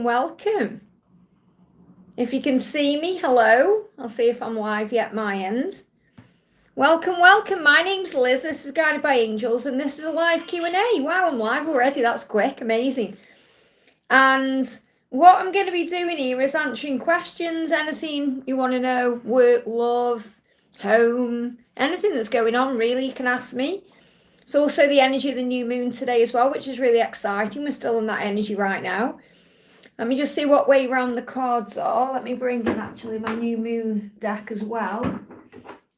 Welcome. If you can see me, hello. I'll see if I'm live yet my end. Welcome. My name's Liz. This is Guided by Angels, and this is a live Q&A. Wow, I'm live already. That's quick. Amazing. And what I'm going to be doing here is answering questions, anything you want to know, work, love, home, anything that's going on, really, you can ask me. It's also the energy of the new moon today as well, which is really exciting. We're still in that energy right now. Let me just see what way around the cards are. Let me bring in actually my new moon deck as well.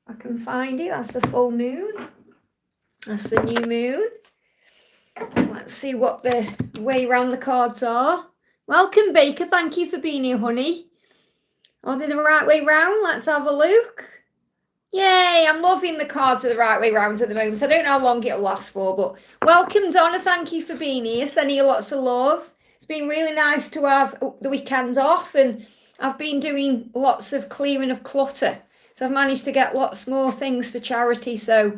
I can find it. That's the full moon. That's the new moon. Let's see what the way around the cards are. Welcome, Baker. Thank you for being here, honey. Are they the right way round? Let's have a look. Yay, I'm loving the cards are the right way round at the moment. I don't know how long it'll last for, but welcome, Donna. Thank you for being here. Sending you lots of love. It's been really nice to have the weekend off, and I've been doing lots of clearing of clutter. So I've managed to get lots more things for charity, so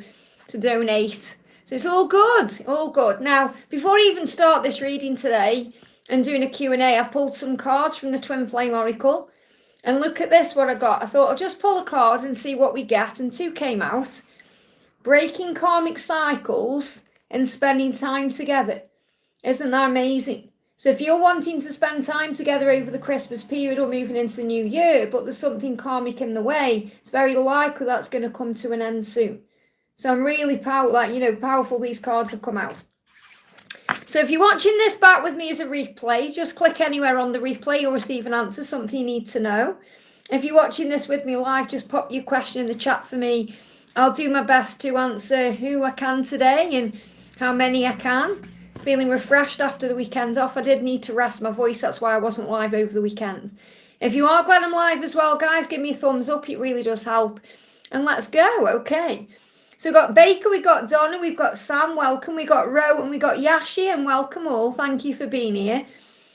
to donate. So it's all good, all good. Now, before I even start this reading today and doing a Q&A, I've pulled some cards from the Twin Flame Oracle. And look at this, what I got. I thought I'll just pull a card and see what we get. And two came out. Breaking karmic cycles and spending time together. Isn't that amazing? So if you're wanting to spend time together over the Christmas period or moving into the new year, but there's something karmic in the way, it's very likely that's going to come to an end soon. So I'm really powerful these cards have come out. So if you're watching this back with me as a replay, just click anywhere on the replay. You'll receive an answer, something you need to know. If you're watching this with me live, just pop your question in the chat for me. I'll do my best to answer who I can today and how many I can. Feeling refreshed after the weekend off. I did need to rest my voice. That's why I wasn't live over the weekend. If you are glad I'm live as well, guys, give me a thumbs up. It really does help. And let's go. Okay. So we've got Baker, we've got Donna, we've got Sam, welcome. We got Ro and we got Yashi, and welcome all. Thank you for being here.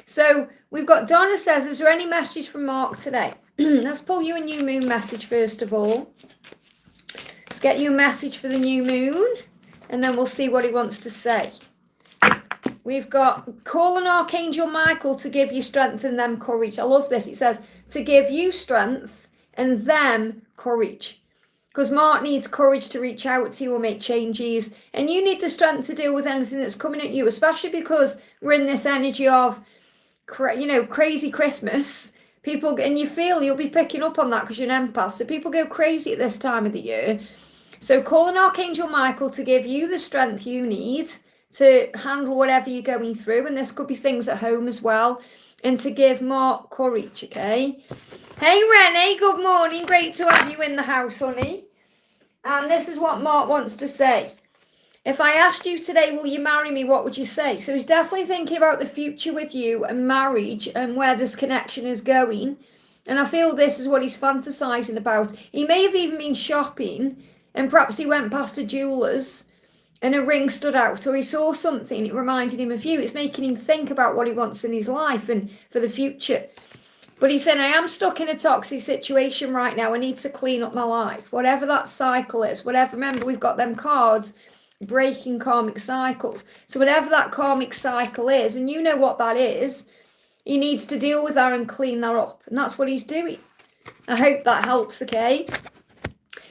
So we've got Donna says, is there any message from Mark today? Let's pull you a new moon message first of all. Let's get you a message for the new moon, and then we'll see what he wants to say. We've got call on Archangel Michael to give you strength and them courage. I love this. It says to give you strength and them courage. Because Mark needs courage to reach out to you or make changes. And you need the strength to deal with anything that's coming at you, especially because we're in this energy of, crazy Christmas. People, and you feel you'll be picking up on that because you're an empath. So people go crazy at this time of the year. So call on Archangel Michael to give you the strength you need to handle whatever you're going through. And this could be things at home as well. And to give Mark courage, okay? Hey, Renee, good morning. Great to have you in the house, honey. And this is what Mark wants to say. If I asked you today, will you marry me, what would you say? So he's definitely thinking about the future with you and marriage and where this connection is going. And I feel this is what he's fantasizing about. He may have even been shopping and perhaps he went past a jeweller's and a ring stood out, or he saw something, it reminded him of you. It's making him think about what he wants in his life and for the future. But he said, I am stuck in a toxic situation right now. I need to clean up my life. Whatever that cycle is, whatever, remember we've got them cards, breaking karmic cycles. So whatever that karmic cycle is, and you know what that is, he needs to deal with that and clean that up. And that's what he's doing. I hope that helps, okay?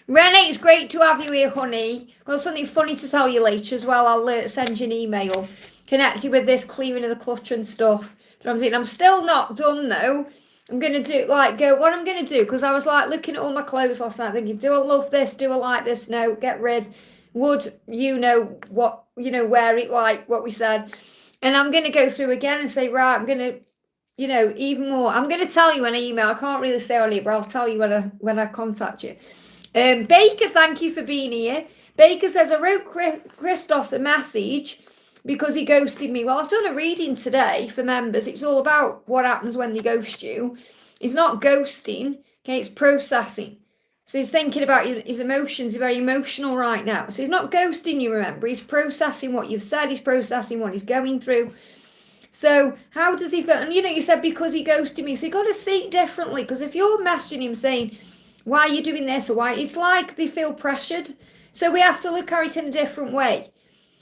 Renee, it's great to have you here, honey. Got something funny to tell you later as well. I'll send you an email connected with this clearing of the clutter and stuff that I'm doing. I'm still not done though. I'm going to do what I'm going to do, because I was like looking at all my clothes last night thinking, do I love this? Do I like this? No, get rid. Would you know what, wear it like what we said. And I'm going to go through again and say, right, I'm going to, even more. I'm going to tell you an email. I can't really say on it, but I'll tell you when I contact you. Baker, thank you for being here. Baker says, I wrote Christos a message because he ghosted me. Well, I've done a reading today for members. It's all about what happens when they ghost you. It's not ghosting, okay, it's processing. So he's thinking about his emotions. He's very emotional right now. So he's not ghosting you, remember. He's processing what you've said. He's processing what he's going through. So how does he feel? And, you said because he ghosted me. So you've got to see it differently. Because if you're messaging him saying, why are you doing this? Or why? It's like they feel pressured. So we have to look at it in a different way.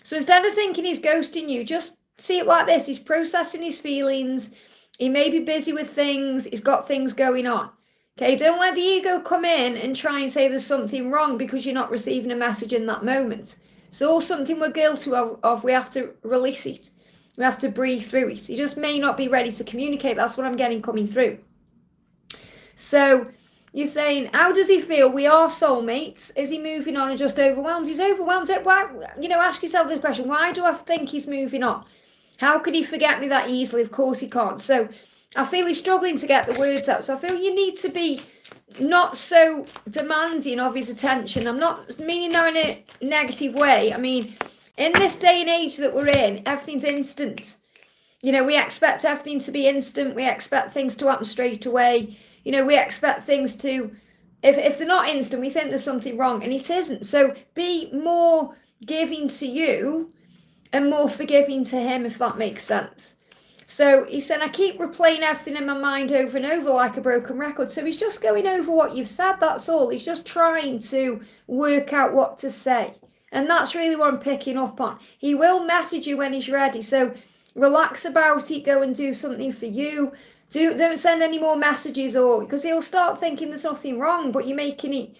So instead of thinking he's ghosting you, just see it like this. He's processing his feelings. He may be busy with things. He's got things going on. Okay, don't let the ego come in and try and say there's something wrong because you're not receiving a message in that moment. It's all something we're guilty of. We have to release it. We have to breathe through it. He just may not be ready to communicate. That's what I'm getting coming through. So you're saying, how does he feel? We are soulmates. Is he moving on and just overwhelmed? He's overwhelmed. Why, ask yourself this question. Why do I think he's moving on? How could he forget me that easily? Of course he can't. So I feel he's struggling to get the words out. So I feel you need to be not so demanding of his attention. I'm not meaning that in a negative way. I mean, in this day and age that we're in, everything's instant. We expect everything to be instant. We expect things to happen straight away. We expect things to, if they're not instant, we think there's something wrong, and it isn't. So be more giving to you and more forgiving to him, if that makes sense. So he said, I keep replaying everything in my mind over and over like a broken record. So he's just going over what you've said, that's all. He's just trying to work out what to say. And that's really what I'm picking up on. He will message you when he's ready. So relax about it, go and do something for you. Don't send any more messages, or because he'll start thinking there's nothing wrong, but you're making it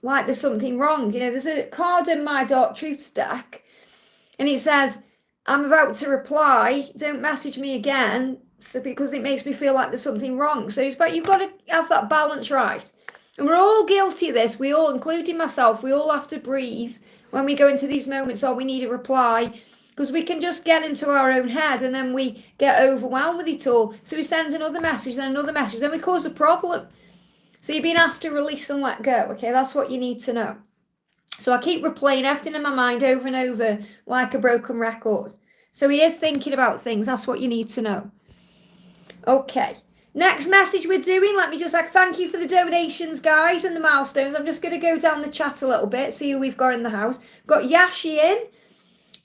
like there's something wrong. There's a card in my Dark Truths deck, and it says, I'm about to reply, don't message me again, because it makes me feel like there's something wrong. So you've got to have that balance right. And we're all guilty of this. We all, including myself, we all have to breathe when we go into these moments, or we need a reply. Because we can just get into our own head and then we get overwhelmed with it all. So we send another message, then another message, then we cause a problem. So you're being asked to release and let go. Okay, that's what you need to know. So I keep replaying everything in my mind over and over like a broken record. So he is thinking about things. That's what you need to know. Okay. Next message we're doing. Let me just thank you for the donations, guys, and the milestones. I'm just going to go down the chat a little bit, see who we've got in the house. Got Yashi in.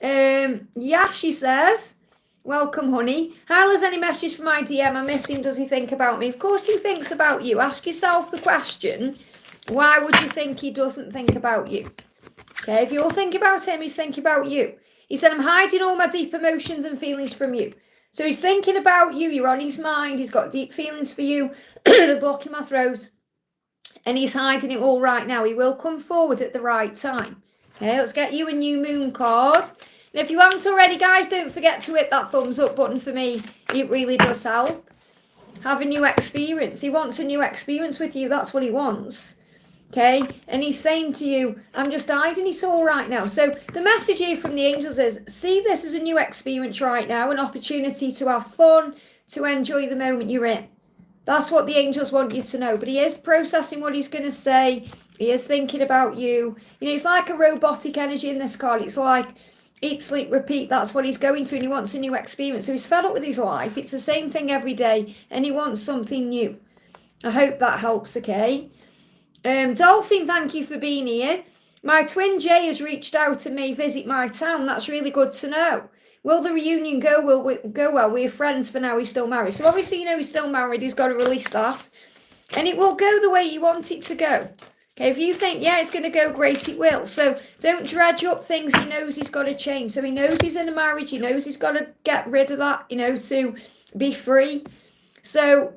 Yashi says, welcome, honey. Hal, has any message from my DM? I miss him. Does he think about me? Of course he thinks about you. Ask yourself the question, why would you think he doesn't think about you? Okay, if you're thinking about him, he's thinking about you. He said, I'm hiding all my deep emotions and feelings from you. So he's thinking about you. You're on his mind. He's got deep feelings for you. They're blocking my throat. And he's hiding it all right now. He will come forward at the right time. Okay, let's get you a new moon card. And if you haven't already, guys, don't forget to hit that thumbs up button for me. It really does help. Have a new experience. He wants a new experience with you. That's what he wants. Okay, and he's saying to you, I'm just hiding it all right now. So the message here from the angels is, see this as a new experience right now, an opportunity to have fun, to enjoy the moment you're in. That's what the angels want you to know. But he is processing what he's going to say. He is thinking about you. It's like a robotic energy in this card. It's like eat, sleep, repeat. That's what he's going through, and he wants a new experience. So he's fed up with his life. It's the same thing every day, and he wants something new. I hope that helps, okay? Dolphin, thank you for being here. My twin Jay has reached out and may visit my town. That's really good to know. Will the reunion go well? We're friends for now. He's still married. So obviously, he's still married. He's got to release that. And it will go the way you want it to go. Okay, if you think, yeah, it's going to go great, it will. So don't dredge up things he knows he's got to change. So he knows he's in a marriage. He knows he's got to get rid of that, to be free. So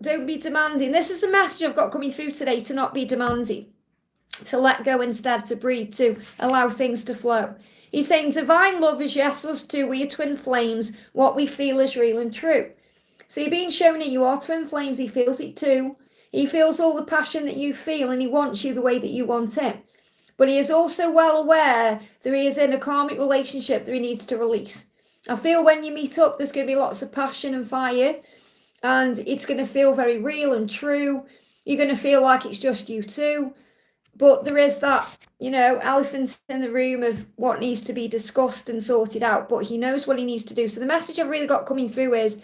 don't be demanding. This is the message I've got coming through today, to not be demanding, to let go instead, to breathe, to allow things to flow. He's saying divine love is yes, us too. We are twin flames. What we feel is real and true. So you're being shown that you are twin flames. He feels it too. He feels all the passion that you feel, and he wants you the way that you want him. But he is also well aware that he is in a karmic relationship that he needs to release. I feel when you meet up, there's going to be lots of passion and fire. And it's going to feel very real and true. You're going to feel like it's just you two. But there is that, elephant in the room of what needs to be discussed and sorted out. But he knows what he needs to do. So the message I've really got coming through is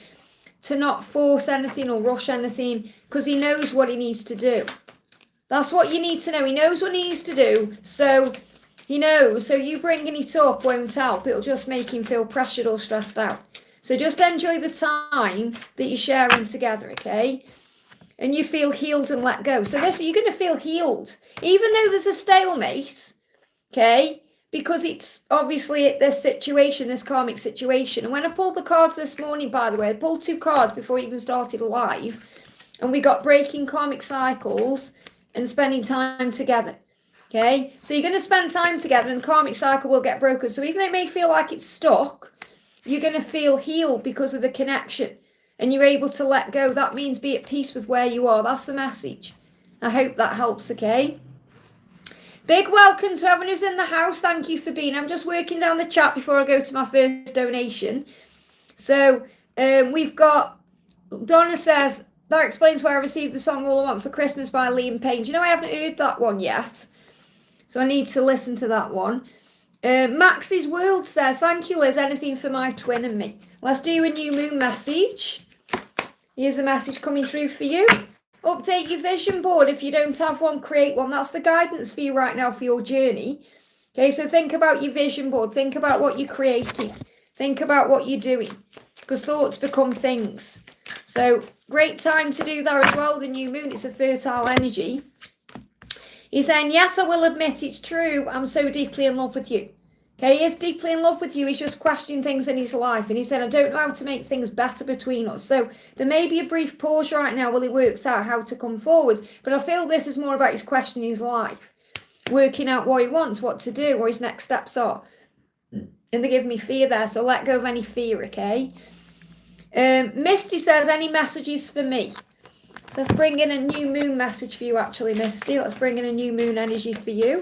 to not force anything or rush anything, because he knows what he needs to do. That's what you need to know. He knows what he needs to do. So he knows. So you bringing it up won't help. It'll just make him feel pressured or stressed out. So just enjoy the time that you're sharing together, okay? And you feel healed and let go. So you're going to feel healed. Even though there's a stalemate, okay? because it's obviously this situation, this karmic situation. And when I pulled the cards this morning, by the way, I pulled 2 cards before we even started live, and we got breaking karmic cycles and spending time together. Okay, so you're going to spend time together and the karmic cycle will get broken. So even though it may feel like it's stuck, you're going to feel healed because of the connection and you're able to let go. That means be at peace with where you are. That's the message. I hope that helps, okay? Big welcome to everyone who's in the house. Thank you for being. I'm just working down the chat before I go to my first donation. So we've got, Donna says, that explains why I received the song All I Want for Christmas by Liam Payne. Do you know I haven't heard that one yet? So I need to listen to that one. Max's World says, thank you, Liz. Anything for my twin and me. Let's do a new moon message. Here's the message coming through for you. Update your vision board. If you don't have one, create one. That's the guidance for you right now for your journey. Okay, so think about your vision board. Think about what you're creating. Think about what you're doing. Because thoughts become things. So great time to do that as well. The new moon, it's a fertile energy. He's saying, yes, I will admit it's true. I'm so deeply in love with you. Okay, he is deeply in love with you. He's just questioning things in his life. And he said, I don't know how to make things better between us. So there may be a brief pause right now while he works out how to come forward. But I feel this is more about his questioning his life. Working out what he wants, what to do, what his next steps are. And they give me fear there. So let go of any fear, okay? Misty says, any messages for me? So let's bring in a new moon message for you, actually, Misty. Let's bring in a new moon energy for you.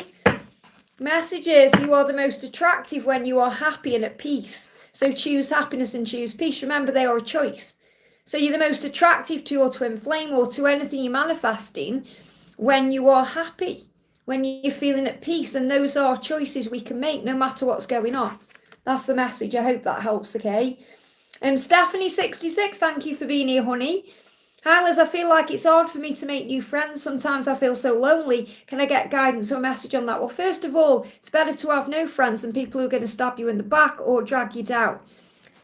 Message is, you are the most attractive when you are happy and at peace. So choose happiness and choose peace. Remember, they are a choice. So you're the most attractive to your twin flame or to anything you're manifesting when you are happy, when you're feeling at peace. And those are choices we can make no matter what's going on. That's the message. I hope that helps, okay? Stephanie66, thank you for being here, honey. Hi, Liz, I feel like it's hard for me to make new friends. Sometimes I feel so lonely. Can I get guidance or a message on that? Well, first of all, it's better to have no friends than people who are going to stab you in the back or drag you down.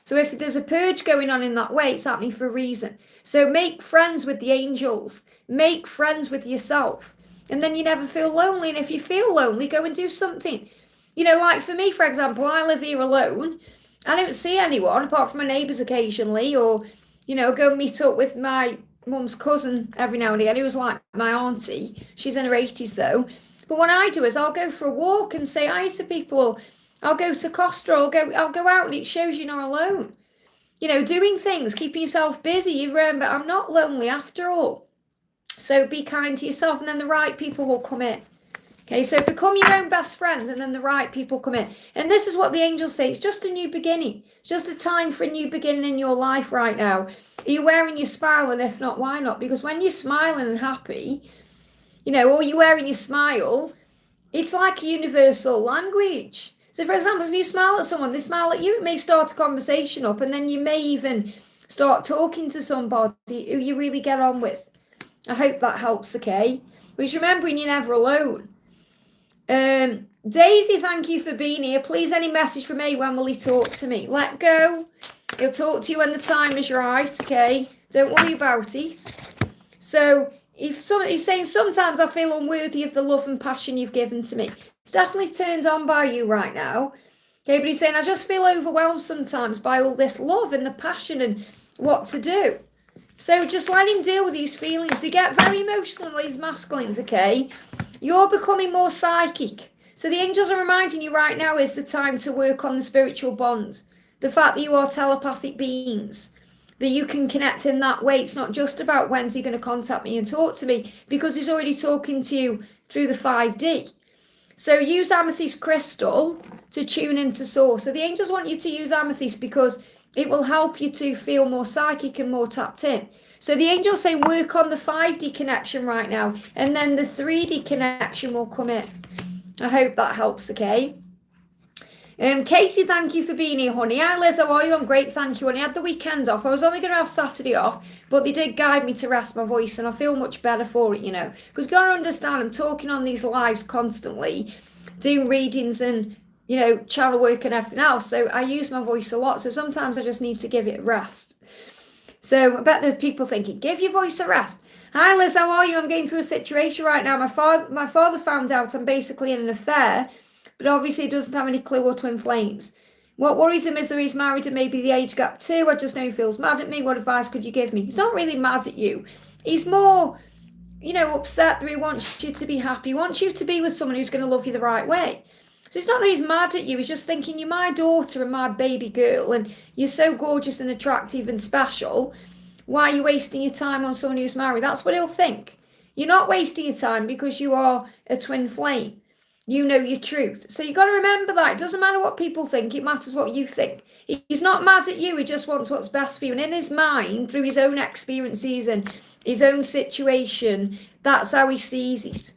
So if there's a purge going on in that way, it's happening for a reason. So make friends with the angels. Make friends with yourself. And then you never feel lonely. And if you feel lonely, go and do something. You know, like for me, for example, I live here alone. I don't see anyone apart from my neighbours occasionally, or, you know, go meet up with my mum's cousin every now and again, who was like my auntie. She's in her 80s though. But what I do is I'll go for a walk and say hi to people, or I'll go to Costa, or I'll go out, and it shows you're not alone. You know, doing things, keeping yourself busy. You remember, I'm not lonely after all. So be kind to yourself, and then the right people will come in. Okay, so become your own best friend, and then the right people come in. And this is what the angels say. It's just a new beginning. It's just a time for a new beginning in your life right now. Are you wearing your smile? And if not, why not? Because when you're smiling and happy, you know, or you're wearing your smile, it's like a universal language. So, for example, if you smile at someone, they smile at you, it may start a conversation up, and then you may even start talking to somebody who you really get on with. I hope that helps, okay? Because remembering you're never alone. Daisy, thank you for being here. Please, any message from me, when will he talk to me? Let go. He'll talk to you when the time is right, okay? Don't worry about it. So, he's saying, sometimes I feel unworthy of the love and passion you've given to me. It's definitely turned on by you right now. Okay, but he's saying, I just feel overwhelmed sometimes by all this love and the passion and what to do. So just let him deal with these feelings. They get very emotional, these masculines, okay? You're becoming more psychic. So the angels are reminding you right now is the time to work on the spiritual bond. The fact that you are telepathic beings, that you can connect in that way. It's not just about when's he going to contact me and talk to me, because he's already talking to you through the 5D. So use amethyst crystal to tune into source. So the angels want you to use amethyst because it will help you to feel more psychic and more tapped in. So the angels say work on the 5D connection right now, and then the 3D connection will come in. I hope that helps, okay? Katie, thank you for being here, honey. Hi, Liz, how are you? I'm great, thank you, honey. I had the weekend off. I was only going to have Saturday off, but they did guide me to rest my voice, and I feel much better for it, you know. Because you've got to understand, I'm talking on these lives constantly, doing readings and, you know, channel work and everything else. So I use my voice a lot, so sometimes I just need to give it a rest. So I bet there are people thinking, give your voice a rest. Hi, Liz, how are you? I'm going through a situation right now. My father found out I'm basically in an affair, but obviously doesn't have any clue what twin flames. What worries him is that he's married and maybe the age gap too. I just know he feels mad at me. What advice could you give me? He's not really mad at you. He's more, upset that he wants you to be happy. He wants you to be with someone who's going to love you the right way. So it's not that he's mad at you. He's just thinking, you're my daughter and my baby girl, and you're so gorgeous and attractive and special. Why are you wasting your time on someone who's married? That's what he'll think. You're not wasting your time because you are a twin flame. You know your truth. So you've got to remember that. It doesn't matter what people think. It matters what you think. He's not mad at you. He just wants what's best for you. And in his mind, through his own experiences and his own situation, that's how he sees it.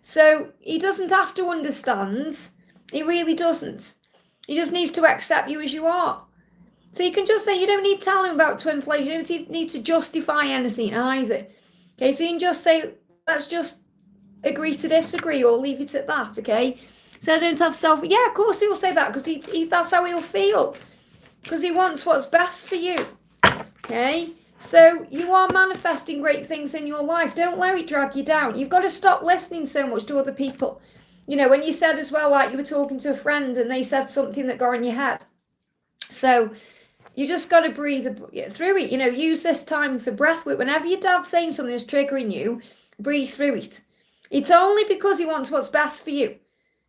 So he doesn't have to understand. He really doesn't. He just needs to accept you as you are. So you can just say, you don't need to tell him about twin flames. You don't need to justify anything either. Okay, so you can just say, let's just agree to disagree or leave it at that, okay? So I don't have yeah, of course he'll say that because he that's how he'll feel. Because he wants what's best for you, okay? So you are manifesting great things in your life. Don't let it drag you down. You've got to stop listening so much to other people. When you said as well, like you were talking to a friend and they said something that got in your head. So you just got to breathe through it. Use this time for breath work. Whenever your dad's saying something that's triggering you, breathe through it. It's only because he wants what's best for you.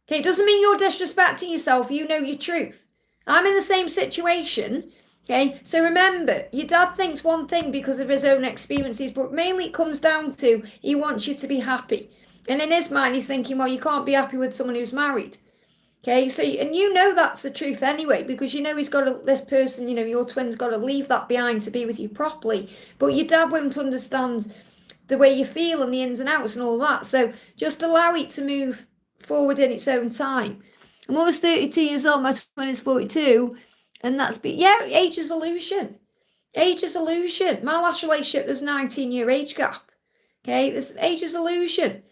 Okay, it doesn't mean you're disrespecting yourself. You know your truth. I'm in the same situation. Okay, so remember, your dad thinks one thing because of his own experiences, but mainly it comes down to he wants you to be happy. And in his mind, he's thinking, well, you can't be happy with someone who's married. Okay, so, and that's the truth anyway, because he's got this person, your twin's got to leave that behind to be with you properly. But your dad won't understand the way you feel and the ins and outs and all that. So just allow it to move forward in its own time. I'm almost 32 years old, my twin is 42. And age is illusion. Age is illusion. My last relationship was 19-year age gap. Okay, this age is illusion.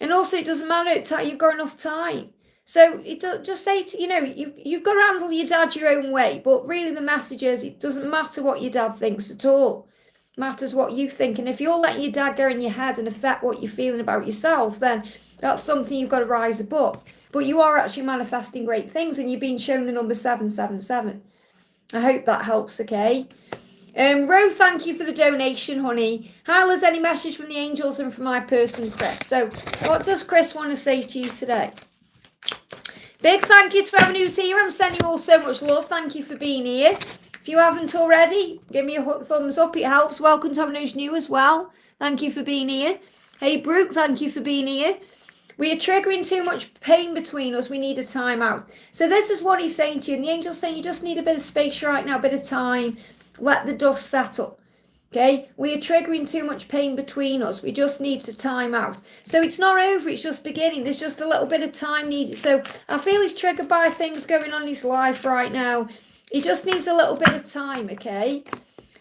And also it doesn't matter, you've got enough time. So just say, you've got to handle your dad your own way. But really the message is, it doesn't matter what your dad thinks at all. It matters what you think. And if you're letting your dad go in your head and affect what you're feeling about yourself, then that's something you've got to rise above. But you are actually manifesting great things, and you're being shown the number 777. I hope that helps, okay? Ro, thank you for the donation, honey. Hi, Liz, any message from the angels and from my person, Chris? So what does Chris want to say to you today? Big thank you to everyone who's here. I'm sending you all so much love. Thank you for being here. If you haven't already, give me a thumbs up. It helps. Welcome to everyone who's new as well. Thank you for being here. Hey, Brooke, thank you for being here. We are triggering too much pain between us. We need a time out. So this is what he's saying to you. And the angel's saying you just need a bit of space right now, a bit of time. Let the dust settle. Okay? We are triggering too much pain between us. We just need to time out. So it's not over. It's just beginning. There's just a little bit of time needed. So I feel he's triggered by things going on in his life right now. He just needs a little bit of time, okay?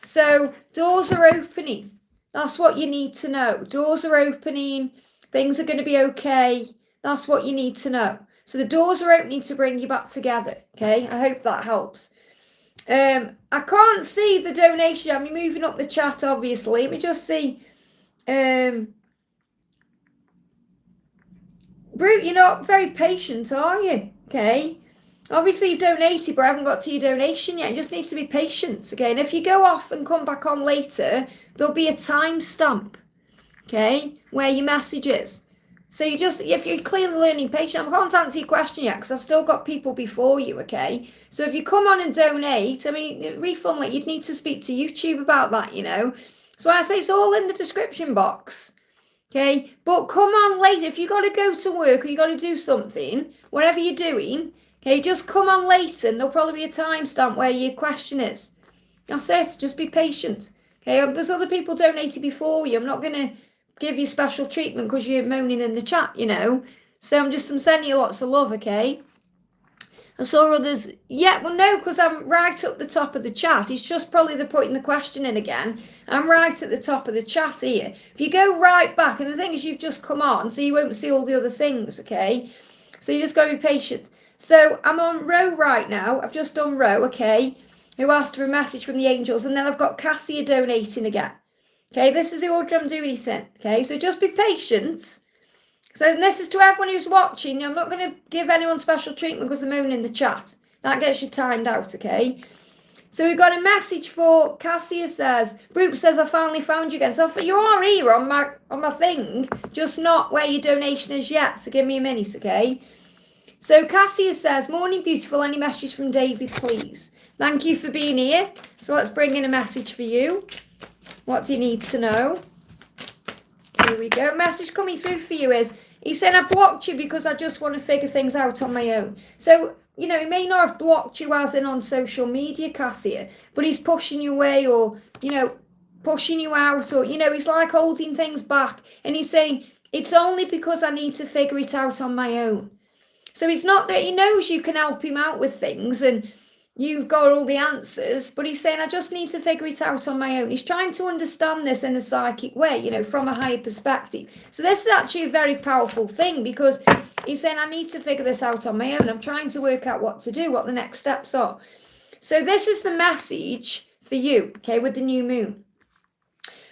So doors are opening. That's what you need to know. Doors are opening. Things are going to be okay. That's what you need to know. So the doors are opening to bring you back together. Okay, I hope that helps. I can't see the donation. I'm moving up the chat, obviously. Let me just see. Brute, you're not very patient, are you? Okay. Obviously, you've donated, but I haven't got to your donation yet. You just need to be patient. Okay, and if you go off and come back on later, there'll be a timestamp. Okay, where your message is. So if you're clearly learning patience, I can't answer your question yet because I've still got people before you, okay? So if you come on and donate, refund, you'd need to speak to YouTube about that, So I say it's all in the description box, okay? But come on later. If you got to go to work or you got to do something, whatever you're doing, okay, just come on later and there'll probably be a timestamp where your question is. That's it. Just be patient, okay? There's other people donated before you. I'm not going to give you special treatment because you're moaning in the chat, So I'm sending you lots of love, okay? I saw others. Yeah, well, no, because I'm right up the top of the chat. It's just probably they're putting the question in again. I'm right at the top of the chat here. If you go right back, and the thing is you've just come on, so you won't see all the other things, okay? So you just got to be patient. So I'm on Ro right now. I've just done Ro, okay, who asked for a message from the angels. And then I've got Cassia donating again. Okay, this is the order I'm doing it in. Okay, so just be patient. So this is to everyone who's watching. I'm not going to give anyone special treatment because they're moaning in the chat. That gets you timed out, okay? So we've got a message for Cassia says, Brooke says, I finally found you again. So you are here on my thing, just not where your donation is yet. So give me a minute, okay? So Cassia says, morning beautiful, any message from David, please? Thank you for being here. So let's bring in a message for you. What do you need to know? Here we go. Message coming through for you is, he said, I blocked you because I just want to figure things out on my own. So, you know, he may not have blocked you as in on social media, Cassia, but he's pushing you away or, you know, pushing you out or, you know, he's like holding things back. And he's saying, it's only because I need to figure it out on my own. So it's not that he knows you can help him out with things and you've got all the answers, but he's saying, I just need to figure it out on my own. He's trying to understand this in a psychic way, you know, from a higher perspective. So this is actually a very powerful thing because he's saying, I need to figure this out on my own. I'm trying to work out what to do, what the next steps are. So this is the message for you, okay, with the new moon.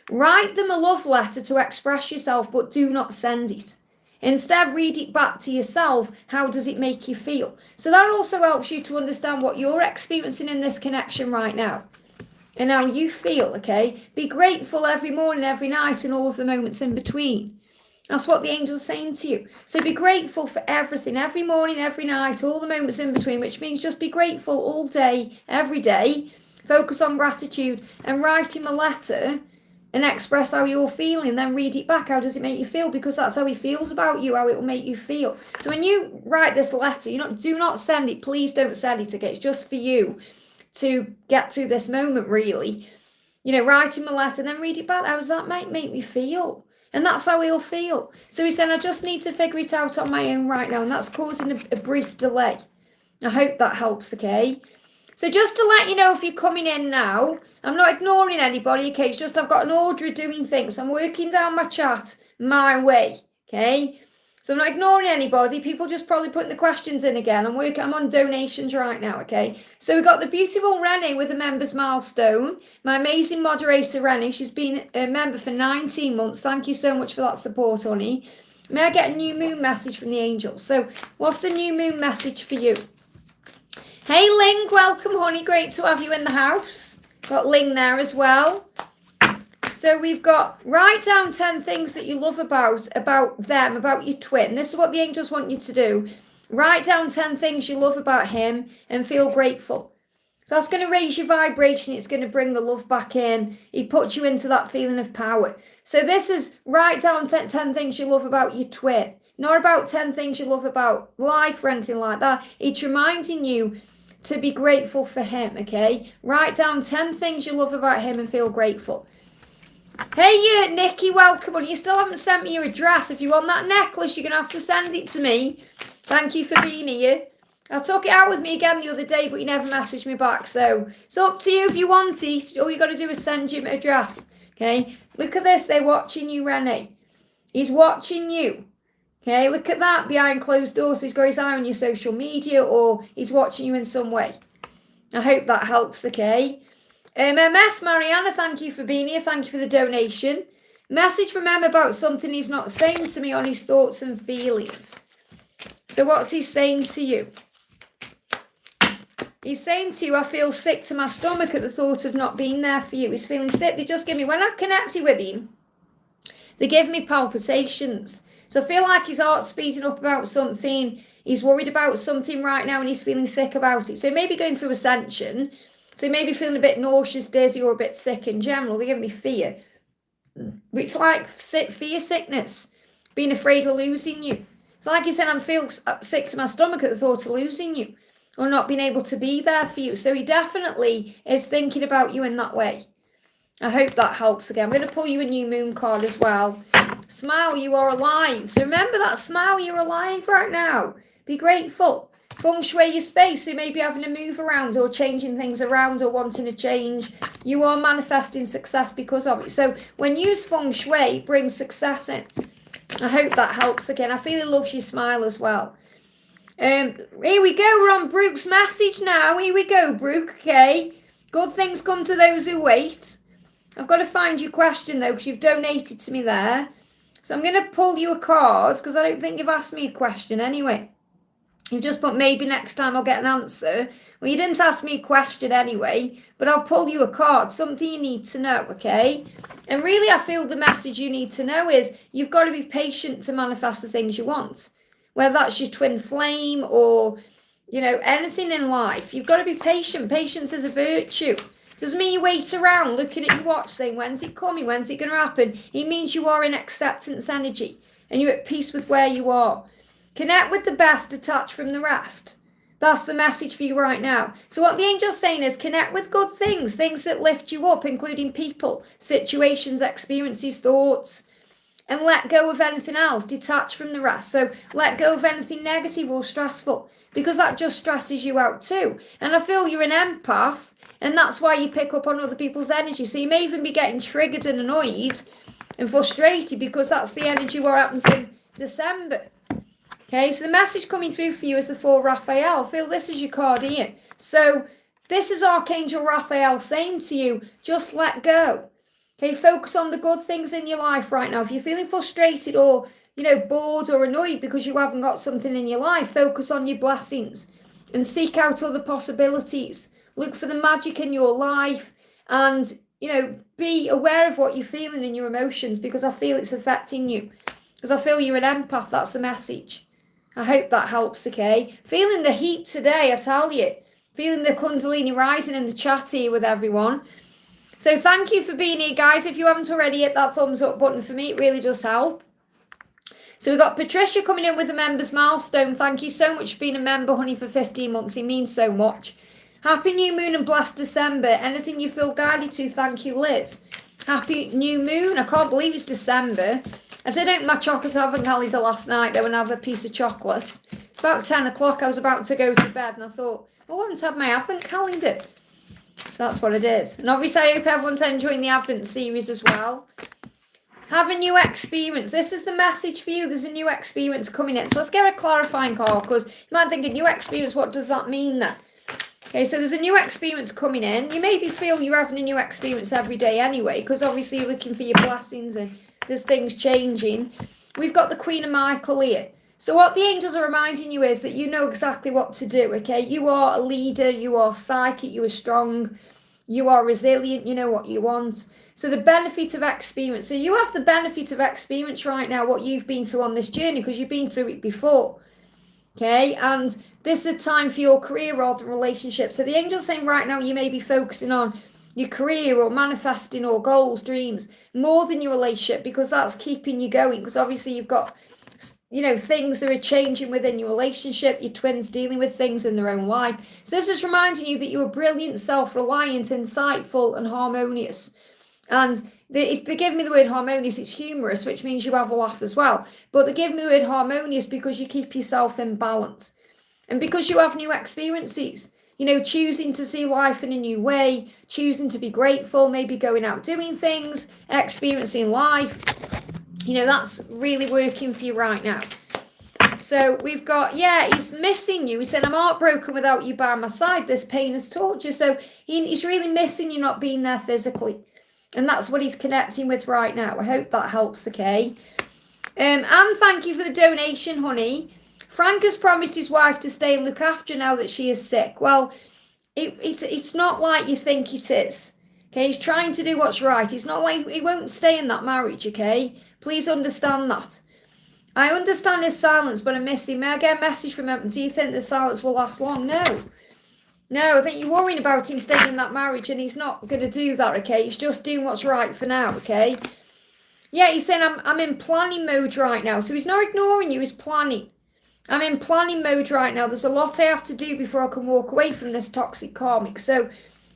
Write them a love letter to express yourself, but do not send it. Instead, read it back to yourself. How does it make you feel? So that also helps you to understand what you're experiencing in this connection right now and how you feel, okay? Be grateful every morning, every night, and all of the moments in between. That's what the angel's saying to you. So be grateful for everything, every morning, every night, all the moments in between, which means just be grateful all day, every day. Focus on gratitude and write him a letter and express how you're feeling, then read it back. How does it make you feel? Because that's how he feels about you, how it will make you feel. So when you write this letter, do not send it. Please don't send it again. It's just for you to get through this moment, really. You know, write him a letter, then read it back. How does that make me feel? And that's how he'll feel. So he's saying, I just need to figure it out on my own right now. And that's causing a brief delay. I hope that helps, okay? So just to let you know, if you're coming in now, I'm not ignoring anybody, okay? It's just I've got an order of doing things. I'm working down my chat my way, okay? So I'm not ignoring anybody. People just probably putting the questions in again. I'm on donations right now, okay? So we've got the beautiful Rennie with a member's milestone. My amazing moderator, Rennie. She's been a member for 19 months. Thank you so much for that support, honey. May I get a new moon message from the angels? So what's the new moon message for you? Hey, Ling, welcome, honey. Great to have you in the house. Got Ling there as well. So we've got, write down 10 things that you love about them, about your twin. This is what the angels want you to do. Write down 10 things you love about him and feel grateful. So that's going to raise your vibration. It's going to bring the love back in. He puts you into that feeling of power. So this is, write down 10 things you love about your twin. Not about 10 things you love about life or anything like that. It's reminding you to be grateful for him, okay? Write down 10 things you love about him and feel grateful. Hey, Nikki, welcome. You still haven't sent me your address. If you want that necklace, you're going to have to send it to me. Thank you for being here. I took it out with me again the other day, but you never messaged me back. So it's up to you if you want it. All you got to do is send your address, okay? Look at this. They're watching you, Rennie. He's watching you. Okay, look at that behind closed doors. So he's got his eye on your social media or he's watching you in some way. I hope that helps, okay? MS Mariana, thank you for being here. Thank you for the donation. Message from Em about something he's not saying to me on his thoughts and feelings. So what's he saying to you? He's saying to you, I feel sick to my stomach at the thought of not being there for you. He's feeling sick. They just give me, when I connected with him, they give me palpitations. So I feel like his heart's speeding up about something. He's worried about something right now and he's feeling sick about it. So he may be going through ascension. So he may be feeling a bit nauseous, dizzy, or a bit sick in general. They give me fear. But it's like fear sickness, being afraid of losing you. It's like he said, I'm feeling sick to my stomach at the thought of losing you or not being able to be there for you. So he definitely is thinking about you in that way. I hope that helps again. I'm going to pull you a new moon card as well. Smile, you are alive. So remember that, smile, you're alive right now. Be grateful. Feng shui your space. So you may be having to move around or changing things around or wanting to change. You are manifesting success because of it. So when you use feng shui, bring success in. I hope that helps again. I feel he loves your smile as well. Here we go. We're on Brooke's message now. Here we go, Brooke. Okay. Good things come to those who wait. I've got to find your question though because you've donated to me there. So I'm going to pull you a card because I don't think you've asked me a question anyway. You've just put maybe next time I'll get an answer. Well, you didn't ask me a question anyway, but I'll pull you a card, something you need to know, okay? And really, I feel the message you need to know is you've got to be patient to manifest the things you want. Whether that's your twin flame or, you know, anything in life, you've got to be patient. Patience is a virtue. Doesn't mean you wait around looking at your watch saying, when's it coming? When's it going to happen? It means you are in acceptance energy and you're at peace with where you are. Connect with the best, detach from the rest. That's the message for you right now. So what the angel's saying is connect with good things, things that lift you up, including people, situations, experiences, thoughts, and let go of anything else. Detach from the rest. So let go of anything negative or stressful, because that just stresses you out too. And I feel you're an empath, and that's why you pick up on other people's energy. So you may even be getting triggered and annoyed and frustrated because that's the energy what happens in December. Okay, so the message coming through for you is the 4 Raphael. I feel this is your card here. So this is Archangel Raphael saying to you, just let go. Okay, focus on the good things in your life right now. If you're feeling frustrated or, you know, bored or annoyed because you haven't got something in your life, focus on your blessings and seek out other possibilities. Look for the magic in your life and, you know, be aware of what you're feeling in your emotions, because I feel it's affecting you. Because I feel you're an empath. That's the message. I hope that helps, okay? Feeling the heat today, I tell you. Feeling the Kundalini rising in the chat here with everyone. So thank you for being here, guys. If you haven't already, hit that thumbs up button for me. It really does help. So we've got Patricia coming in with a member's milestone. Thank you so much for being a member, honey, for 15 months. It means so much. Happy New Moon and blessed December. Anything you feel guided to, thank you, Liz. Happy New Moon. I can't believe it's December. I did open my chocolate oven calendar last night though and have a piece of chocolate. It's about 10 o'clock. I was about to go to bed and I thought, oh, I haven't had my advent calendar. So that's what it is. And obviously I hope everyone's enjoying the Advent series as well. Have a new experience. This is the message for you. There's a new experience coming in. So let's get a clarifying card, because you might think a new experience, what does that mean then? Okay, so there's a new experience coming in. You maybe feel you're having a new experience every day anyway, because obviously you're looking for your blessings and there's things changing. We've got the Queen of Michael here. So what the angels are reminding you is that you know exactly what to do, okay? You are a leader, you are psychic, you are strong, you are resilient, you know what you want. So the benefit of experience. So you have the benefit of experience right now, what you've been through on this journey, because you've been through it before, okay? And this is a time for your career rather than relationship. So the angel's saying right now you may be focusing on your career or manifesting or goals, dreams, more than your relationship, because that's keeping you going. Because obviously you've got, you know, things that are changing within your relationship, your twins dealing with things in their own life. So this is reminding you that you are brilliant, self-reliant, insightful and harmonious. And they give me the word harmonious, it's humorous, which means you have a laugh as well. But they give me the word harmonious because you keep yourself in balance. And because you have new experiences. You know, choosing to see life in a new way, choosing to be grateful, maybe going out doing things, experiencing life. You know, that's really working for you right now. So we've got, yeah, he's missing you. He said, I'm heartbroken without you by my side. This pain has taught you. So he's really missing you not being there physically. And that's what he's connecting with right now. I hope that helps, okay? And thank you for the donation, honey. Frank has promised his wife to stay and look after now that she is sick. Well, it's not like you think it is. Okay, he's trying to do what's right. It's not like he won't stay in that marriage, okay? Please understand that. I understand his silence, but I miss him. May I get a message from him? Do you think the silence will last long? No. No, I think you're worrying about him staying in that marriage, and he's not going to do that, okay? He's just doing what's right for now, okay? Yeah, he's saying, I'm in planning mode right now. So he's not ignoring you, he's planning. I'm in planning mode right now. There's a lot I have to do before I can walk away from this toxic karmic. So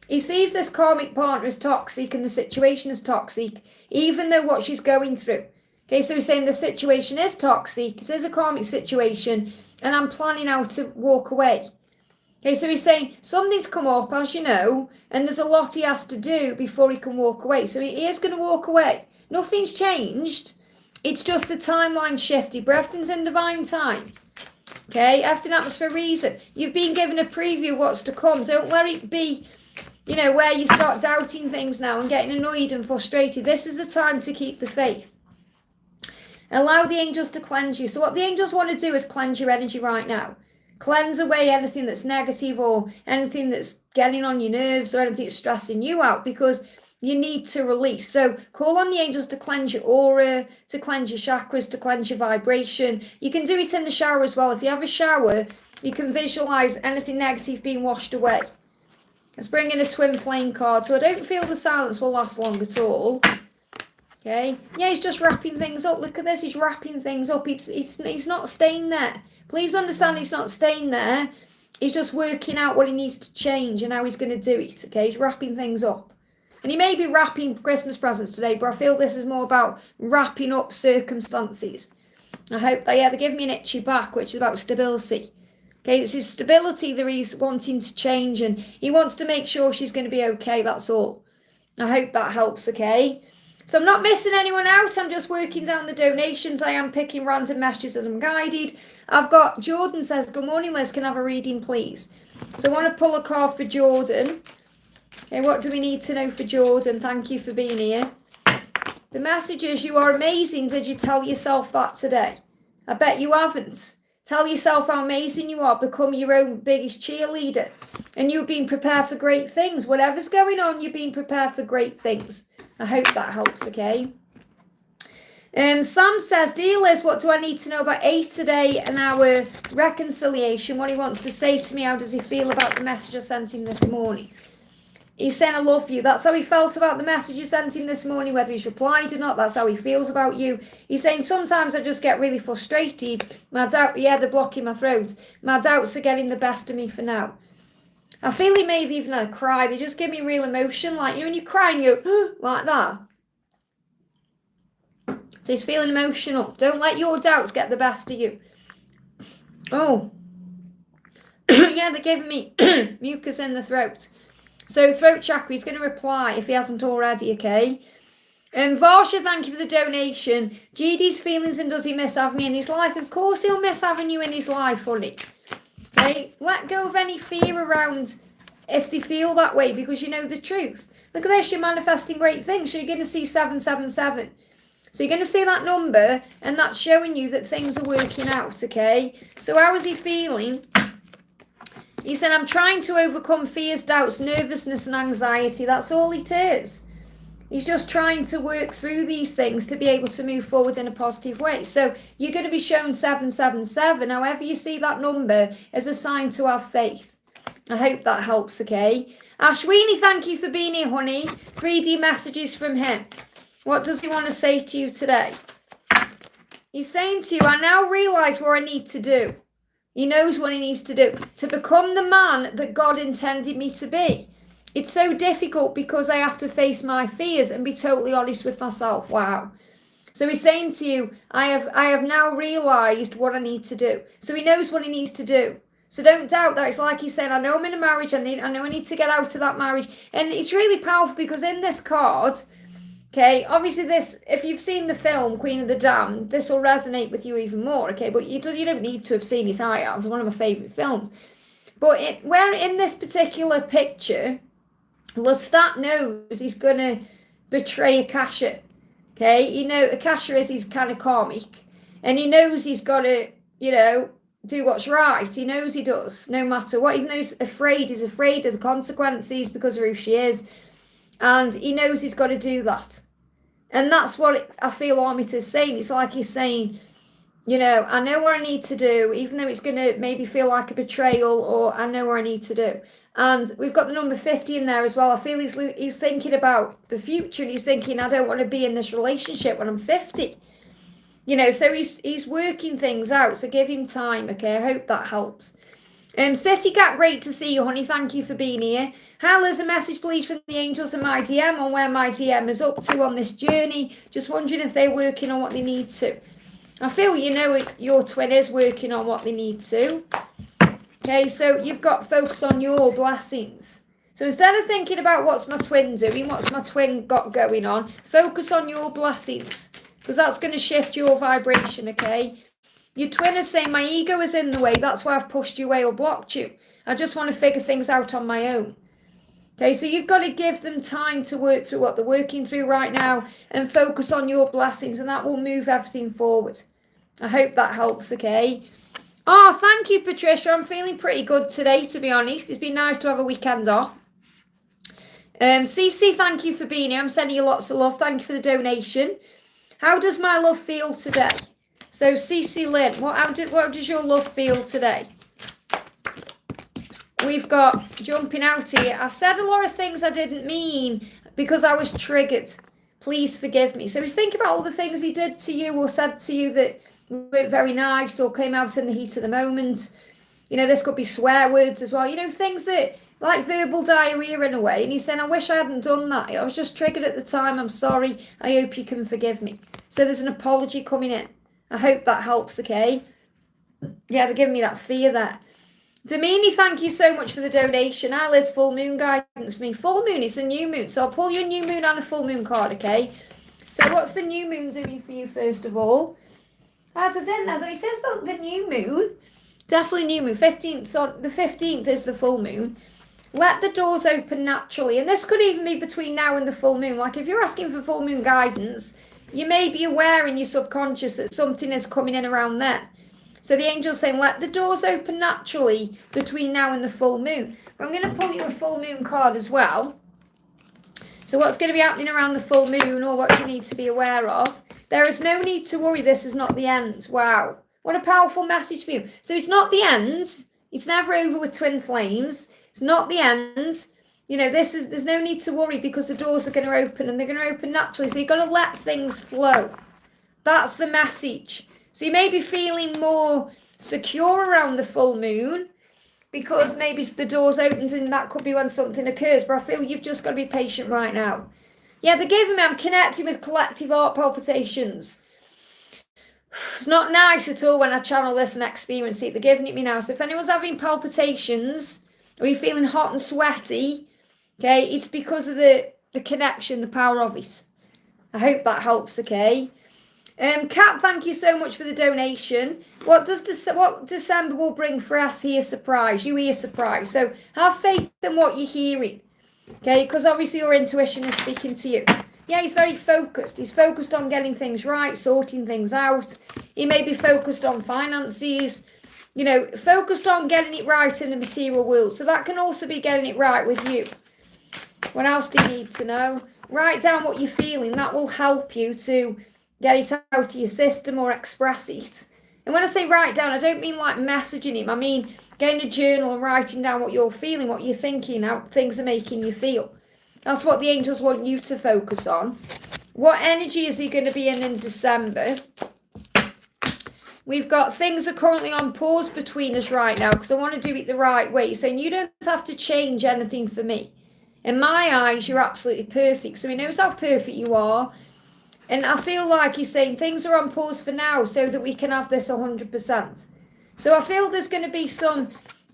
he sees this karmic partner as toxic and the situation as toxic, even though what she's going through. Okay, so he's saying the situation is toxic. It is a karmic situation, and I'm planning how to walk away. Okay, so he's saying something's come up, as you know, and there's a lot he has to do before he can walk away. So he is going to walk away. Nothing's changed. It's just the timeline shifted, but everything's in divine time. Okay, everything happens for a reason. You've been given a preview of what's to come. Don't let it be, you know, where you start doubting things now and getting annoyed and frustrated. This is the time to keep the faith. Allow the angels to cleanse you. So what the angels want to do is cleanse your energy right now. Cleanse away anything that's negative or anything that's getting on your nerves or anything that's stressing you out, because you need to release. So call on the angels to cleanse your aura, to cleanse your chakras, to cleanse your vibration. You can do it in the shower as well. If you have a shower, you can visualize anything negative being washed away. Let's bring in a twin flame card. So I don't feel the silence will last long at all. Okay. Yeah, he's just wrapping things up. Look at this. He's wrapping things up. He's not staying there. Please understand he's not staying there. He's just working out what he needs to change and how he's going to do it. Okay. He's wrapping things up. And he may be wrapping Christmas presents today, but I feel this is more about wrapping up circumstances. I hope that, yeah, they give me an itchy back, which is about stability. Okay, it's his stability that he's wanting to change, and he wants to make sure she's going to be okay, that's all. I hope that helps, okay? So I'm not missing anyone out. I'm just working down the donations. I am picking random messages as I'm guided. I've got Jordan says, good morning, Liz. Can I have a reading, please? So I want to pull a card for Jordan. Okay, what do we need to know for Jordan? Thank you for being here. The message is, you are amazing. Did you tell yourself that today? I bet you haven't. Tell yourself how amazing you are. Become your own biggest cheerleader. And you've been prepared for great things. Whatever's going on, you've been prepared for great things. I hope that helps, okay? Sam says, dear Liz, what do I need to know about A today and our reconciliation? What he wants to say to me, how does he feel about the message I sent him this morning? He's saying, I love you. That's how he felt about the message you sent him this morning, whether he's replied or not. That's how he feels about you. He's saying, sometimes I just get really frustrated. My doubt, yeah, they're blocking my throat. My doubts are getting the best of me for now. I feel he may have even had a cry. They just give me real emotion. Like, you know, when you cry and you go, like that. So he's feeling emotional. Don't let your doubts get the best of you. Oh. Yeah, they're giving me mucus in the throat. So throat chakra, he's going to reply if he hasn't already, okay? Varsha, thank you for the donation. GD's feelings, and does he miss having me in his life? Of course he'll miss having you in his life, honey. Okay? Let go of any fear around if they feel that way, because you know the truth. Look at this, you're manifesting great things. So you're going to see 777. So you're going to see that number, and that's showing you that things are working out, okay? So how is he feeling? He said, I'm trying to overcome fears, doubts, nervousness and anxiety. That's all it is. He's just trying to work through these things to be able to move forward in a positive way. So you're going to be shown 777. However you see that number as a sign to have faith. I hope that helps, okay? Ashwini, thank you for being here, honey. 3D messages from him. What does he want to say to you today? He's saying to you, I now realise what I need to do. He knows what he needs to do to become the man that God intended me to be. It's so difficult because I have to face my fears and be totally honest with myself. Wow. So he's saying to you, I have now realised what I need to do. So he knows what he needs to do. So don't doubt that. It's like he's saying, I know I'm in a marriage. I know I need to get out of that marriage. And it's really powerful because in this card, okay, obviously this, if you've seen the film Queen of the Damned, this will resonate with you even more, okay? But you don't need to have seen it. I have. It's one of my favourite films. But where in this particular picture, Lestat knows he's going to betray Akasha, okay? You know, Akasha is his kind of karmic. And he knows he's got to, you know, do what's right. He knows he does, no matter what. Even though he's afraid of the consequences because of who she is. And he knows he's got to do that. And that's what I feel Amit is saying. It's like he's saying, you know, I know what I need to do, even though it's going to maybe feel like a betrayal, or I know what I need to do. And we've got the number 50 in there as well. I feel he's thinking about the future, and he's thinking, I don't want to be in this relationship when I'm 50. You know, so he's working things out. So give him time, okay? I hope that helps. City Cat, great to see you, honey. Thank you for being here. Hal, there's a message, please, from the angels and my DM on where my DM is up to on this journey. Just wondering if they're working on what they need to. I feel you know your twin is working on what they need to. Okay, so you've got to focus on your blessings. So instead of thinking about what's my twin doing, what's my twin got going on, focus on your blessings, because that's going to shift your vibration, okay? Your twin is saying, my ego is in the way, that's why I've pushed you away or blocked you. I just want to figure things out on my own. Okay, so you've got to give them time to work through what they're working through right now and focus on your blessings, and that will move everything forward. I hope that helps, okay? Oh, thank you, Patricia. I'm feeling pretty good today, to be honest. It's been nice to have a weekend off. Cece, thank you for being here. I'm sending you lots of love. Thank you for the donation. How does my love feel today? So, Cece Lynn, what does your love feel today? We've got jumping out here. I said a lot of things I didn't mean because I was triggered. Please forgive me. So he's thinking about all the things he did to you or said to you that weren't very nice or came out in the heat of the moment. You know, this could be swear words as well. You know, things that, like verbal diarrhea in a way. And he's saying, I wish I hadn't done that. I was just triggered at the time. I'm sorry. I hope you can forgive me. So there's an apology coming in. I hope that helps, okay? Yeah, they're giving me that fear there. Domini, thank you so much for the donation. Alice, full moon guidance for me. Full moon, it's a new moon. So I'll pull you a new moon and a full moon card, okay? So what's the new moon doing for you, first of all? It is the new moon. Definitely new moon. 15th, so the 15th is the full moon. Let the doors open naturally. And this could even be between now and the full moon. Like if you're asking for full moon guidance, you may be aware in your subconscious that something is coming in around then. So the angel's saying, let the doors open naturally between now and the full moon. But I'm going to pull you a full moon card as well. So what's going to be happening around the full moon, or what you need to be aware of? There is no need to worry. This is not the end. Wow. What a powerful message for you. So it's not the end. It's never over with twin flames. It's not the end. You know, there's no need to worry because the doors are going to open and they're going to open naturally. So you've got to let things flow. That's the message. So you may be feeling more secure around the full moon because maybe the doors opens and that could be when something occurs. But I feel you've just got to be patient right now. Yeah, they're giving me, I'm connecting with collective heart palpitations. It's not nice at all when I channel this and experience it. They're giving it me now. So if anyone's having palpitations or you're feeling hot and sweaty, okay, it's because of the connection, the power of it. I hope that helps, okay? Kat, thank you so much for the donation. What December will bring for us here? Surprise. You hear surprise. So have faith in what you're hearing. Okay, because obviously your intuition is speaking to you. Yeah, he's very focused. He's focused on getting things right, sorting things out. He may be focused on finances, you know, focused on getting it right in the material world. So that can also be getting it right with you. What else do you need to know? Write down what you're feeling. That will help you to get it out of your system or express it. And when I say write down, I don't mean like messaging him. I mean getting a journal and writing down what you're feeling, what you're thinking, how things are making you feel. That's what the angels want you to focus on. What energy is he going to be in December? We've got things are currently on pause between us right now because I want to do it the right way. He's saying you don't have to change anything for me. In my eyes, you're absolutely perfect. So he knows how perfect you are. And I feel like he's saying things are on pause for now so that we can have this 100%. So I feel there's going to be some,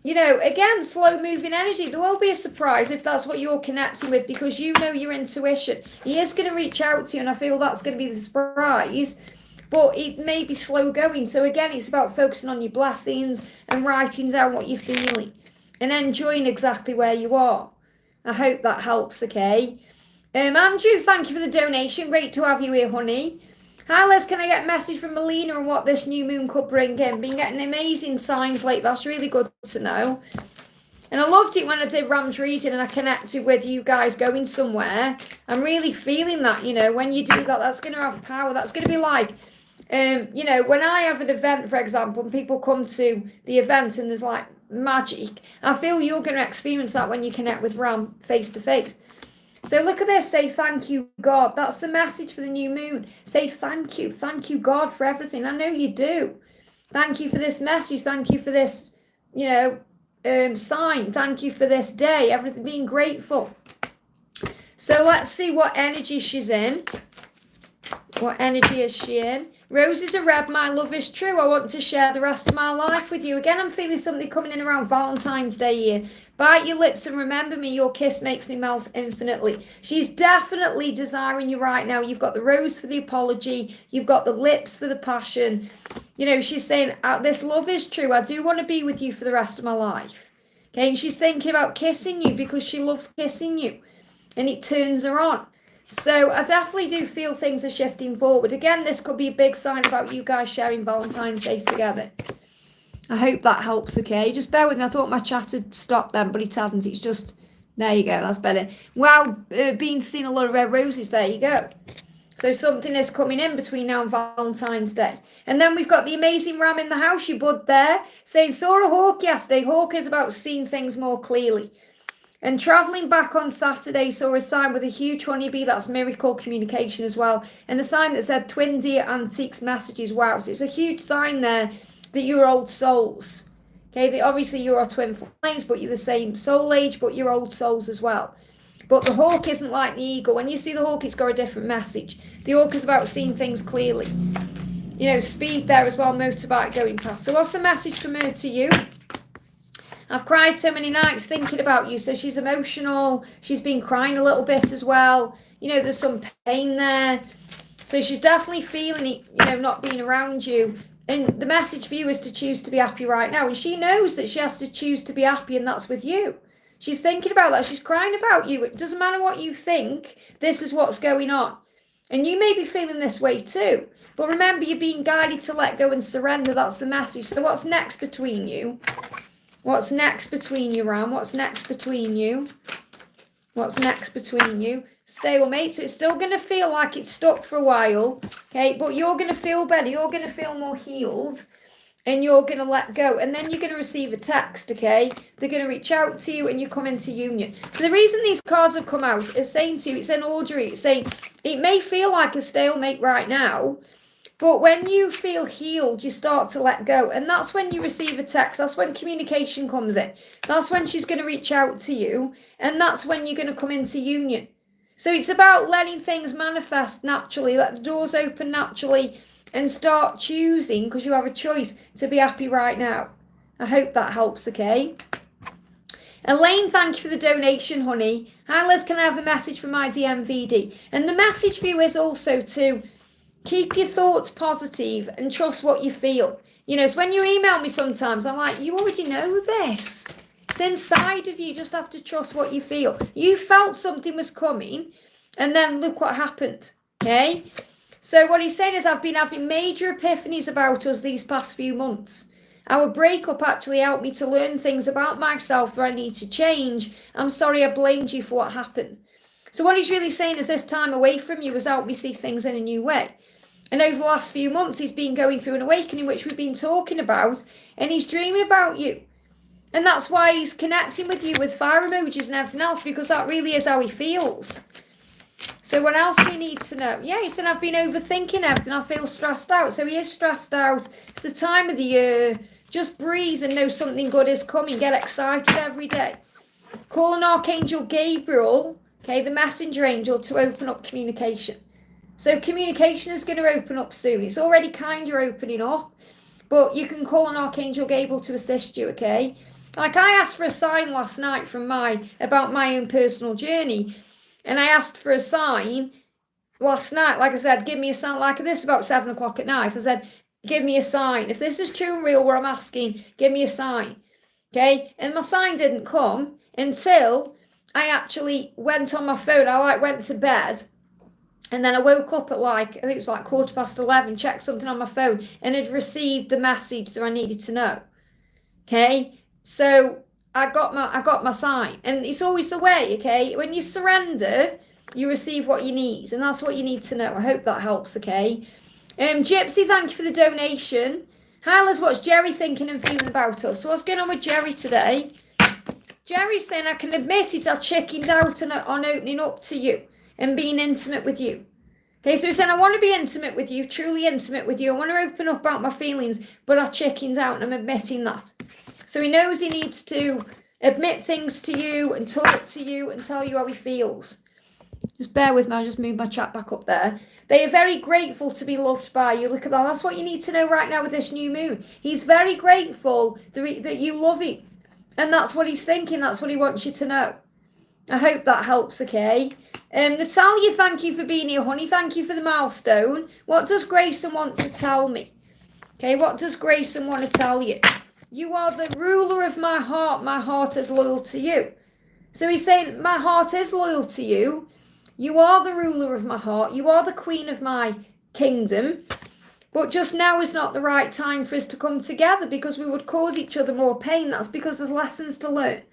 you know, again, slow moving energy. There will be a surprise if that's what you're connecting with because you know your intuition. He is going to reach out to you and I feel that's going to be the surprise. But it may be slow going. So again, it's about focusing on your blessings and writing down what you're feeling and enjoying exactly where you are. I hope that helps, okay? Andrew, thank you for the donation. Great to have you here, honey. Hi, Liz. Can I get a message from Melina on what this new moon could bring in? Been getting amazing signs lately. That's really good to know. And I loved it when I did Ram's reading and I connected with you guys going somewhere. I'm really feeling that, you know, when you do that, that's going to have power. That's going to be like, you know, when I have an event, for example, and people come to the event and there's like magic, I feel you're going to experience that when you connect with Ram face to face. So look at this, say thank you, God. That's the message for the new moon. Say thank you, God, for everything. I know you do. Thank you for this message. Thank you for this, you know, sign. Thank you for this day, everything, being grateful. So let's see what energy she's in. What energy is she in? Roses are red, my love is true. I want to share the rest of my life with you. Again, I'm feeling something coming in around Valentine's Day here. Bite your lips and remember me, your kiss makes me melt infinitely. She's definitely desiring you right now. You've got the rose for the apology. You've got the lips for the passion. You know, she's saying, this love is true. I do want to be with you for the rest of my life. Okay, and she's thinking about kissing you because she loves kissing you. And it turns her on. So I definitely do feel things are shifting forward. Again, this could be a big sign about you guys sharing Valentine's Day together. I hope that helps, okay? Just bear with me. I thought my chat had stopped then, but it hasn't. It's just, there you go. That's better. Wow, Bean's seen a lot of red roses. There you go. So something is coming in between now and Valentine's Day. And then we've got the amazing Ram in the house, you bud there, saying, saw a hawk yesterday. Hawk is about seeing things more clearly. And travelling back on Saturday, saw a sign with a huge honeybee. That's miracle communication as well. And a sign that said Twin Deer Antiques Messages. Wow, so it's a huge sign there that you're old souls. Okay, that obviously you're twin flames, but you're the same soul age, but you're old souls as well. But the hawk isn't like the eagle. When you see the hawk, it's got a different message. The hawk is about seeing things clearly. You know, speed there as well, motorbike going past. So what's the message from her to you? I've cried so many nights thinking about you. So she's emotional. She's been crying a little bit as well. You know, there's some pain there. So she's definitely feeling it, you know, not being around you. And the message for you is to choose to be happy right now. And she knows that she has to choose to be happy, and that's with you. She's thinking about that. She's crying about you. It doesn't matter what you think. This is what's going on. And you may be feeling this way too. But remember, you're being guided to let go and surrender. That's the message. So what's next between you? What's next between you, Ram? What's next between you? What's next between you? Stalemate. So it's still going to feel like it's stuck for a while. Okay, but you're going to feel better. You're going to feel more healed. And you're going to let go. And then you're going to receive a text, okay? They're going to reach out to you and you come into union. So the reason these cards have come out is saying to you, it's an order. It's saying it may feel like a stalemate right now, but when you feel healed, you start to let go. And that's when you receive a text. That's when communication comes in. That's when she's going to reach out to you. And that's when you're going to come into union. So it's about letting things manifest naturally. Let the doors open naturally. And start choosing, because you have a choice, to be happy right now. I hope that helps, okay? Elaine, thank you for the donation, honey. Hi, Liz, can I have a message from my DMVD? And the message for you is also to keep your thoughts positive and trust what you feel. You know, it's when you email me sometimes, I'm like, you already know this. It's inside of you. You just have to trust what you feel. You felt something was coming, and then look what happened, okay? So what he's saying is, I've been having major epiphanies about us these past few months. Our breakup actually helped me to learn things about myself that I need to change. I'm sorry I blamed you for what happened. So what he's really saying is, this time away from you has helped me see things in a new way. And over the last few months, he's been going through an awakening, which we've been talking about, and he's dreaming about you. And that's why he's connecting with you with fire emojis and everything else, because that really is how he feels. So what else do you need to know? Yeah, he said, I've been overthinking everything. I feel stressed out. So he is stressed out. It's the time of the year. Just breathe and know something good is coming. Get excited every day. Call an Archangel Gabriel, okay, the messenger angel, to open up communication. So communication is going to open up soon. It's already kind of opening up. But you can call an Archangel Gabriel to assist you, okay? Like I asked for a sign last night about my own personal journey. And I asked for a sign last night. Like I said, give me a sign like this about 7 o'clock at night. I said, give me a sign. If this is true and real, what I'm asking, give me a sign. Okay? And my sign didn't come until I actually went on my phone. I went to bed. And then I woke up at I think it was 11:15, checked something on my phone, and had received the message that I needed to know. Okay? So I got my sign, and it's always the way, okay? When you surrender, you receive what you need, and that's what you need to know. I hope that helps, okay? Gypsy, thank you for the donation. Hi, Liz, what's Jerry thinking and feeling about us? So what's going on with Jerry today? Jerry's saying, I can admit it, I chickened out on opening up to you and being intimate with you. Okay, so he's saying, I want to be intimate with you, truly intimate with you. I want to open up about my feelings, but I chickened out, and I'm admitting that. So he knows he needs to admit things to you and talk to you and tell you how he feels. Just bear with me, I'll just move my chat back up there. They are very grateful to be loved by you. Look at that. That's what you need to know right now with this new moon. He's very grateful that you love him. And that's what he's thinking. That's what he wants you to know. I hope that helps, okay? Natalia, thank you for being here, honey. Thank you for the milestone. What does Grayson want to tell me? Okay, what does Grayson want to tell you? You are the ruler of my heart is loyal to you. So he's saying, my heart is loyal to you. You are the ruler of my heart. You are the queen of my kingdom. But just now is not the right time for us to come together because we would cause each other more pain. That's because there's lessons to learn.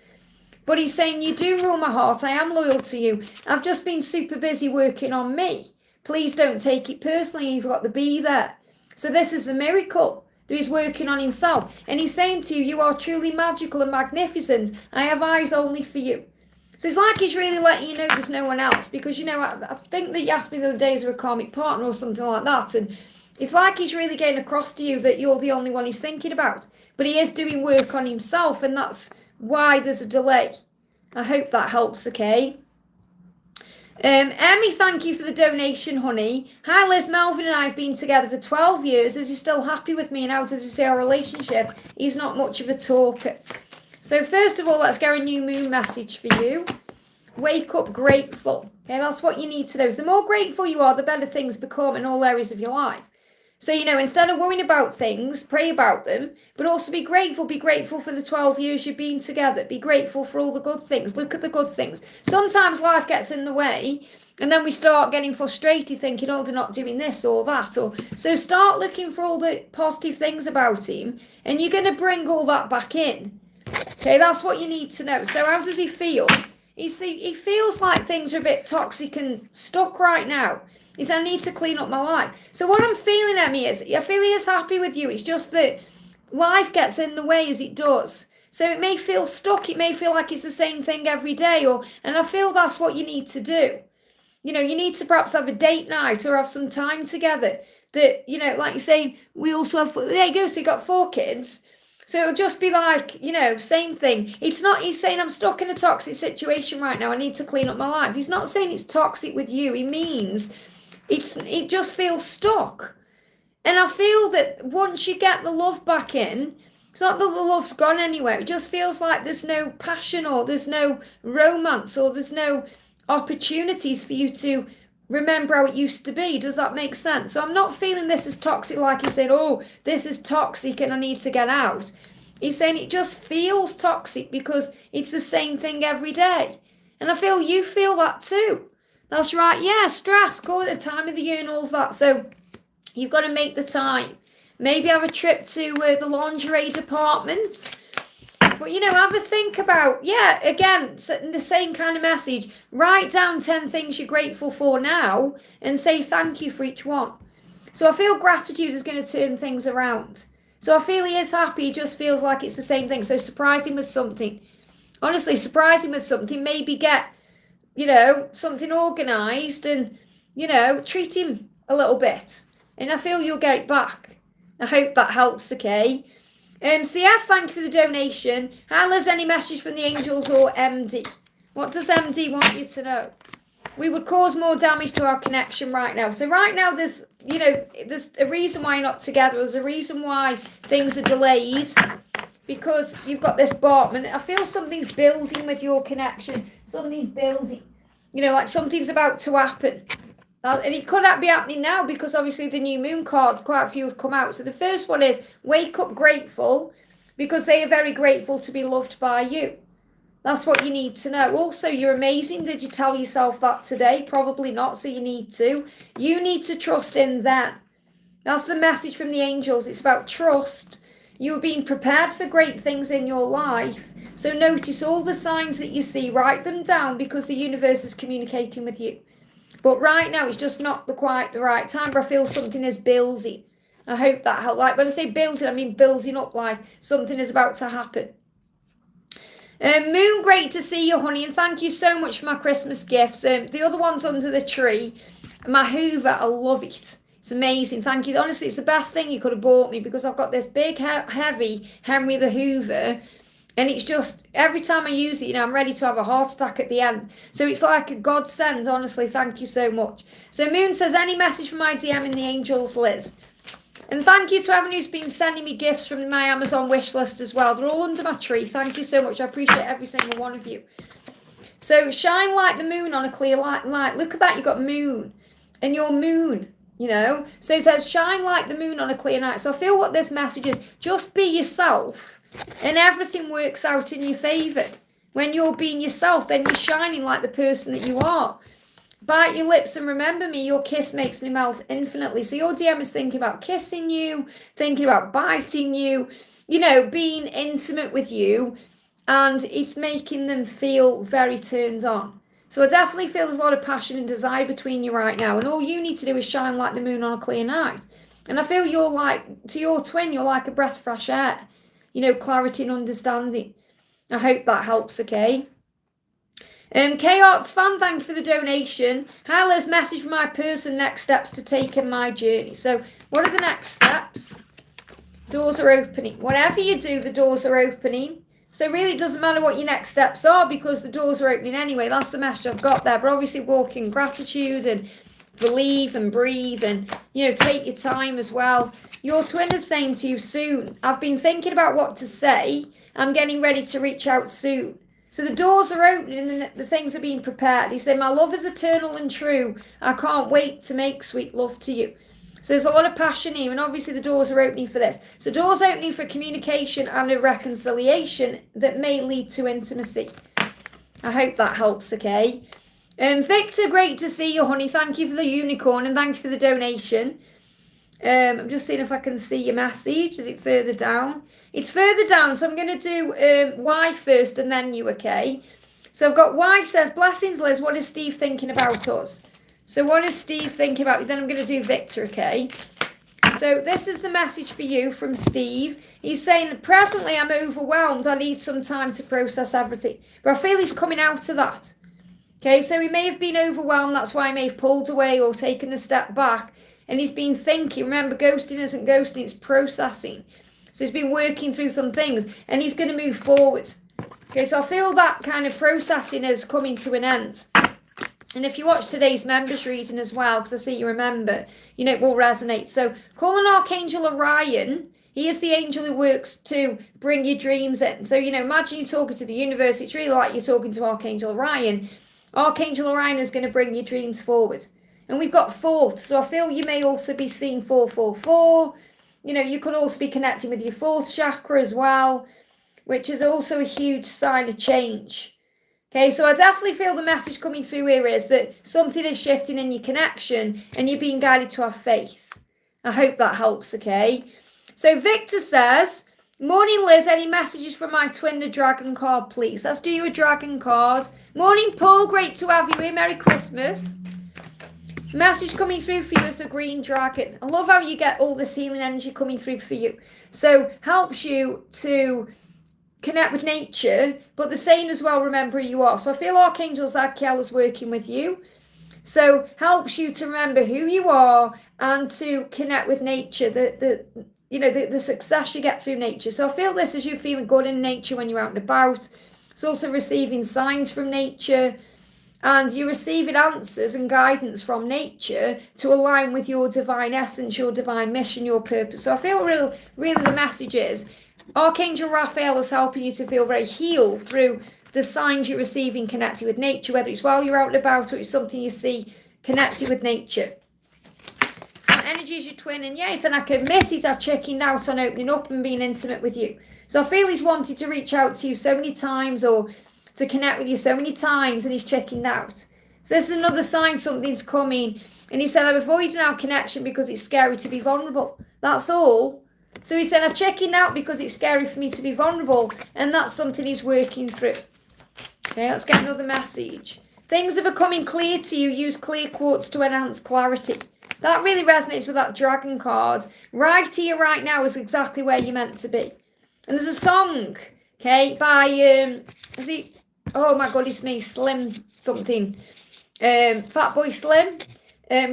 But he's saying, you do rule my heart. I am loyal to you. I've just been super busy working on me. Please don't take it personally. You've got to be there. So this is the miracle. That he's working on himself. And he's saying to you, you are truly magical and magnificent. I have eyes only for you. So it's like he's really letting you know there's no one else. Because, you know, I think that you asked me the other day, is there a karmic partner or something like that? And it's like he's really getting across to you that you're the only one he's thinking about. But he is doing work on himself, and that's why there's a delay. I hope that helps, okay? Emmy, thank you for the donation, honey. Hi, Liz. Melvin and I have been together for 12 years. Is he still happy with me? And how does he see our relationship? He's not much of a talker. So first of all, let's get a new moon message for you. Wake up grateful. Okay, that's what you need to know. So the more grateful you are, the better things become in all areas of your life. So, you know, instead of worrying about things, pray about them, but also be grateful. Be grateful for the 12 years you've been together. Be grateful for all the good things. Look at the good things. Sometimes life gets in the way, and then we start getting frustrated thinking, oh, they're not doing this or that. So start looking for all the positive things about him, and you're going to bring all that back in. Okay, that's what you need to know. So how does he feel? He feels like things are a bit toxic and stuck right now. He said, I need to clean up my life. So what I'm feeling, Emmy, is I feel he is happy with you. It's just that life gets in the way as it does. So it may feel stuck. It may feel like it's the same thing every day. And I feel that's what you need to do. You know, you need to perhaps have a date night or have some time together. That, you know, like you say, we also have, there you go, so you got 4 kids. So it'll just be like, you know, same thing. It's not, he's saying, I'm stuck in a toxic situation right now. I need to clean up my life. He's not saying it's toxic with you. He means it just feels stuck. And I feel that once you get the love back in, it's not that the love's gone anywhere. It just feels like there's no passion or there's no romance or there's no opportunities for you to remember how it used to be. Does that make sense? So I'm not feeling this is toxic like he said, oh, this is toxic and I need to get out. He's saying it just feels toxic because it's the same thing every day. And I feel you feel that too. That's right. Yeah, stress, go at the time of the year and all of that. So you've got to make the time. Maybe have a trip to the lingerie department. But, you know, have a think about, yeah, again, the same kind of message. Write down 10 things you're grateful for now and say thank you for each one. So I feel gratitude is going to turn things around. So I feel he is happy. He just feels like it's the same thing. So surprise him with something. Honestly, surprise him with something. Maybe get, you know, something organised and, you know, treat him a little bit. And I feel you'll get it back. I hope that helps, okay? So yes, thank you for the donation. Hi, Liz, any message from the angels or MD? What does MD want you to know? We would cause more damage to our connection right now. So right now there's, you know, there's a reason why you're not together. There's a reason why things are delayed. Because you've got this Bartman. I feel something's building with your connection. Something's building. You know, like something's about to happen. And it could be happening now because obviously the new moon cards, quite a few have come out. So the first one is wake up grateful because they are very grateful to be loved by you. That's what you need to know. Also, you're amazing. Did you tell yourself that today? Probably not, so you need to. You need to trust in them. That's the message from the angels. It's about trust. You are being prepared for great things in your life. So notice all the signs that you see. Write them down because the universe is communicating with you. But right now, it's just not quite the right time. But I feel something is building. I hope that helped. Like when I say building, I mean building up like something is about to happen. Moon, great to see you, honey. And thank you so much for my Christmas gifts. The other one's under the tree. My Hoover, I love it. It's amazing. Thank you. Honestly, it's the best thing you could have bought me because I've got this big, heavy Henry the Hoover. And it's just, every time I use it, you know, I'm ready to have a heart attack at the end. So it's like a godsend, honestly. Thank you so much. So Moon says, any message from my DM in the angels, Liz? And thank you to everyone who's been sending me gifts from my Amazon wish list as well. They're all under my tree. Thank you so much. I appreciate every single one of you. So shine like the moon on a clear light. Look at that. You've got moon. And your moon, you know. So it says shine like the moon on a clear night. So I feel what this message is. Just be yourself. And everything works out in your favour. When you're being yourself, then you're shining like the person that you are. Bite your lips and remember me, your kiss makes me melt infinitely. So your DM is thinking about kissing you, thinking about biting you, you know, being intimate with you, and it's making them feel very turned on. So I definitely feel there's a lot of passion and desire between you right now, and all you need to do is shine like the moon on a clear night. And I feel you're like, to your twin, you're like a breath of fresh air, you know, clarity and understanding. I hope that helps, okay? K-Arts fan, thank you for the donation. Hi Liz, message for my person, next steps to take in my journey. So what are the next steps? Doors are opening. Whatever you do, the doors are opening. So really it doesn't matter what your next steps are because the doors are opening anyway. That's the message I've got there. But obviously walk in gratitude and believe and breathe and, you know, take your time as well. Your twin is saying to you soon, I've been thinking about what to say. I'm getting ready to reach out soon. So the doors are opening and the things are being prepared. He said, my love is eternal and true. I can't wait to make sweet love to you. So there's a lot of passion here, and obviously the doors are opening for this. So doors opening for communication and a reconciliation that may lead to intimacy. I hope that helps, okay? Victor, great to see you, honey. Thank you for the unicorn and thank you for the donation. I'm just seeing if I can see your message. Is it further down? It's further down, so I'm going to do Y first and then you, okay? So I've got Y says, blessings, Liz. What is Steve thinking about us? So what is Steve thinking about you? Then I'm going to do Victor, okay? So this is the message for you from Steve. He's saying, presently I'm overwhelmed. I need some time to process everything. But I feel he's coming out of that. Okay, so he may have been overwhelmed. That's why he may have pulled away or taken a step back. And he's been thinking. Remember, ghosting isn't ghosting, it's processing. So he's been working through some things. And he's going to move forward. Okay, so I feel that kind of processing is coming to an end. And if you watch today's members reading as well, because I see you remember, you know, it will resonate. So call on Archangel Orion. He is the angel who works to bring your dreams in. So, you know, imagine you're talking to the universe. It's really like you're talking to Archangel Orion. Archangel Orion is going to bring your dreams forward. And we've got fourth. So I feel you may also be seeing 444. You know, you could also be connecting with your fourth chakra as well, which is also a huge sign of change. Okay, so I definitely feel the message coming through here is that something is shifting in your connection and you're being guided to have faith. I hope that helps, okay? So Victor says, morning Liz, any messages from my twin, the dragon card, please? Let's do you a dragon card. Morning Paul, great to have you here. Merry Christmas. Message coming through for you is the green dragon. I love how you get all this healing energy coming through for you. So helps you to connect with nature, but the same as well, remember who you are. So I feel Archangel Zadkiel is working with you. So helps you to remember who you are and to connect with nature, the success you get through nature. So I feel this as you feeling good in nature when you're out and about. It's also receiving signs from nature, and you're receiving answers and guidance from nature to align with your divine essence, your divine mission, your purpose. So I feel really the message is Archangel Raphael is helping you to feel very healed through the signs you're receiving connected with nature, whether it's while you're out and about or it's something you see connected with nature. So energy is your twin, and yes, and I can admit he's checking out on opening up and being intimate with you. So I feel he's wanted to reach out to you so many times or to connect with you so many times, and he's checking out. So this is another sign something's coming. And he said, I'm avoiding our connection because it's scary to be vulnerable. That's all. So he said, I'm checking out because it's scary for me to be vulnerable. And that's something he's working through. Okay, let's get another message. Things are becoming clear to you. Use clear quartz to enhance clarity. That really resonates with that dragon card. Right here, right now is exactly where you're meant to be. And there's a song, okay, by, oh my God, it's me, Slim something. Fatboy Slim.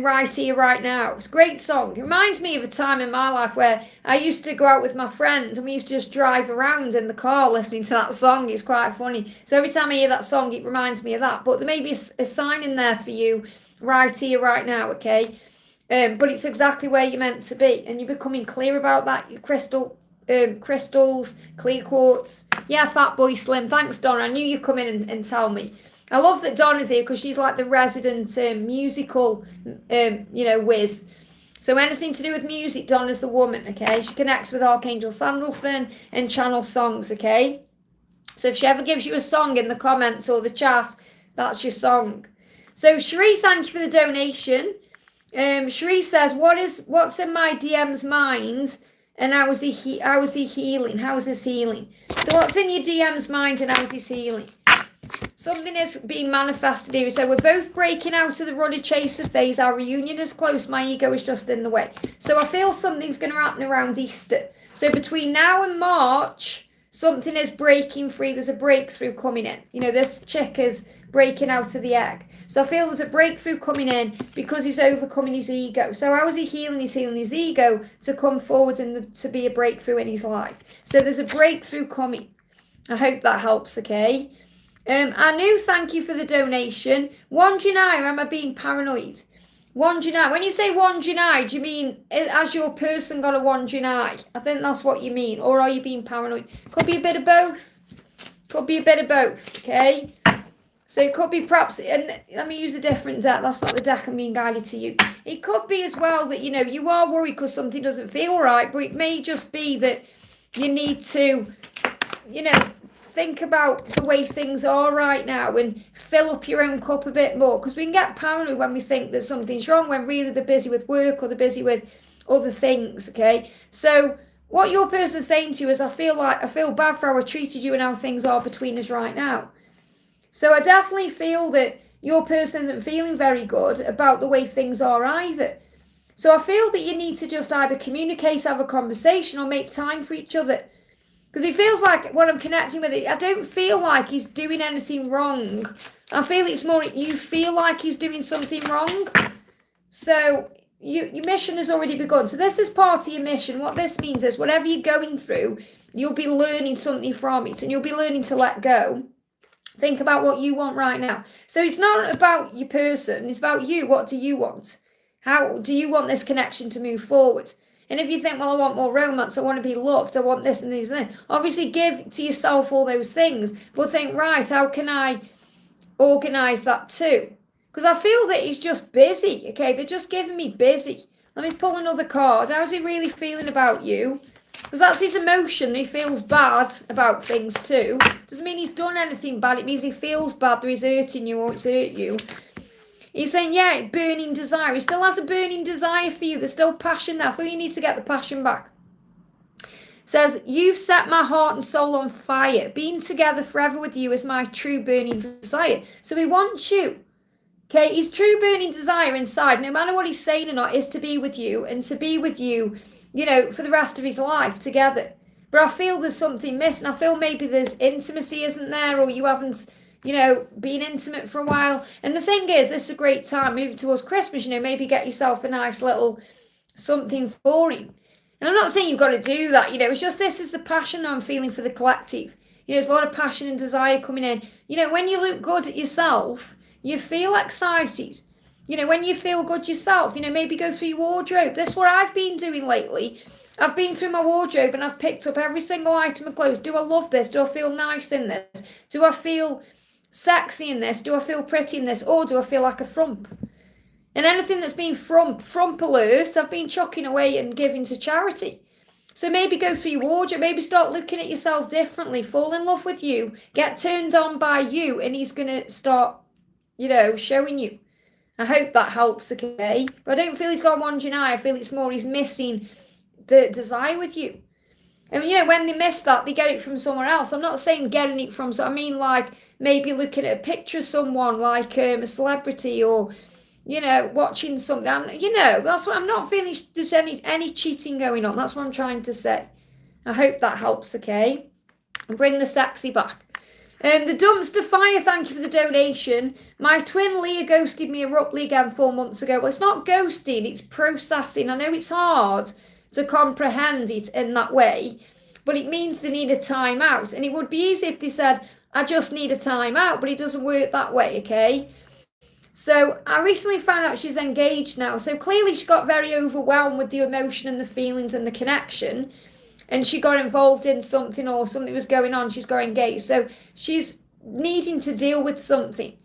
Right here, right now. It's a great song. It reminds me of a time in my life where I used to go out with my friends and we used to just drive around in the car listening to that song. It's quite funny. So every time I hear that song, it reminds me of that. But there may be a sign in there for you right here, right now, okay? But it's exactly where you're meant to be. And you're becoming clear about that. Your crystals, clear quartz. Yeah, Fatboy Slim. Thanks, Donna. I knew you'd come in and tell me. I love that Donna's here because she's like the resident musical, whiz. So anything to do with music, Donna's the woman, okay? She connects with Archangel Sandalphon and channels songs, okay? So if she ever gives you a song in the comments or the chat, that's your song. So Cherie, thank you for the donation. Cherie says, what's in my DM's mind and how is he healing? How is this healing? So what's in your DM's mind and how is he healing? Something is being manifested here. So we're both breaking out of the rudder chaser phase. Our reunion is close. My ego is just in the way. So I feel something's going to happen around Easter. So between now and March, something is breaking free. There's a breakthrough coming in. You know, this chick is breaking out of the egg. So I feel there's a breakthrough coming in because he's overcoming his ego. So how is he healing? He's healing his ego to come forward and to be a breakthrough in his life. So there's a breakthrough coming. I hope that helps, okay? Anu, thank you for the donation. Wandering eye, am I being paranoid? Wandering eye. When you say wandering eye, do you mean has your person got a wandering eye? I think that's what you mean. Or are you being paranoid? Could be a bit of both. Could be a bit of both, okay? So it could be perhaps, and let me use a different deck. That's not the deck I'm being guided to you. It could be as well that, you know, you are worried because something doesn't feel right, but it may just be that you need to, you know, think about the way things are right now and fill up your own cup a bit more, because we can get paranoid when we think that something's wrong when really they're busy with work or they're busy with other things, okay? So what your person's saying to you is, I feel bad for how I treated you and how things are between us right now. So I definitely feel that your person isn't feeling very good about the way things are either. So I feel that you need to just either communicate, have a conversation, or make time for each other. Because it feels like when I'm connecting with it, I don't feel like he's doing anything wrong. I feel it's more you feel like he's doing something wrong. So your mission has already begun. So this is part of your mission. What this means is whatever you're going through, you'll be learning something from it. And you'll be learning to let go. Think about what you want right now. So it's not about your person. It's about you. What do you want? How do you want this connection to move forward? And if you think, well, I want more romance, I want to be loved, I want this and these and that, obviously give to yourself all those things, but think, right, how can I organise that too? Because I feel that he's just busy, okay? They're just giving me busy. Let me pull another card. How's he really feeling about you? Because that's his emotion. He feels bad about things too. Doesn't mean he's done anything bad. It means he feels bad that he's hurting you or it's hurt you. He's saying, yeah, burning desire. He still has a burning desire for you. There's still passion there. I feel you need to get the passion back. Says, you've set my heart and soul on fire. Being together forever with you is my true burning desire. So he wants you. Okay, his true burning desire inside, no matter what he's saying or not, is to be with you and to be with you, you know, for the rest of his life together. But I feel there's something missing. I feel maybe there's intimacy isn't there, or you haven't, you know, been intimate for a while. And the thing is, this is a great time moving towards Christmas, you know, maybe get yourself a nice little something for him. And I'm not saying you've got to do that, you know, it's just this is the passion I'm feeling for the collective. You know, there's a lot of passion and desire coming in. You know, when you look good at yourself, you feel excited. You know, when you feel good yourself, you know, maybe go through your wardrobe. That's what I've been doing lately. I've been through my wardrobe and I've picked up every single item of clothes. Do I love this? Do I feel nice in this? Do I feel sexy in this? Do I feel pretty in this? Or do I feel like a frump? And anything that's been frump alert, I've been chucking away and giving to charity. So maybe go through your wardrobe, maybe start looking at yourself differently, fall in love with you, get turned on by you, and he's going to start, you know, showing you. I hope that helps, okay? But I don't feel he's got one eye. I feel it's more he's missing the desire with you. And, you know, when they miss that, they get it from somewhere else. I'm not saying getting it from, so I mean, like, maybe looking at a picture of someone, like a celebrity, or, you know, watching something. You know, that's what I'm not feeling there's any cheating going on. That's what I'm trying to say. I hope that helps, okay? And bring the sexy back. The Dumpster Fire, thank you for the donation. My twin Leah ghosted me abruptly again 4 months ago. Well, it's not ghosting, it's processing. I know it's hard to comprehend it in that way, but it means they need a time out. And it would be easy if they said, I just need a time out, but it doesn't work that way, okay? So I recently found out she's engaged now. So clearly she got very overwhelmed with the emotion and the feelings and the connection. And she got involved in something, or something was going on. She's got engaged. So she's needing to deal with something.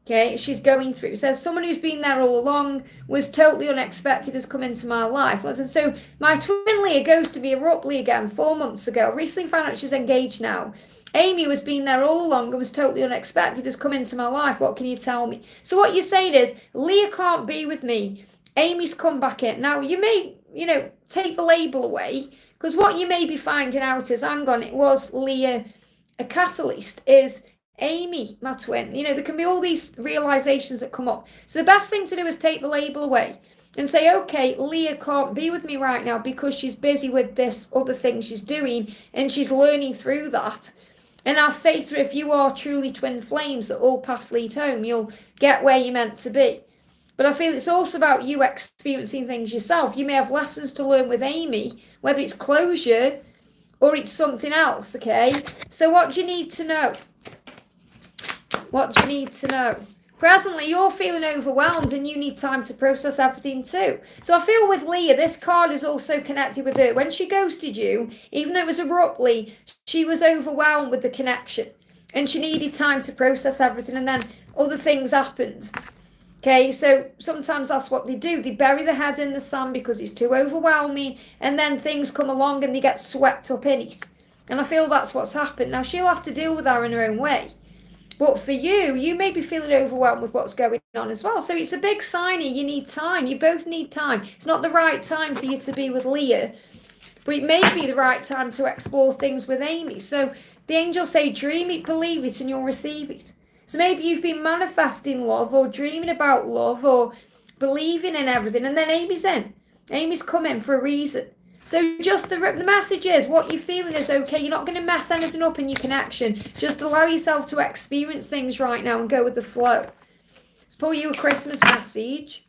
Okay, she's going through. It says someone who's been there all along, was totally unexpected, has come into my life. Listen, so my twin Leah goes to be abruptly again 4 months ago. Recently found out she's engaged now. Amy was been there all along and was totally unexpected, has come into my life. What can you tell me? So what you're saying is, Leah can't be with me. Amy's come back in. Now, you may, take the label away, because what you may be finding out is, hang on, it was Leah a catalyst, is Amy, my twin. There can be all these realizations that come up. So the best thing to do is take the label away and say, okay, Leah can't be with me right now because she's busy with this other thing she's doing and she's learning through that. And have faith that if you are truly twin flames that all paths lead home, you'll get where you're meant to be. But I feel it's also about you experiencing things yourself. You may have lessons to learn with Amy, whether it's closure or it's something else, okay? So what do you need to know? What do you need to know? Presently, you're feeling overwhelmed and you need time to process everything too. So I feel with Leah, this card is also connected with her. When she ghosted you, even though it was abruptly, she was overwhelmed with the connection. And she needed time to process everything, and then other things happened. Okay, so sometimes that's what they do. They bury their head in the sand because it's too overwhelming, and then things come along and they get swept up in it. And I feel that's what's happened. Now, she'll have to deal with that in her own way. But for you, you may be feeling overwhelmed with what's going on as well. So it's a big sign here. You need time. You both need time. It's not the right time for you to be with Leah, but it may be the right time to explore things with Amy. So the angels say, dream it, believe it, and you'll receive it. So maybe you've been manifesting love or dreaming about love or believing in everything, and then Amy's in. Amy's come in for a reason. So just the message is, what you're feeling is okay. You're not going to mess anything up in your connection. Just allow yourself to experience things right now and go with the flow. Let's pull you a Christmas message.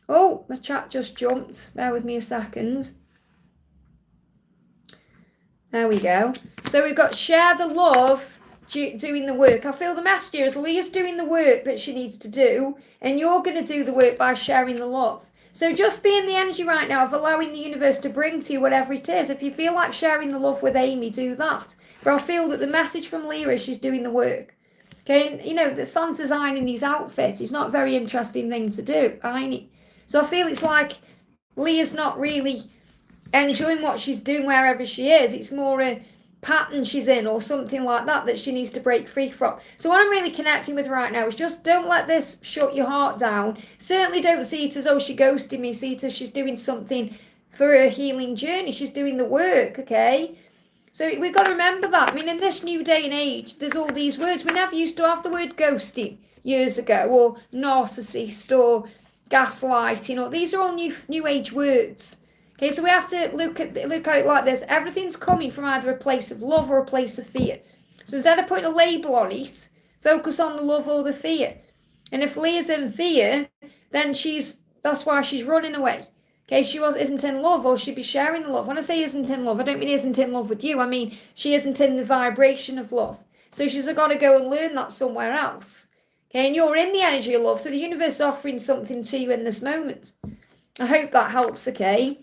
Oh, my chat just jumped. Bear with me a second. There we go. So we've got share the love, doing the work. I feel the message here is Leah's doing the work that she needs to do, and you're going to do the work by sharing the love. So just be in the energy right now of allowing the universe to bring to you whatever it is. If you feel like sharing the love with Amy, do that. But I feel that the message from Leah is she's doing the work. Okay, and that Santa's ironing his outfit is not a very interesting thing to do, ironing. So I feel it's like Leah's not really enjoying what she's doing wherever she is. It's more a pattern she's in or something like that she needs to break free from. So what I'm really connecting with right now is just don't let this shut your heart down. Certainly don't see it as, oh, she ghosted me. See it as she's doing something for her healing journey. She's doing the work, okay? So we've got to remember that. I mean, in this new day and age, there's all these words. We never used to have the word ghosting years ago, or narcissist, or gaslighting, or these are all new age words. Okay, so we have to look at it like this. Everything's coming from either a place of love or a place of fear. So instead of putting a label on it, focus on the love or the fear. And if Leah's in fear, then that's why she's running away. Okay, she isn't in love, or she'd be sharing the love. When I say isn't in love, I don't mean isn't in love with you. I mean she isn't in the vibration of love. So she's got to go and learn that somewhere else. Okay, and you're in the energy of love, so the universe is offering something to you in this moment. I hope that helps, okay?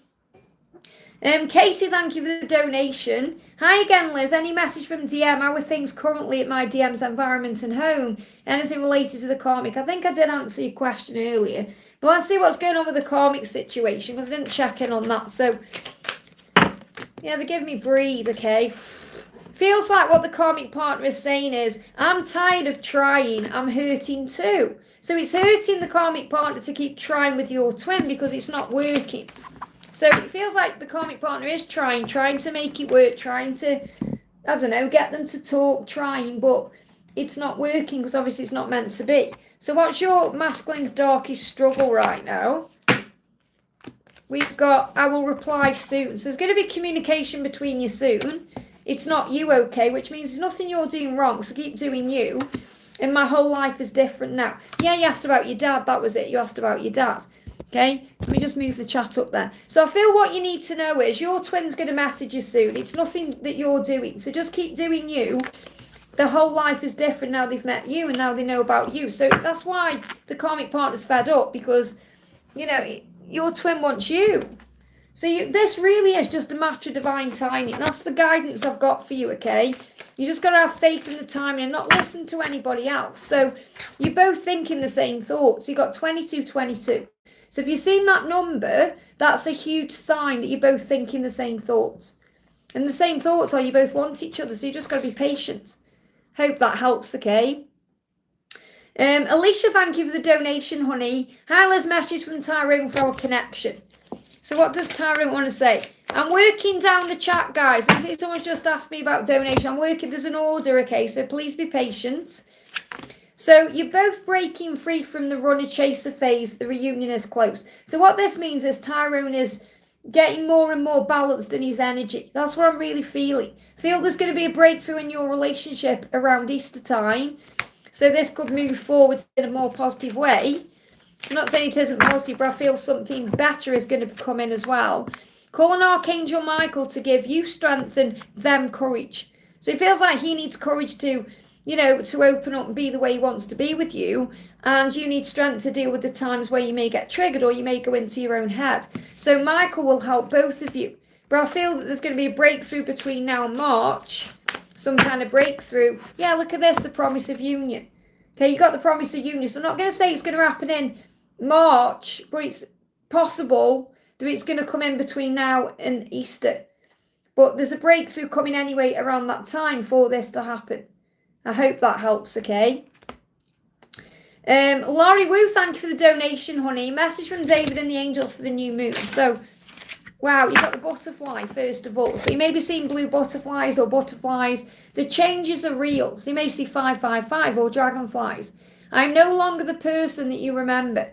Katie, thank you for the donation. Hi again, Liz. Any message from DM? How are things currently at my DM's environment and home? Anything related to the karmic? I think I did answer your question earlier. But let's see what's going on with the karmic situation, because I didn't check in on that. So, yeah, they give me breathe, okay? Feels like what the karmic partner is saying is, I'm tired of trying. I'm hurting too. So it's hurting the karmic partner to keep trying with your twin because it's not working. So it feels like the karmic partner is trying to make it work, trying to, I don't know, get them to talk, trying, but it's not working because obviously it's not meant to be. So what's your masculine's darkest struggle right now? We've got, I will reply soon. So there's going to be communication between you soon. It's not you, okay, which means there's nothing you're doing wrong, so keep doing you. And my whole life is different now. Yeah, you asked about your dad, that was it. You asked about your dad. Okay, let me just move the chat up there. So I feel what you need to know is your twin's going to message you soon. It's nothing that you're doing. So just keep doing you. Their whole life is different now they've met you and now they know about you. So that's why the karmic partner's fed up, because, your twin wants you. So this really is just a matter of divine timing. That's the guidance I've got for you, okay? You just got to have faith in the timing and not listen to anybody else. So you're both thinking the same thoughts. You got 2222. So if you've seen that number, that's a huge sign that you're both thinking the same thoughts. And the same thoughts are you both want each other, so you just got to be patient. Hope that helps, okay? Alicia, thank you for the donation, honey. Hi, Liz, message from Tyrone for our connection. So what does Tyrone want to say? I'm working down the chat, guys. Someone's just asked me about donation. I'm working, there's an order, okay? So please be patient. So you're both breaking free from the runner-chaser phase. The reunion is close. So what this means is Tyrone is getting more and more balanced in his energy. That's what I'm really feeling. I feel there's going to be a breakthrough in your relationship around Easter time. So this could move forward in a more positive way. I'm not saying it isn't positive, but I feel something better is going to come in as well. Call on Archangel Michael to give you strength and them courage. So it feels like he needs courage to, to open up and be the way he wants to be with you. And you need strength to deal with the times where you may get triggered or you may go into your own head. So Michael will help both of you. But I feel that there's going to be a breakthrough between now and March. Some kind of breakthrough. Yeah, look at this, the promise of union. Okay, you got the promise of union. So I'm not going to say it's going to happen in March, but it's possible that it's going to come in between now and Easter. But there's a breakthrough coming anyway around that time for this to happen. I hope that helps, okay? Laurie Wu, thank you for the donation, honey. Message from David and the angels for the new moon. So, wow, you got the butterfly, first of all. So you may be seeing blue butterflies or butterflies. The changes are real. So you may see 555 or dragonflies. I'm no longer the person that you remember.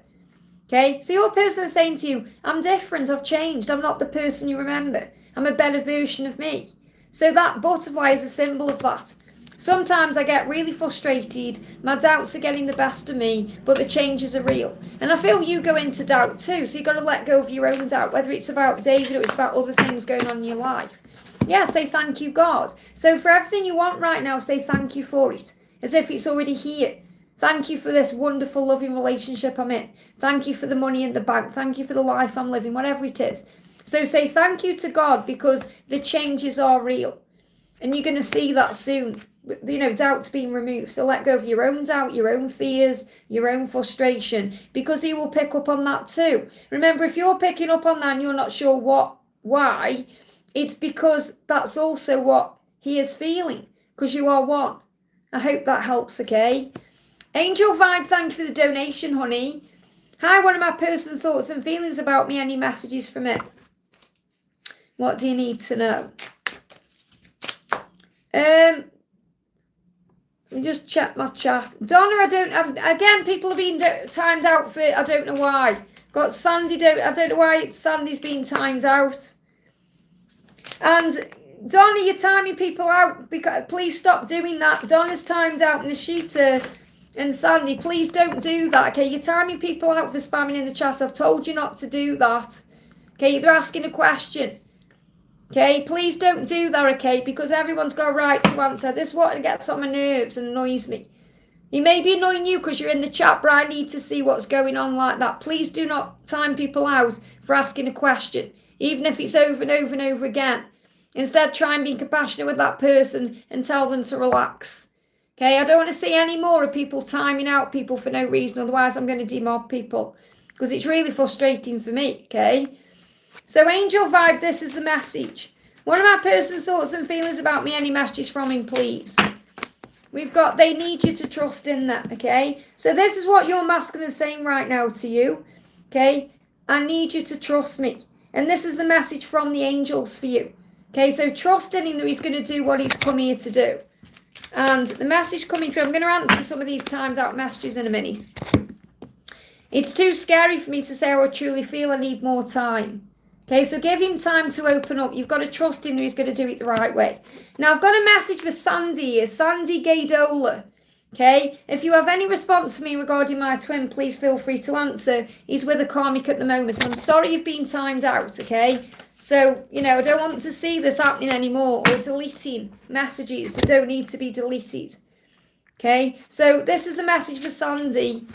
Okay, so your person is saying to you, I'm different, I've changed, I'm not the person you remember. I'm a better version of me. So that butterfly is a symbol of that. Sometimes I get really frustrated, my doubts are getting the best of me, but the changes are real. And I feel you go into doubt too, so you've got to let go of your own doubt, whether it's about David or it's about other things going on in your life. Yeah, say thank you, God. So for everything you want right now, say thank you for it, as if it's already here. Thank you for this wonderful, loving relationship I'm in. Thank you for the money in the bank. Thank you for the life I'm living, whatever it is. So say thank you to God because the changes are real. And you're going to see that soon. Doubt's being removed. So let go of your own doubt, your own fears, your own frustration, because he will pick up on that too. Remember, if you're picking up on that and you're not sure why, it's because that's also what he is feeling, because you are one. I hope that helps, okay? Angel Vibe, thank you for the donation, honey. Hi, one of my person's thoughts and feelings about me. Any messages from it? What do you need to know? Let me just check my chat. Donna, again, people are being timed out for it. I don't know why. Got Sandy, I don't know why Sandy's being timed out. And Donna, you're timing people out. Please stop doing that. Donna's timed out, Nishita and Sandy, please don't do that, okay? You're timing people out for spamming in the chat. I've told you not to do that. Okay, they're asking a question. Okay, please don't do that, okay? Because everyone's got a right to answer. This is what gets on my nerves and annoys me. He may be annoying you because you're in the chat, but I need to see what's going on like that. Please do not time people out for asking a question, even if it's over and over and over again. Instead, try and be compassionate with that person and tell them to relax. Okay, I don't want to see any more of people timing out people for no reason. Otherwise, I'm going to demob people because it's really frustrating for me, okay? So, Angel Vibe, this is the message. One of my person's thoughts and feelings about me, any messages from him, please. We've got, they need you to trust in them, okay? So, this is what your masculine is saying right now to you, okay? I need you to trust me. And this is the message from the angels for you. Okay, so trust in him that he's going to do what he's come here to do. And the message coming through, I'm going to answer some of these timed out messages in a minute. It's too scary for me to say how I truly feel. I need more time. Okay, so give him time to open up. You've got to trust him that he's going to do it the right way. Now, I've got a message for Sandy here, Sandy Gaydola. Okay, if you have any response for me regarding my twin, please feel free to answer. He's with a karmic at the moment, and I'm sorry you've been timed out, okay? So, I don't want to see this happening anymore or deleting messages that don't need to be deleted. Okay, so this is the message for Sandy.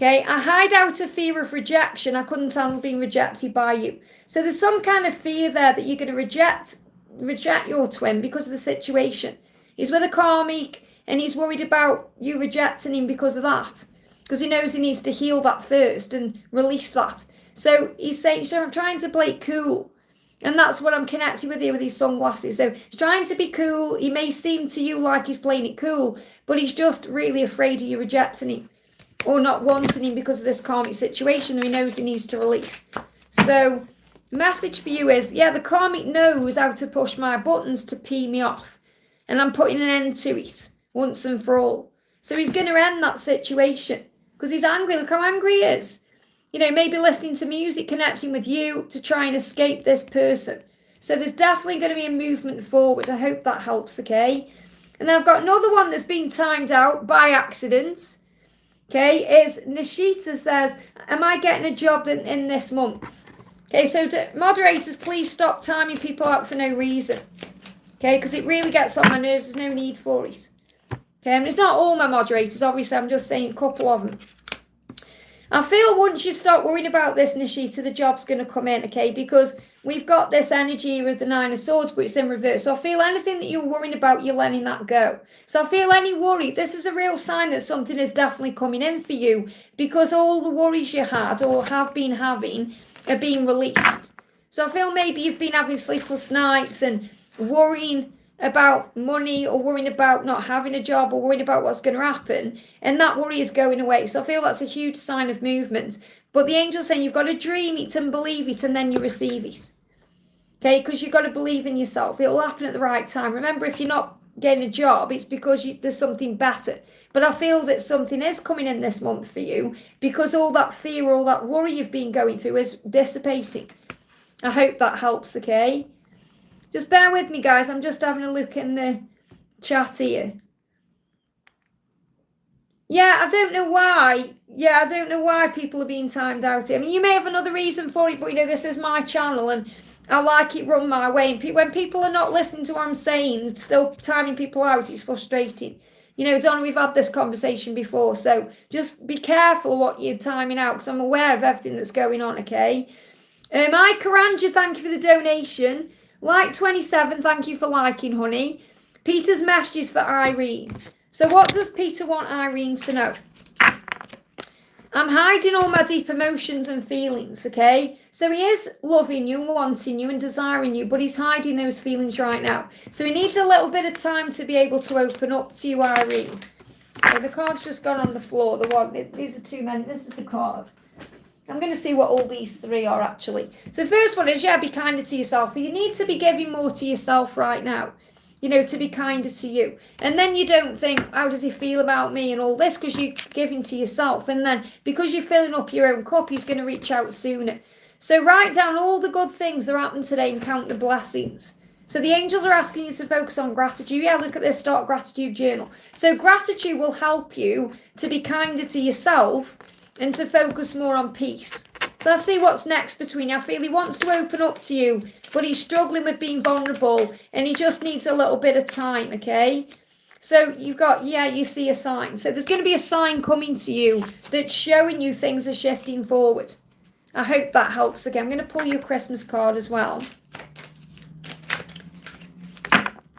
Okay, I hide out a fear of rejection. I couldn't handle being rejected by you. So there's some kind of fear there that you're going to reject your twin because of the situation. He's with a karmic and he's worried about you rejecting him because of that. Because he knows he needs to heal that first and release that. So he's saying, so I'm trying to play it cool. And that's what I'm connecting with here with these sunglasses. So he's trying to be cool. He may seem to you like he's playing it cool, but he's just really afraid of you rejecting him or not wanting him because of this karmic situation that he knows he needs to release. So the message for you is, yeah, the karmic knows how to push my buttons to pee me off. And I'm putting an end to it once and for all. So he's going to end that situation because he's angry. Look how angry he is. You know, maybe listening to music, connecting with you to try and escape this person. So there's definitely going to be a movement forward. I hope that helps, okay? And then I've got another one that's been timed out by accident. Okay, is Nishita says, am I getting a job in this month? Okay, so moderators, please stop timing people out for no reason. Okay, because it really gets on my nerves. There's no need for it. Okay, and it's not all my moderators, obviously. I'm just saying a couple of them. I feel once you start worrying about this, Nishita, the job's going to come in, okay? Because we've got this energy with the Nine of Swords, but it's in reverse. So I feel anything that you're worrying about, you're letting that go. So I feel any worry, this is a real sign that something is definitely coming in for you because all the worries you had or have been having are being released. So I feel maybe you've been having sleepless nights and worrying about money or worrying about not having a job or worrying about what's going to happen, and that worry is going away. So I feel that's a huge sign of movement. But the angel's saying you've got to dream it and believe it and then you receive it. Okay, because you've got to believe in yourself. It'll happen at the right time. Remember, if you're not getting a job, it's because there's something better. But I feel that something is coming in this month for you because all that fear, all that worry you've been going through is dissipating. I hope that helps, okay? Just bear with me, guys. I'm just having a look in the chat here. Yeah, I don't know why. Yeah, I don't know why people are being timed out here. I mean, you may have another reason for it, but, you know, this is my channel and I like it run my way. And when people are not listening to what I'm saying, still timing people out, it's frustrating. You know, Donna, we've had this conversation before, so just be careful what you're timing out because I'm aware of everything that's going on, okay? Hi, Karanja, thank you for the donation. Like 27, thank you for liking, honey. Peter's message is for Irene. So what does Peter want Irene to know? I'm hiding all my deep emotions and feelings, okay? So he is loving you, wanting you and desiring you, but he's hiding those feelings right now. So he needs a little bit of time to be able to open up to you, Irene. Okay, the card's just gone on the floor. These are too many. This is the card. I'm going to see what all these three are actually. So the first one is, yeah, be kinder to yourself. You need to be giving more to yourself right now, you know, to be kinder to you. And then you don't think, how does he feel about me and all this, because you're giving to yourself. And then because you're filling up your own cup, he's going to reach out sooner. So write down all the good things that happened today and count the blessings. So the angels are asking you to focus on gratitude. Yeah, look at this, start a gratitude journal. So gratitude will help you to be kinder to yourself and to focus more on peace. So let's see what's next between you. I feel he wants to open up to you, but he's struggling with being vulnerable and he just needs a little bit of time, okay? So you've got, yeah, you see a sign. So there's going to be a sign coming to you that's showing you things are shifting forward. I hope that helps. Again, I'm going to pull you a Christmas card as well.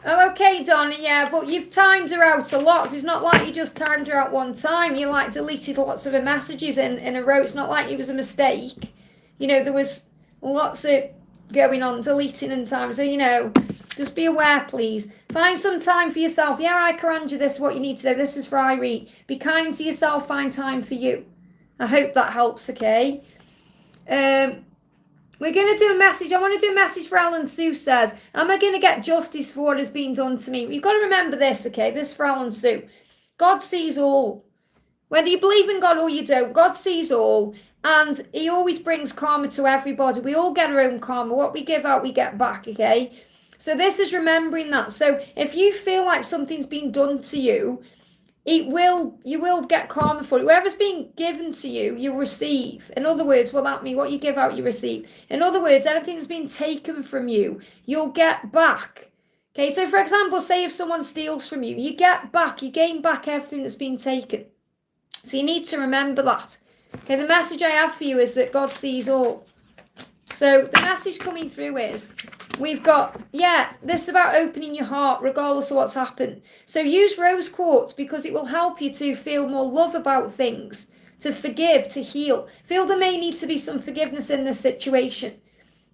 Oh, okay, Donna, yeah, but you've timed her out a lot. It's not like you just timed her out one time. You, like, deleted lots of her messages in a row. It's not like it was a mistake. You know, there was lots of going on, deleting and time. So, you know, just be aware, please. Find some time for yourself. Yeah, I Karanja, this is what you need to do. This is for Irene. Be kind to yourself. Find time for you. I hope that helps, okay? We're going to do a message. I want to do a message for Alan Sue says, am I going to get justice for what has been done to me? You've got to remember this, okay? This is for Alan Sue. God sees all. Whether you believe in God or you don't, God sees all. And he always brings karma to everybody. We all get our own karma. What we give out, we get back, okay? So this is remembering that. So if you feel like something's been done to you, you will get karma for it. Whatever's being given to you, you receive. In other words, what that means, what you give out, you receive. In other words, anything that's been taken from you, you'll get back. Okay, so for example, say if someone steals from you, you get back, you gain back everything that's been taken. So you need to remember that. Okay, the message I have for you is that God sees all. So the message coming through is, we've got, this is about opening your heart regardless of what's happened. So use rose quartz because it will help you to feel more love about things, to forgive, to heal. Feel there may need to be some forgiveness in this situation.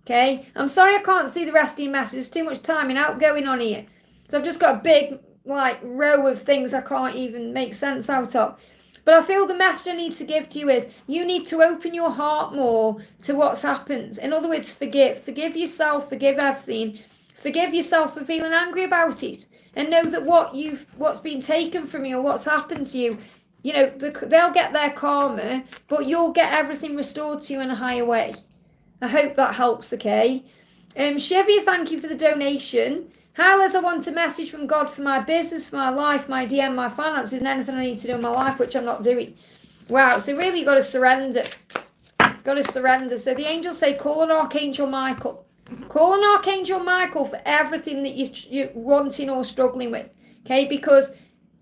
Okay, I'm sorry I can't see the rest of your message. There's too much time and outgoing on here. So I've just got a big, row of things I can't even make sense out of. But I feel the message I need to give to you is, you need to open your heart more to what's happened. In other words, forgive. Forgive yourself, forgive everything. Forgive yourself for feeling angry about it. And know that what's been taken from you or what's happened to you, they'll get their karma, but you'll get everything restored to you in a higher way. I hope that helps, okay? Chevy, thank you for the donation. Hi, Liz, I want a message from God for my business, for my life, my DM, my finances, and anything I need to do in my life, which I'm not doing. Wow, so really you've got to surrender. Got to surrender. So the angels say, call on Archangel Michael. Call on Archangel Michael for everything that you're wanting or struggling with, okay? Because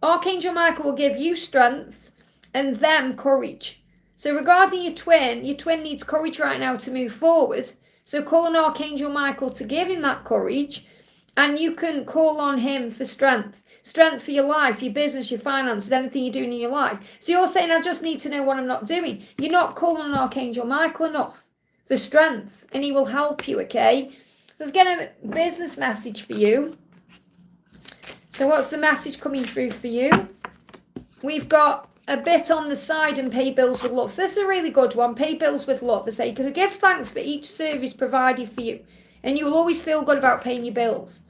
Archangel Michael will give you strength and them courage. So regarding your twin needs courage right now to move forward. So call on Archangel Michael to give him that courage. And you can call on him for strength. Strength for your life, your business, your finances, anything you're doing in your life. So you're saying, I just need to know what I'm not doing. You're not calling on Archangel Michael enough for strength. And he will help you, okay? So let's get a business message for you. So what's the message coming through for you? We've got a bit on the side and pay bills with love. So this is a really good one. Pay bills with love. I say, because we give thanks for each service provided for you. And you will always feel good about paying your bills.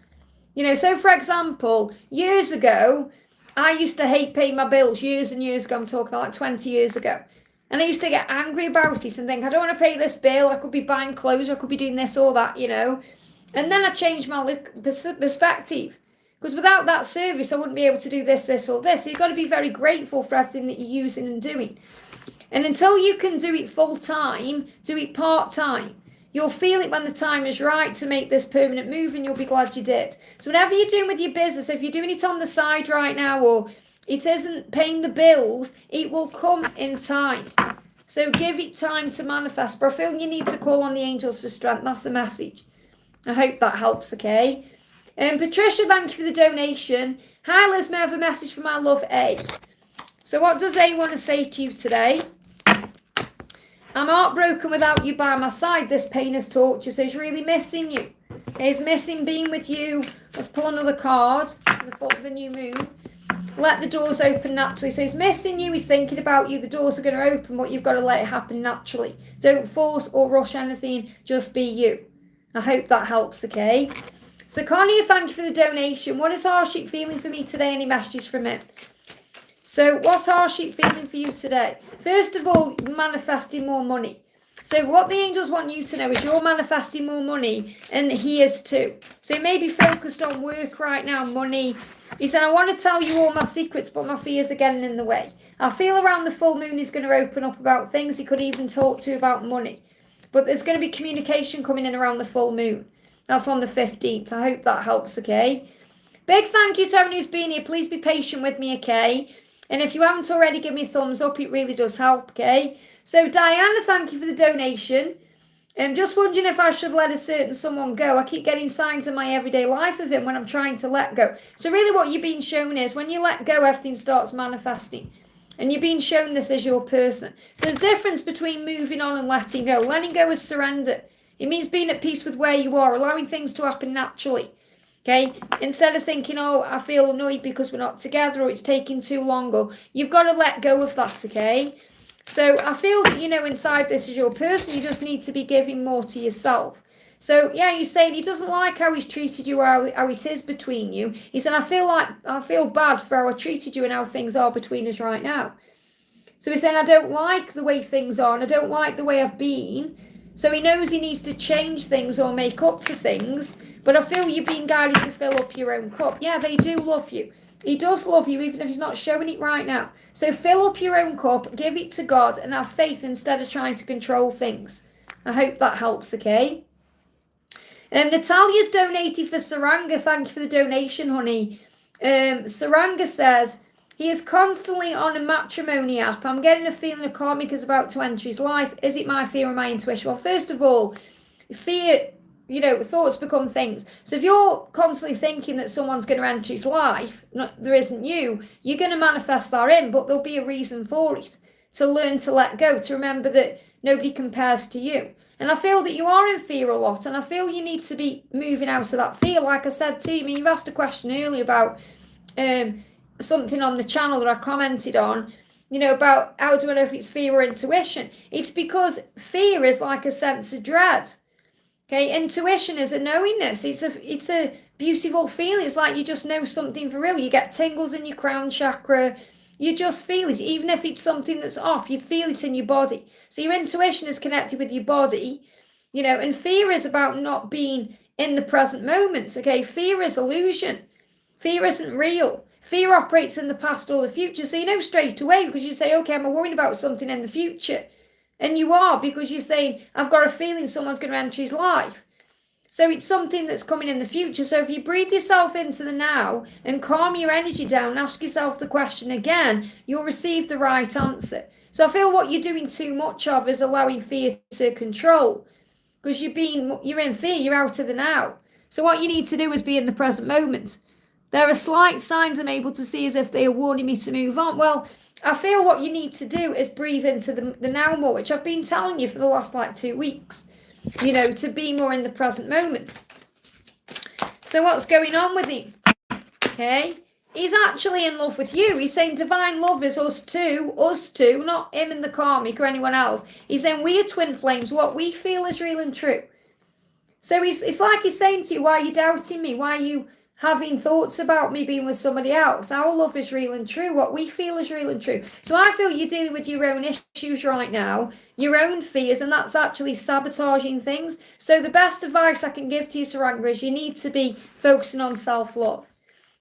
So for example, years ago, I used to hate paying my bills. Years and years ago, I'm talking about 20 years ago. And I used to get angry about it and think, I don't want to pay this bill. I could be buying clothes, or I could be doing this or that, And then I changed my perspective. Because without that service, I wouldn't be able to do this, or this. So you've got to be very grateful for everything that you're using and doing. And until you can do it full time, do it part time. You'll feel it when the time is right to make this permanent move, and you'll be glad you did. So whatever you're doing with your business, if you're doing it on the side right now, or it isn't paying the bills, it will come in time. So give it time to manifest. But I feel you need to call on the angels for strength. That's the message. I hope that helps, okay? Patricia, thank you for the donation. Hi, Liz, may I have a message from my love, A? So what does A want to say to you today? I'm heartbroken without you by my side. This pain is torture. So he's really missing you. He's missing being with you. Let's pull another card. The new moon. Let the doors open naturally. So he's missing you. He's thinking about you. The doors are going to open, but you've got to let it happen naturally. Don't force or rush anything. Just be you. I hope that helps, okay? So Connie, thank you for the donation. What is Harshit feeling for me today? Any messages from him? So what's Harshit feeling for you today? First of all, manifesting more money. So what the angels want you to know is you're manifesting more money, and he is too. So he may be focused on work right now, money. He said, I want to tell you all my secrets, but my fears are getting in the way. I feel around the full moon is going to open up about things. He could even talk to you about money. But there's going to be communication coming in around the full moon. That's on the 15th. I hope that helps, okay? Big thank you to everyone who's been here. Please be patient with me, okay? And if you haven't already, give me a thumbs up. It really does help, okay? So, Diana, thank you for the donation. I'm just wondering if I should let a certain someone go. I keep getting signs in my everyday life of him when I'm trying to let go. So really what you're being shown is when you let go, everything starts manifesting. And you're being shown this as your person. So there's a difference between moving on and letting go. Letting go is surrender. It means being at peace with where you are, allowing things to happen naturally. Okay, instead of thinking, oh, I feel annoyed because we're not together, or it's taking too long, or you've got to let go of that, okay? So I feel that, inside this is your person, you just need to be giving more to yourself. So, yeah, you're saying he doesn't like how he's treated you, or how it is between you. He said, I feel bad for how I treated you and how things are between us right now. So he's saying, I don't like the way things are, and I don't like the way I've been. So he knows he needs to change things or make up for things. But I feel you're being guided to fill up your own cup. Yeah, they do love you. He does love you, even if he's not showing it right now. So fill up your own cup, give it to God, and have faith instead of trying to control things. I hope that helps, okay? Natalia's donated for Saranga. Thank you for the donation, honey. Saranga says, He is constantly on a matrimony app. I'm getting a feeling a karmic is about to enter his life. Is it my fear or my intuition? Well, first of all, fear, thoughts become things. So if you're constantly thinking that someone's going to enter his life, there isn't you, you're going to manifest that in, but there'll be a reason for it. To learn to let go, to remember that nobody compares to you. And I feel that you are in fear a lot, and I feel you need to be moving out of that fear. Like I said to you, you've asked a question earlier about something on the channel that I commented on, about how do I know if it's fear or intuition? It's because fear is like a sense of dread. Okay, intuition is a knowingness. It's a beautiful feeling. It's like you just know something for real. You get tingles in your crown chakra. You just feel it. Even if it's something that's off, you feel it in your body. So your intuition is connected with your body, and fear is about not being in the present moment. Okay, fear is illusion. Fear isn't real. Fear operates in the past or the future. So you know straight away, because you say, okay, I'm worried about something in the future. And you are, because you're saying, I've got a feeling someone's going to enter his life. So it's something that's coming in the future. So if you breathe yourself into the now and calm your energy down and ask yourself the question again, you'll receive the right answer. So I feel what you're doing too much of is allowing fear to control, because you're in fear, you're out of the now. So what you need to do is be in the present moment. There are slight signs I'm able to see as if they are warning me to move on. Well, I feel what you need to do is breathe into the now more, which I've been telling you for the last 2 weeks, to be more in the present moment. So what's going on with him? Okay, he's actually in love with you. He's saying divine love is us two, not him and the karmic or anyone else. He's saying we are twin flames. What we feel is real and true. So it's like he's saying to you, why are you doubting me? Why are you having thoughts about me being with somebody else? Our love is real and true. What we feel is real and true. So I feel you're dealing with your own issues right now, your own fears, and that's actually sabotaging things. So the best advice I can give to you, Saranga, is you need to be focusing on self-love.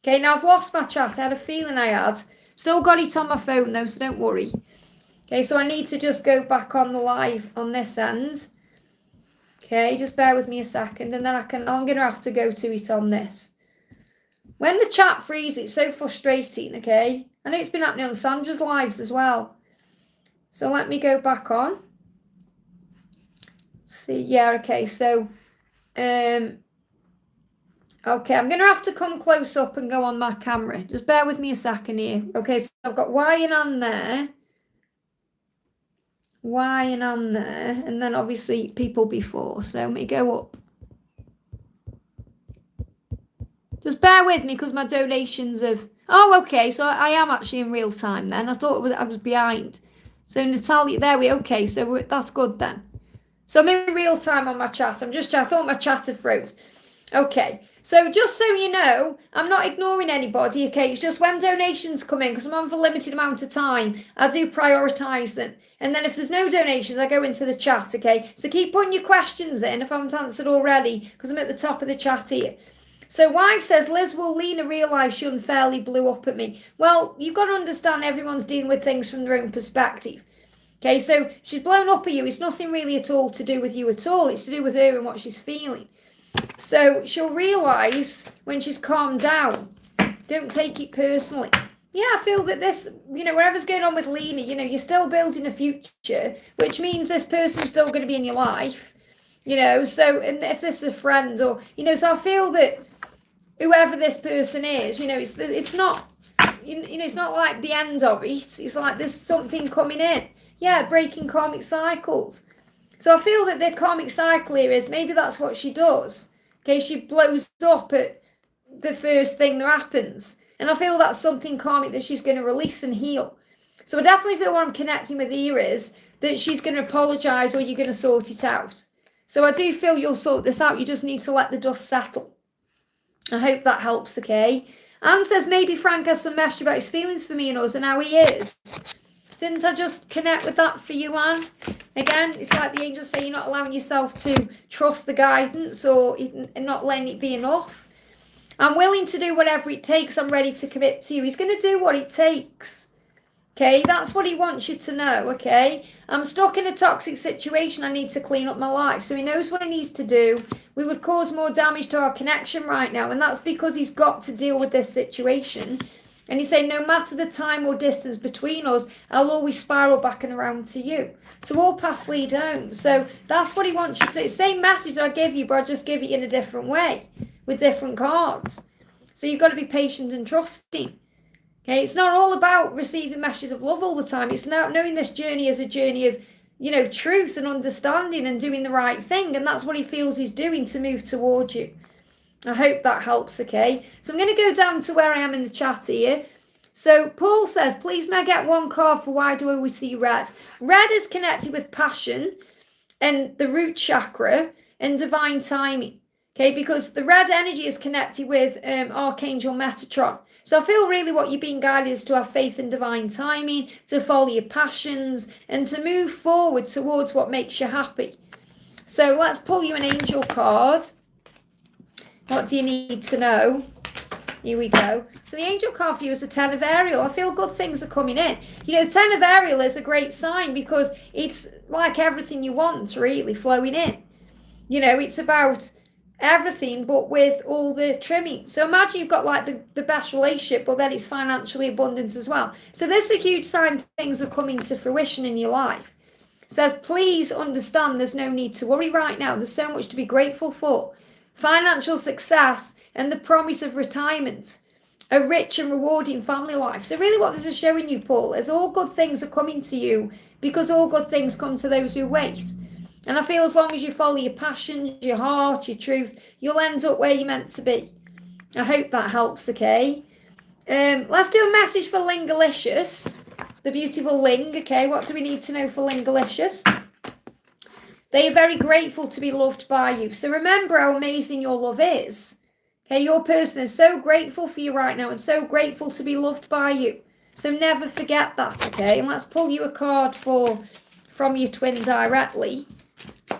Okay, now I've lost my chat. I had a feeling I had. Still got it on my phone though, so don't worry. Okay, so I need to just go back on the live on this end. Okay, just bear with me a second, and then I'm going to have to go to it on this. When the chat freezes, it's so frustrating, okay? I know it's been happening on Sandra's lives as well. So let me go back on. Let's see, yeah, okay, so, okay, I'm going to have to come close up and go on my camera. Just bear with me a second here. Okay, so I've got Y and Ann there. Y and Ann there. And then obviously people before. So let me go up. Just bear with me because my donations have... Oh, okay, so I am actually in real time then. I thought I was behind. So Natalia, there we... Okay, so that's good then. So I'm in real time on my chat. I thought my chat had froze. Okay, so just so you know, I'm not ignoring anybody, okay? It's just when donations come in, because I'm on for a limited amount of time, I do prioritise them. And then if there's no donations, I go into the chat, okay? So keep putting your questions in if I haven't answered already, because I'm at the top of the chat here. So wife says, Liz, will Lena realise she unfairly blew up at me? Well, you've got to understand everyone's dealing with things from their own perspective. Okay, so she's blown up at you. It's nothing really at all to do with you at all. It's to do with her and what she's feeling. So she'll realise when she's calmed down. Don't take it personally. Yeah, I feel that this, whatever's going on with Lena, you're still building a future, which means this person's still going to be in your life. So and if this is a friend or, so I feel that whoever this person is, it's not, it's not like the end of it. It's like there's something coming in. Yeah, breaking karmic cycles. So I feel that the karmic cycle here is maybe that's what she does. Okay, she blows up at the first thing that happens. And I feel that's something karmic that she's going to release and heal. So I definitely feel what I'm connecting with here is that she's going to apologise or you're going to sort it out. So I do feel you'll sort this out. You just need to let the dust settle. I hope that helps, okay? Anne says maybe Frank has some message about his feelings for me and us and how he is. Didn't I just connect with that for you, Anne? Again, it's like the angels say you're not allowing yourself to trust the guidance or not letting it be enough. I'm willing to do whatever it takes. I'm ready to commit to you. He's going to do what it takes. Okay, that's what he wants you to know, okay? I'm stuck in a toxic situation. I need to clean up my life. So he knows what he needs to do. We would cause more damage to our connection right now. And that's because he's got to deal with this situation. And he's saying, no matter the time or distance between us, I'll always spiral back and around to you. So all paths lead home. So that's what he wants you to say. Same message that I give you, but I just give it in a different way with different cards. So you've got to be patient and trusting. Okay, it's not all about receiving messages of love all the time. It's now knowing this journey is a journey of, truth and understanding and doing the right thing. And that's what he feels he's doing to move towards you. I hope that helps, okay? So I'm going to go down to where I am in the chat here. So Paul says, please may I get one card for why do I always see red? Red is connected with passion and the root chakra and divine timing, okay? Because the red energy is connected with Archangel Metatron. So I feel really what you're being guided is to have faith in divine timing, to follow your passions, and to move forward towards what makes you happy. So let's pull you an angel card. What do you need to know? Here we go. So the angel card for you is the Ten of Ariel. I feel good things are coming in. The Ten of Ariel is a great sign because it's like everything you want really flowing in. It's about everything but with all the trimming. So imagine you've got like the best relationship, but then it's financially abundant as well. So this is a huge sign things are coming to fruition in your life. It says, please understand there's no need to worry right now. There's so much to be grateful for. Financial success and the promise of retirement, a rich and rewarding family life. So really what this is showing you, Paul, is all good things are coming to you because all good things come to those who wait. And I feel as long as you follow your passions, your heart, your truth, you'll end up where you're meant to be. I hope that helps, okay? Let's do a message for Lingalicious, the beautiful Ling, okay? What do we need to know for Lingalicious? They are very grateful to be loved by you. So remember how amazing your love is. Okay, your person is so grateful for you right now and so grateful to be loved by you. So never forget that, okay? And let's pull you a card from your twin directly.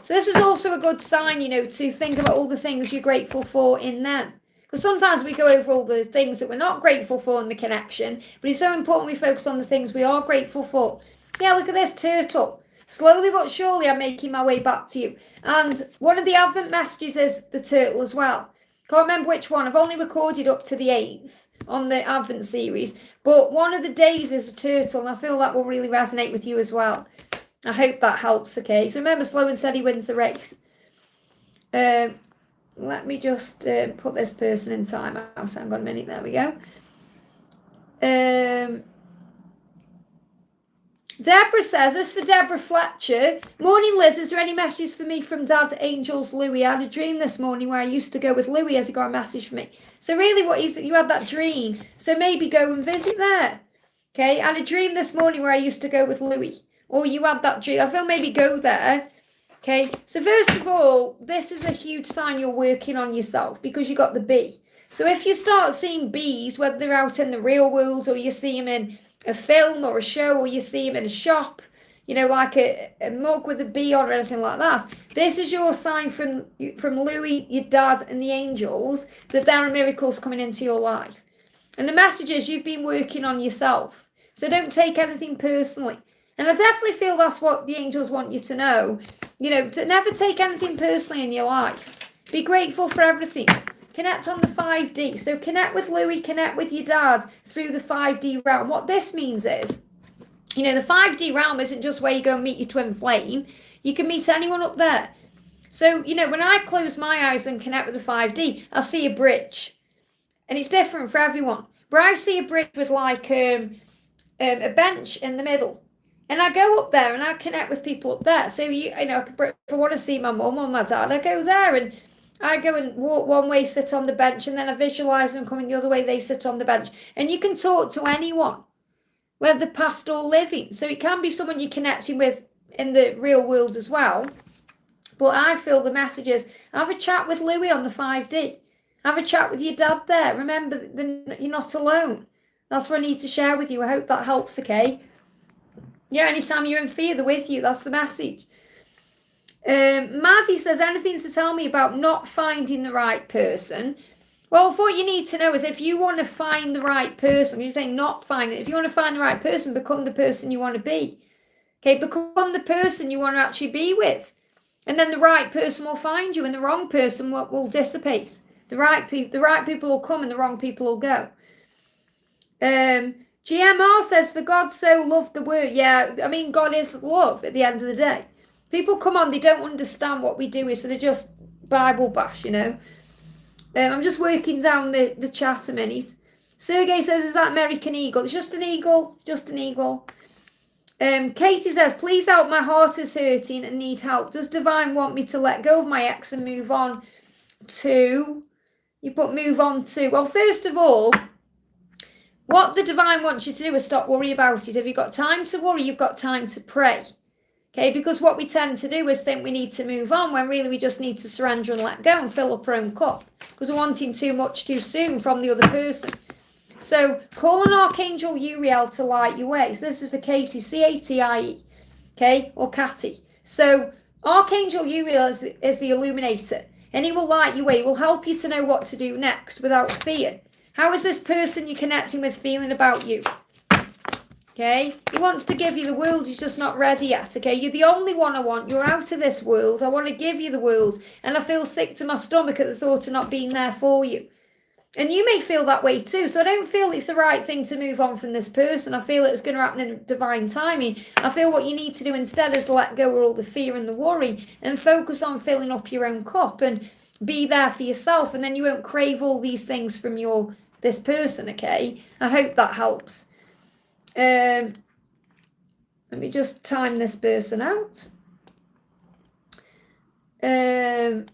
So this is also a good sign, to think about all the things you're grateful for in them. Because sometimes we go over all the things that we're not grateful for in the connection, but it's so important we focus on the things we are grateful for. Yeah, look at this turtle. Slowly but surely I'm making my way back to you. And one of the Advent messages is the turtle as well. Can't remember which one. I've only recorded up to the 8th on the Advent series. But one of the days is a turtle, and I feel that will really resonate with you as well. I hope that helps, okay? So remember, slow and steady wins the race. Let me just put this person in time out. Hang on a minute. There we go. Deborah says, this is for Deborah Fletcher. Morning, Liz. Is there any messages for me from Dad, Angels, Louis? I had a dream this morning where I used to go with Louis. Has he got a message for me? So really you had that dream. So maybe go and visit there. Okay. I had a dream this morning where I used to go with Louis. Or you had that dream. I feel maybe go there. Okay. So first of all, this is a huge sign you're working on yourself because you got the bee. So if you start seeing bees, whether they're out in the real world or you see them in a film or a show, or you see him in a shop, like a mug with a bee on or anything like that, this is your sign from Louis, your dad, and the angels that there are miracles coming into your life. And the message is you've been working on yourself. So don't take anything personally. And I definitely feel that's what the angels want you to know. To never take anything personally in your life. Be grateful for everything. Connect on the 5D. So connect with Louis, connect with your dad through the 5D realm. What this means is, the 5D realm isn't just where you go and meet your twin flame. You can meet anyone up there. So, when I close my eyes and connect with the 5D, I see a bridge. And it's different for everyone. But I see a bridge with like a bench in the middle. And I go up there and I connect with people up there. So, if I want to see my mum or my dad, I go there and I go and walk one way, sit on the bench, and then I visualise them coming the other way, they sit on the bench. And you can talk to anyone, whether past or living. So it can be someone you're connecting with in the real world as well. But I feel the message is, have a chat with Louis on the 5D. Have a chat with your dad there. Remember, you're not alone. That's what I need to share with you. I hope that helps, okay? Anytime you're in fear, they're with you. That's the message. Maddie says, anything to tell me about not finding the right person? Well, what you need to know is if you want to find the right person, you're saying not find it. If you want to find the right person, become the person you want to be. Okay, become the person you want to actually be with. And then the right person will find you and the wrong person will dissipate. The right people will come and the wrong people will go. GMR says, for God so loved the world. Yeah, I mean, God is love at the end of the day. People come on, they don't understand what we do, so they just Bible bash, you know. I'm just working down the chat a minute. Sergey says, is that American Eagle? It's just an eagle, just an eagle. Katie says, please help, my heart is hurting and need help. Does Divine want me to let go of my ex and move on to, you put move on to, well, first of all, what the Divine wants you to do is stop worrying about it. If you've got time to worry, you've got time to pray. Okay, because what we tend to do is think we need to move on when really we just need to surrender and let go and fill up our own cup because we're wanting too much too soon from the other person. So call on Archangel Uriel to light your way. So this is for Katie, C-A-T-I-E, okay, or Catty. So Archangel Uriel is the illuminator, and he will light your way. He will help you to know what to do next without fear. How is this person you're connecting with feeling about you? Okay, he wants to give you the world, he's just not ready yet, okay? You're the only one I want, you're out of this world, I want to give you the world, and I feel sick to my stomach at the thought of not being there for you. And you may feel that way too, so I don't feel it's the right thing to move on from this person. I feel it's going to happen in divine timing. I feel what you need to do instead is let go of all the fear and the worry and focus on filling up your own cup and be there for yourself, and then you won't crave all these things from this person, okay? I hope that helps. Let me just time this person out. Bear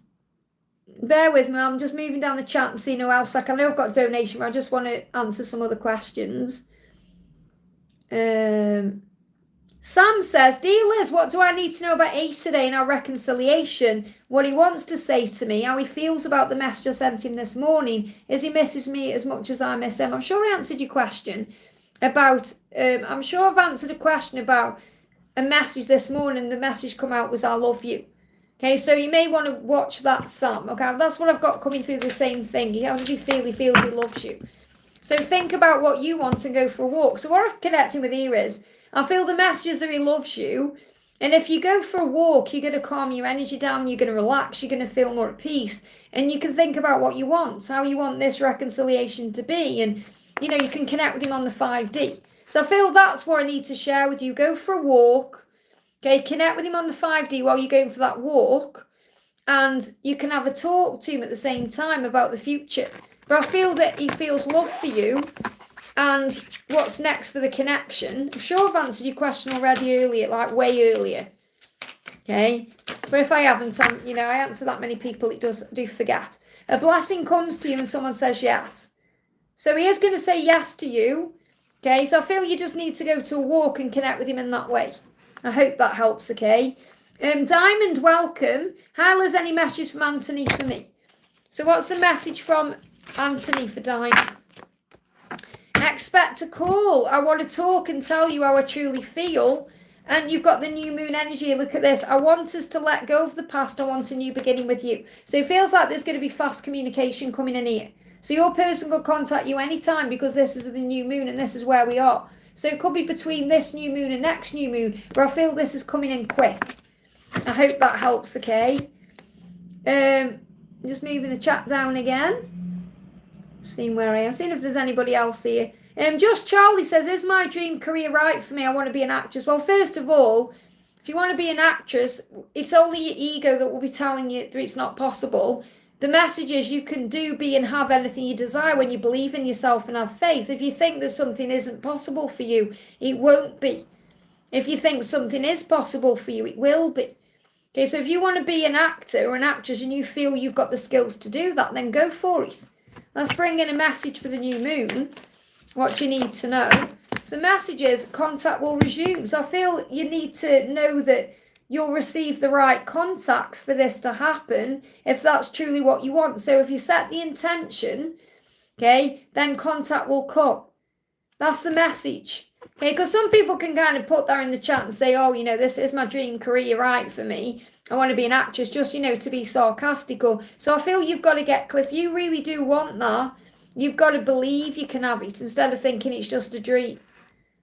with me, I'm just moving down the chat and seeing who else. I know I've got a donation, but I just want to answer some other questions. Sam says, dear Liz, what do I need to know about Ace today in our reconciliation? What he wants to say to me, how he feels about the message I sent him this morning. Is he misses me as much as I miss him? I'm sure I answered your question about, I'm sure I've answered a question about a message this morning. The message come out was, I love you. Okay, so you may want to watch that, Sam. Okay, that's what I've got coming through, the same thing. How does he feel? He feels he loves you. So think about what you want and go for a walk. So what I'm connecting with here is, I feel the messages that he loves you. And if you go for a walk, you're going to calm your energy down. You're going to relax. You're going to feel more at peace. And you can think about what you want, how you want this reconciliation to be. And, you know, you can connect with him on the 5D. So I feel that's what I need to share with you. Go for a walk. Okay, connect with him on the 5D while you're going for that walk. And you can have a talk to him at the same time about the future. But I feel that he feels love for you. And what's next for the connection? I'm sure I've answered your question already earlier, like way earlier. Okay? But if I haven't, I answer that many people, it do forget. A blessing comes to you and someone says yes. So he is going to say yes to you. Okay? So I feel you just need to go to a walk and connect with him in that way. I hope that helps, okay? Diamond, welcome. Hi, Liz, any message from Anthony for me? So what's the message from Anthony for Diamond? Expect a call. I want to talk and tell you how I truly feel. And you've got the new moon energy. Look at this. I want us to let go of the past. I want a new beginning with you. So it feels like there's going to be fast communication coming in here. So your person could contact you anytime because this is the new moon and this is where we are. So it could be between this new moon and next new moon, but I feel this is coming in quick. I hope that helps, okay? Just moving the chat down again. Seeing where I am. Seeing if there's anybody else here. Just Charlie says, is my dream career right for me? I want to be an actress. Well, first of all, if you want to be an actress, it's only your ego that will be telling you that it's not possible. The message is you can be and have anything you desire when you believe in yourself and have faith. If you think that something isn't possible for you, it won't be. If you think something is possible for you, it will be. Okay, so if you want to be an actor or an actress and you feel you've got the skills to do that, then go for it. Let's bring in a message for the new moon. What you need to know. So message is contact will resume. So I feel you need to know that you'll receive the right contacts for this to happen if that's truly what you want. So if you set the intention, okay, then contact will come. That's the message. Okay, because some people can kind of put that in the chat and say, oh, this is my dream career right for me. I want to be an actress, just, to be sarcastic. So I feel you've got to get clear. If you really do want that, you've got to believe you can have it instead of thinking it's just a dream.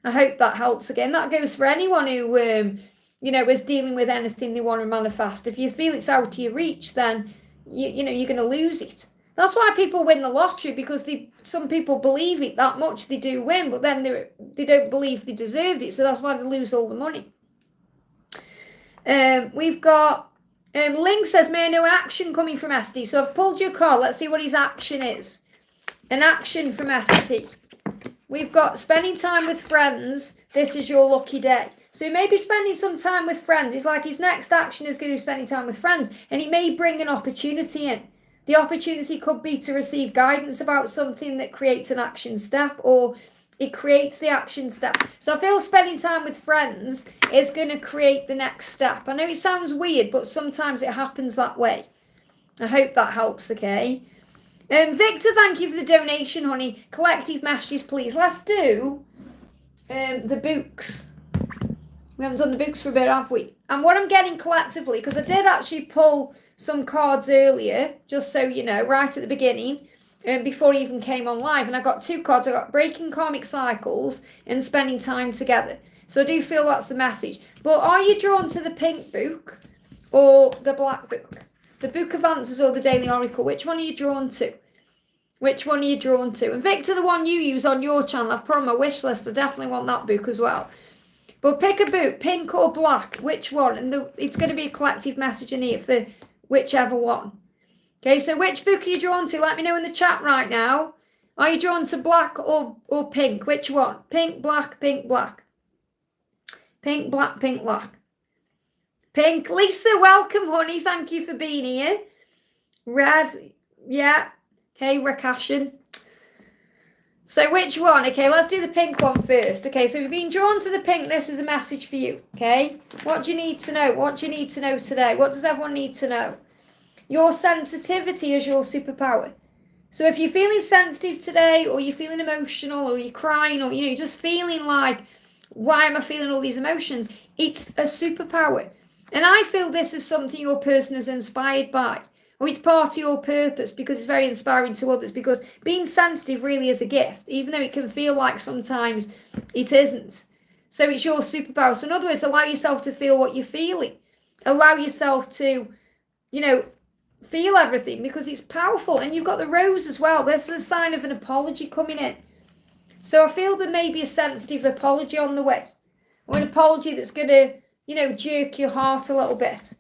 I hope that helps again. That goes for anyone who, is dealing with anything they want to manifest. If you feel it's out of your reach, then, you're going to lose it. That's why people win the lottery, because some people believe it that much they do win, but then they don't believe they deserved it, so that's why they lose all the money. We've got Link says, may I know an action coming from SD? So I've pulled your card. Let's see what his action is. An action from SD. We've got spending time with friends. This is your lucky day. So he may be spending some time with friends. It's like his next action is going to be spending time with friends, and he may bring an opportunity in. The opportunity could be to receive guidance about something that creates an action step, or it creates the action step. So I feel spending time with friends is going to create the next step. I know it sounds weird, but sometimes it happens that way. I hope that helps, okay? Victor, thank you for the donation, honey. Collective messages, please. Let's do the books. We haven't done the books for a bit, have we? And what I'm getting collectively, because I did actually pull some cards earlier, just so you know, right at the beginning, before he even came on live. And I got 2 cards. I got Breaking Karmic Cycles and Spending Time Together. So I do feel that's the message. But are you drawn to the pink book or the black book? The Book of Answers or the Daily Oracle? Which one are you drawn to? Which one are you drawn to? And Victor, the one you use on your channel, I've put on my wish list. I definitely want that book as well. But pick a book, pink or black, which one? And it's going to be a collective message in here for whichever one. Okay, so which book are you drawn to? Let me know in the chat right now. Are you drawn to black or pink? Which one? Pink, black, pink, black. Pink, black, pink, black. Pink. Lisa, welcome, honey. Thank you for being here. Red, yeah. Okay, Rakashin. So which one? Okay, let's do the pink one first. Okay, so if you've been drawn to the pink, this is a message for you. Okay, what do you need to know? What do you need to know today? What does everyone need to know? Your sensitivity is your superpower. So if you're feeling sensitive today, or you're feeling emotional, or you're crying, or you're just feeling like, why am I feeling all these emotions? It's a superpower. And I feel this is something your person is inspired by. Or it's part of your purpose, because it's very inspiring to others. Because being sensitive really is a gift, even though it can feel like sometimes it isn't. So it's your superpower. So in other words, allow yourself to feel what you're feeling. Allow yourself to, feel everything, because it's powerful. And you've got the rose as well. This is a sign of an apology coming in. So I feel there may be a sensitive apology on the way. Or an apology that's going to, jerk your heart a little bit.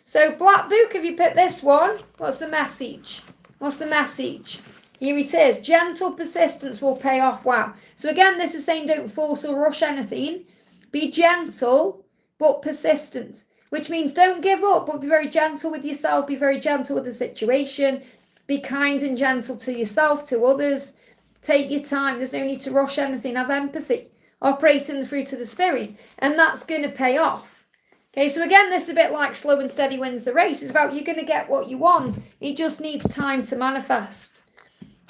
So, Black Book, have you picked this one? What's the message? What's the message? Here it is. Gentle persistence will pay off. Wow. So, again, this is saying don't force or rush anything. Be gentle, but persistent. Which means don't give up, but be very gentle with yourself. Be very gentle with the situation. Be kind and gentle to yourself, to others. Take your time. There's no need to rush anything. Have empathy. Operate in the fruit of the Spirit. And that's going to pay off. Okay, so again, this is a bit like slow and steady wins the race. It's about you're going to get what you want. It just needs time to manifest.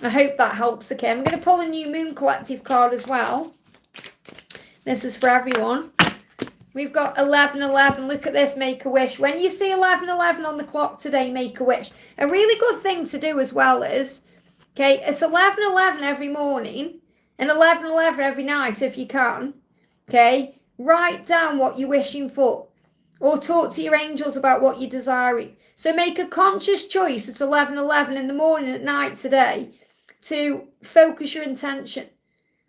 I hope that helps. Okay, I'm going to pull a new Moon Collective card as well. This is for everyone. We've got 1111. Look at this, make a wish. When you see 1111 on the clock today, make a wish. A really good thing to do as well is, okay, it's 1111 every morning and 1111 every night if you can. Okay, write down what you're wishing for. Or talk to your angels about what you're desiring. So make a conscious choice at 11:11 in the morning, at night today, to focus your intention.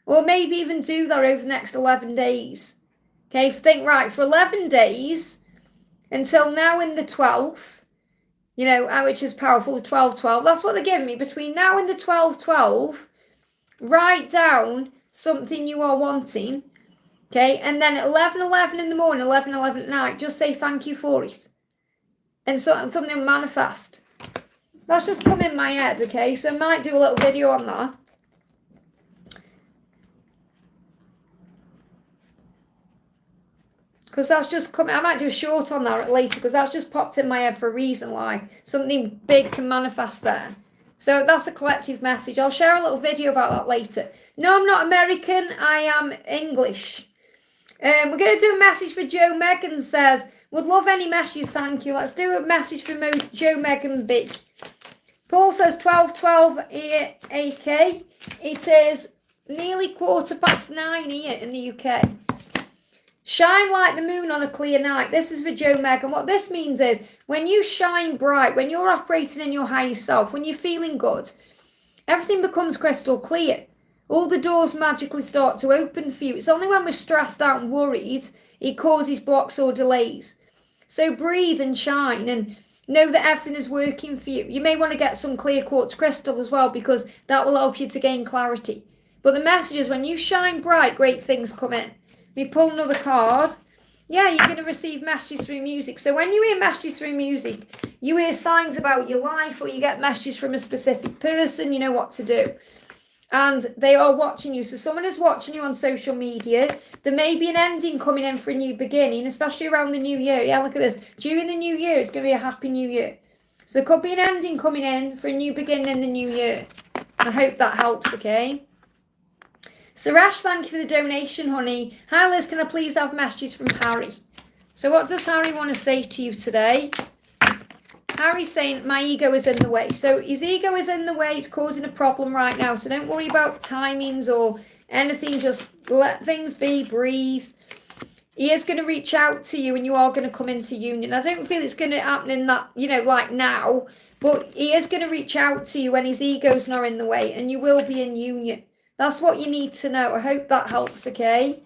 Or maybe even do that over the next 11 days. Okay, think, right, for 11 days, until now in the 12th, which is powerful, the 12:12, that's what they're giving me. Between now and the 12:12, write down something you are wanting. Okay, and then at 11:11 in the morning, 11:11 at night, just say thank you for it. And something will manifest. That's just come in my head, okay? So I might do a little video on that. Because that's just coming. I might do a short on that later, because that's just popped in my head for a reason, like something big can manifest there. So that's a collective message. I'll share a little video about that later. No, I'm not American. I am English. We're going to do a message for Joe Megan says, would love any messages, thank you. Let's do a message for Joe Megan B. Paul says 12:12 AK. It is nearly 9:15 here in the UK. Shine like the moon on a clear night. This is for Joe Meg. And what this means is when you shine bright, when you're operating in your highest self, when you're feeling good, everything becomes crystal clear. All the doors magically start to open for you. It's only when we're stressed out and worried it causes blocks or delays. So breathe and shine and know that everything is working for you. You may want to get some clear quartz crystal as well because that will help you to gain clarity. But the message is when you shine bright, great things come in. We pull another card. Yeah, you're going to receive messages through music. So when you hear messages through music, you hear signs about your life or you get messages from a specific person, you know what to do. And they are watching you. So someone is watching you on social media. There may be an ending coming in for a new beginning, especially around the new year. Yeah, look at this. During the new year, it's going to be a happy new year. So there could be an ending coming in for a new beginning in the new year. I hope that helps, okay? Suresh, thank you for the donation, honey. Hi, Liz, can I please have messages from Harry? So what does Harry want to say to you today? Harry's saying, my ego is in the way. So his ego is in the way. It's causing a problem right now. So don't worry about timings or anything. Just let things be. Breathe. He is going to reach out to you and you are going to come into union. I don't feel it's going to happen in that, like now. But he is going to reach out to you when his ego's not in the way. And you will be in union. That's what you need to know. I hope that helps, okay?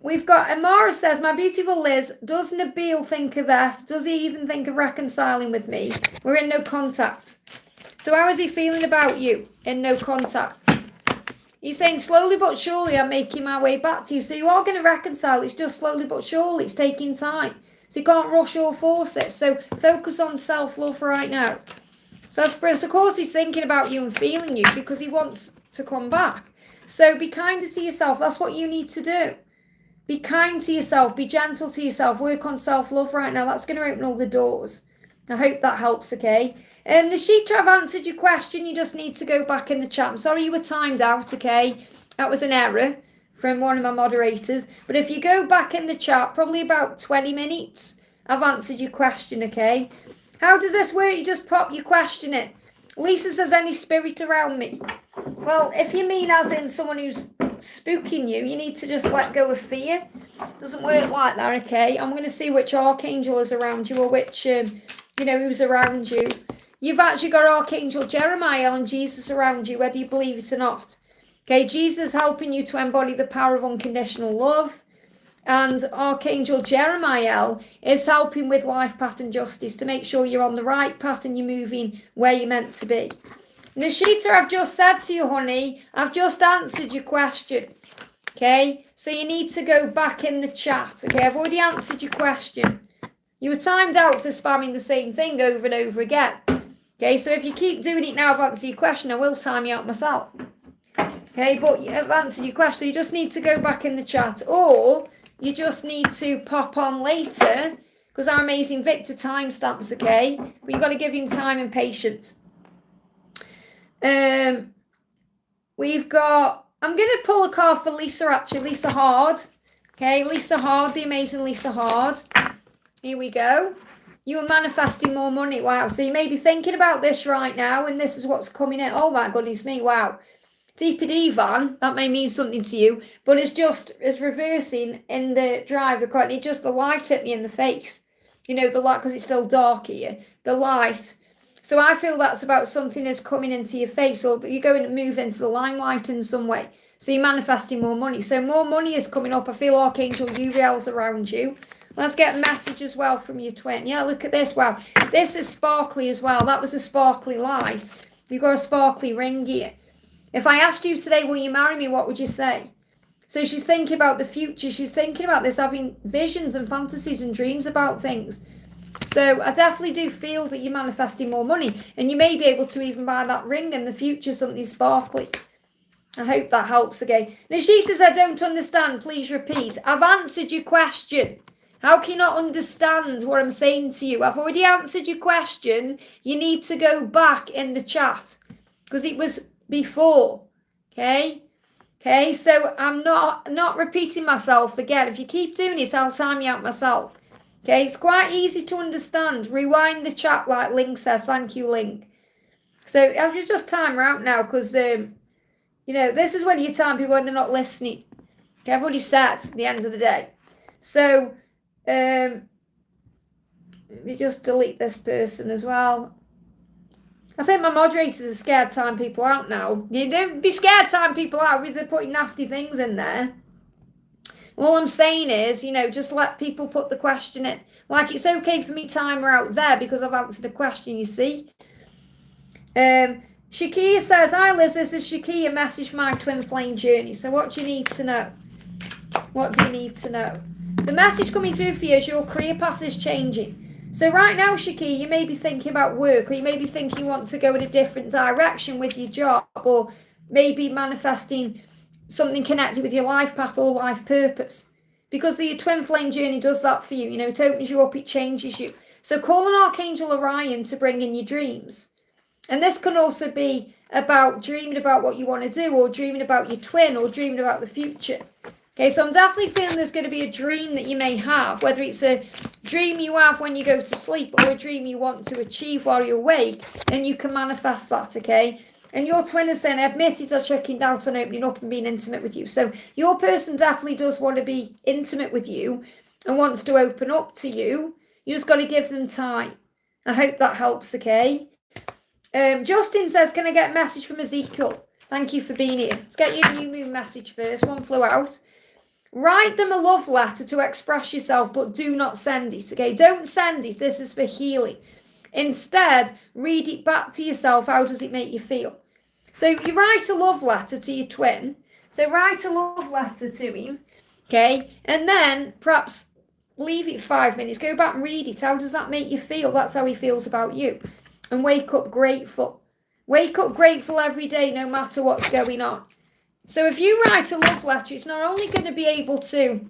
We've got Amara says, my beautiful Liz, does Nabil think of F? Does he even think of reconciling with me? We're in no contact. So how is he feeling about you in no contact? He's saying, slowly but surely I'm making my way back to you. So you are going to reconcile. It's just slowly but surely. It's taking time. So you can't rush or force this. So focus on self-love right now. So that's, of course he's thinking about you and feeling you because he wants to come back. So be kinder to yourself. That's what you need to do. Be kind to yourself. Be gentle to yourself. Work on self-love right now. That's going to open all the doors. I hope that helps, okay? Nishita, I've answered your question. You just need to go back in the chat. I'm sorry you were timed out, okay? That was an error from one of my moderators. But if you go back in the chat, probably about 20 minutes, I've answered your question, okay? How does this work? You just pop your question in. Lisa says, any spirit around me? Well, if you mean as in someone who's spooking you, you need to just let go of fear. Doesn't work like that, okay? I'm going to see which archangel is around you or which, who's around you. You've actually got Archangel Jeremiah and Jesus around you, whether you believe it or not. Okay, Jesus helping you to embody the power of unconditional love. And Archangel Jeremiah is helping with life path and justice to make sure you're on the right path and you're moving where you're meant to be. Nishita, I've just said to you, honey, I've just answered your question. Okay, so you need to go back in the chat. Okay, I've already answered your question. You were timed out for spamming the same thing over and over again. Okay, so if you keep doing it now, I've answered your question, I will time you out myself. Okay, but I've answered your question. You just need to go back in the chat, or you just need to pop on later because our amazing Victor timestamps, okay? But you've got to give him time and patience. We've got, I'm going to pull a card for Lisa, actually, Lisa Hard. Okay, Lisa Hard, the amazing Lisa Hard. Here we go. You are manifesting more money. Wow. So you may be thinking about this right now, and this is what's coming in. Oh my goodness me. Wow. DPD van, that may mean something to you, but it's reversing in the driver car. It just, the light hit me in the face. The light, because it's still dark here. The light. So I feel that's about something is coming into your face, or you're going to move into the limelight in some way. So you're manifesting more money. So more money is coming up. I feel Archangel Uriel's around you. Let's get a message as well from your twin. Yeah, look at this. Wow. This is sparkly as well. That was a sparkly light. You've got a sparkly ring here. If I asked you today, will you marry me, what would you say? So she's thinking about the future. She's thinking about this, having visions and fantasies and dreams about things. So I definitely do feel that you're manifesting more money. And you may be able to even buy that ring in the future, something sparkly. I hope that helps again. Nishita said, I don't understand. Please repeat. I've answered your question. How can you not understand what I'm saying to you? I've already answered your question. You need to go back in the chat because it was before. Okay, so I'm not repeating myself again. If you keep doing it, I'll time you out myself. Okay, it's quite easy to understand. Rewind the chat like Link says. Thank you, Link. So I'll just time her out now because this is when you time people when they're not listening. Okay, I've already said at the end of the day. So, let me just delete this person as well. I think my moderators are scared to time people out now. You don't be scared to time people out because they're putting nasty things in there. All I'm saying is, just let people put the question in. Like, it's okay for me to time her out there because I've answered a question, you see. Shakia says, hi Liz, this is Shakia, message for my twin flame journey. So what do you need to know? What do you need to know? The message coming through for you is your career path is changing. So right now, Shakia, you may be thinking about work, or you may be thinking you want to go in a different direction with your job, or maybe manifesting something connected with your life path or life purpose. Because the twin flame journey does that for you. It opens you up, it changes you. So call on Archangel Orion to bring in your dreams. And this can also be about dreaming about what you want to do, or dreaming about your twin, or dreaming about the future. Okay, so I'm definitely feeling there's going to be a dream that you may have, whether it's a dream you have when you go to sleep or a dream you want to achieve while you're awake, and you can manifest that, okay? And your twin is saying, I admit he's checking out on opening up and being intimate with you. So your person definitely does want to be intimate with you and wants to open up to you. You just got to give them time. I hope that helps, okay? Justin says, can I get a message from Ezekiel? Thank you for being here. Let's get your new moon message first. One flew out. Write them a love letter to express yourself, but do not send it, okay? Don't send it. This is for healing. Instead, read it back to yourself. How does it make you feel? So you write a love letter to your twin. So write a love letter to him, okay? And then perhaps leave it 5 minutes. Go back and read it. How does that make you feel? That's how he feels about you. And wake up grateful. Wake up grateful every day, no matter what's going on. So if you write a love letter, it's not only going to be able to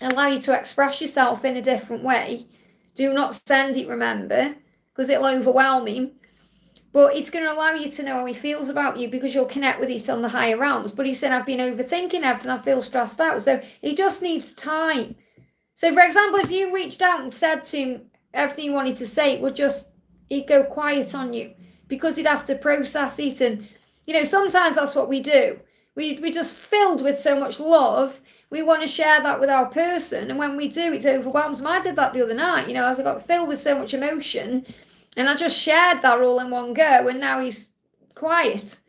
allow you to express yourself in a different way. Do not send it, remember, because it'll overwhelm him. But it's going to allow you to know how he feels about you because you'll connect with it on the higher realms. But he said, I've been overthinking everything. I feel stressed out. So he just needs time. So, for example, if you reached out and said to him everything you wanted to say, he'd go quiet on you because he'd have to process it. And, sometimes that's what we do. We're just filled with so much love. We want to share that with our person. And when we do, it overwhelms them. I did that the other night. As I got filled with so much emotion and I just shared that all in one go. And now he's quiet.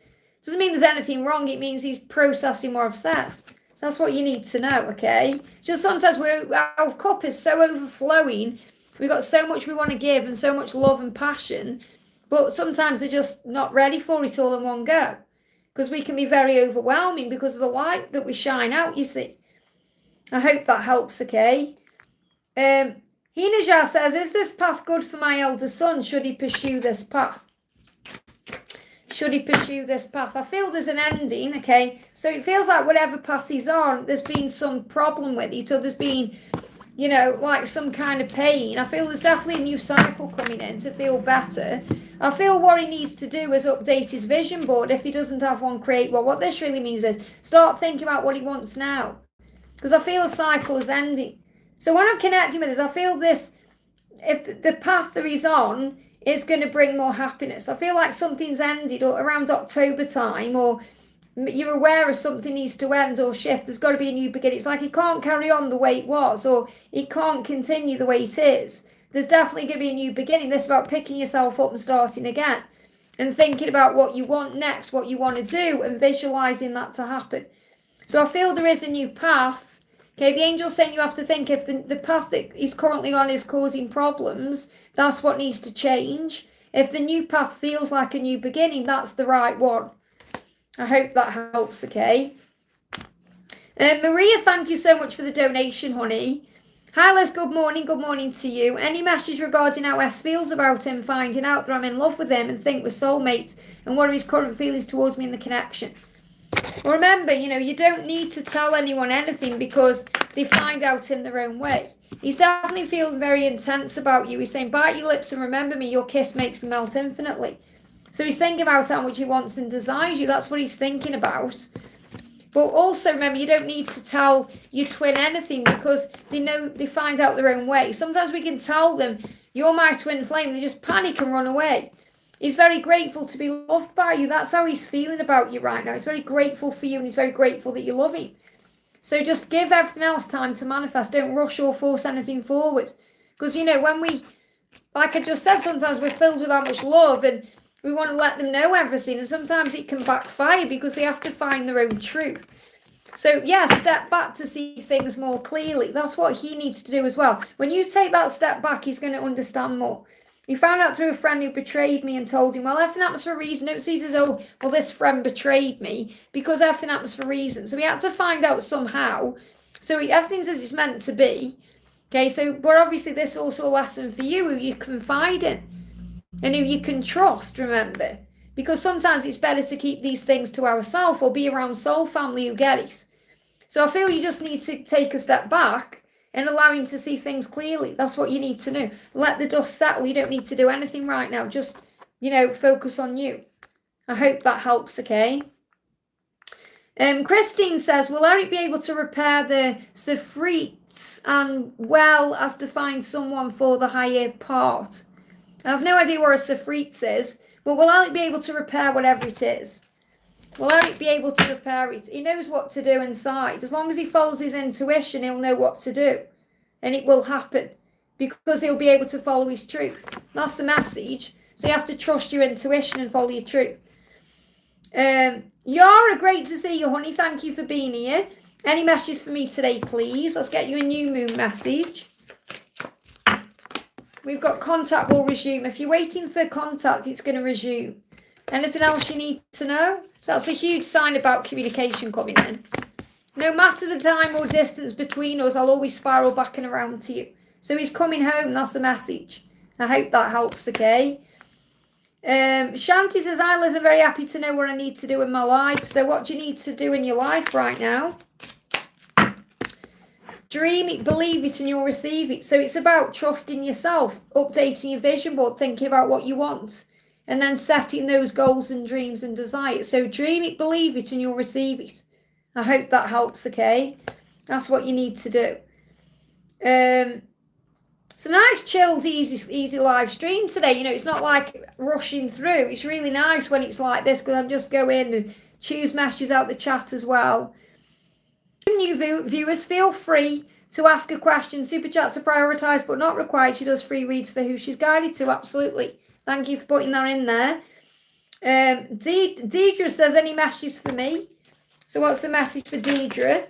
Doesn't mean there's anything wrong. It means he's processing what I've said. So that's what you need to know, okay? Just sometimes our cup is so overflowing. We've got so much we want to give and so much love and passion. But sometimes they're just not ready for it all in one go. Because we can be very overwhelming because of the light that we shine out, you see. I hope that helps, okay? Hinaja says, is this path good for my elder son? Should he pursue this path? Should he pursue this path? I feel there's an ending, okay? So it feels like whatever path he's on, there's been some problem with it, or there's been, like some kind of pain. I feel there's definitely a new cycle coming in to feel better. I feel what he needs to do is update his vision board. If he doesn't have one, create one. What this really means is start thinking about what he wants now. Because I feel a cycle is ending. So when I'm connecting with this, I feel this, if the path that he's on is going to bring more happiness. I feel like something's ended or around October time, or you're aware of something needs to end or shift. There's got to be a new beginning. It's like he can't carry on the way it was, or he can't continue the way it is. There's definitely going to be a new beginning. This is about picking yourself up and starting again and thinking about what you want next, what you want to do, and visualizing that to happen. So I feel there is a new path. Okay, the angel's saying you have to think if the path that he's currently on is causing problems, that's what needs to change. If the new path feels like a new beginning, that's the right one. I hope that helps, okay? Maria, thank you so much for the donation, honey. Hi Liz, good morning to you. Any message regarding how S feels about him, finding out that I'm in love with him and think we're soulmates, and what are his current feelings towards me in the connection? Well, remember, you don't need to tell anyone anything because they find out in their own way. He's definitely feeling very intense about you. He's saying, bite your lips and remember me, your kiss makes me melt infinitely. So he's thinking about how much he wants and desires you. That's what he's thinking about. But also remember, you don't need to tell your twin anything because they find out their own way. Sometimes we can tell them, you're my twin flame. They just panic and run away. He's very grateful to be loved by you. That's how he's feeling about you right now. He's very grateful for you and he's very grateful that you love him. So just give everything else time to manifest. Don't rush or force anything forward. Because, you know, when we, like I just said, sometimes we're filled with that much love and we want to let them know everything. And sometimes it can backfire because they have to find their own truth. So, yeah, step back to see things more clearly. That's what he needs to do as well. When you take that step back, he's going to understand more. He found out through a friend who betrayed me and told him, well, everything happens for a reason. Don't see it as, oh, well, this friend betrayed me, because everything happens for a reason. So he had to find out somehow. So everything's as it's meant to be. Okay, so, but obviously this is also a lesson for you, who you confide in and who you can trust, remember. Because sometimes it's better to keep these things to ourselves or be around soul family who get it. So I feel you just need to take a step back and allow him to see things clearly. That's what you need to do. Let the dust settle. You don't need to do anything right now. Just, you know, focus on you. I hope that helps, okay? Christine says, will Eric be able to repair the Sefrites and well as to find someone for the higher part? I have no idea what a Sefrites is, but will Eric be able to repair whatever it is? Will Eric be able to repair it? He knows what to do inside. As long as he follows his intuition, he'll know what to do. And it will happen. Because he'll be able to follow his truth. That's the message. So you have to trust your intuition and follow your truth. Yara, great to see you, honey. Thank you for being here. Any messages for me today, please? Let's get you a new moon message. We've got contact will resume. If you're waiting for contact, it's going to resume. Anything else you need to know? So that's a huge sign about communication coming in. No matter the time or distance between us, I'll always spiral back and around to you. So he's coming home. That's the message. I hope that helps, okay? Shanti says, hi, Liz, I'm very happy to know what I need to do in my life. So what do you need to do in your life right now? Dream it, believe it, and you'll receive it. So it's about trusting yourself, updating your vision board, thinking about what you want, and then setting those goals and dreams and desires. So dream it, believe it, and you'll receive it. I hope that helps, okay? That's what you need to do. It's a nice, chilled, easy live stream today. You know, it's not like rushing through. It's really nice when it's like this, because I just go in and choose messages out the chat as well. New viewers, feel free to ask a question. Super chats are prioritised but not required. She does free reads for who she's guided to. Absolutely. Thank you for putting that in there. Deidre says, any messages for me? So what's the message for Deidre?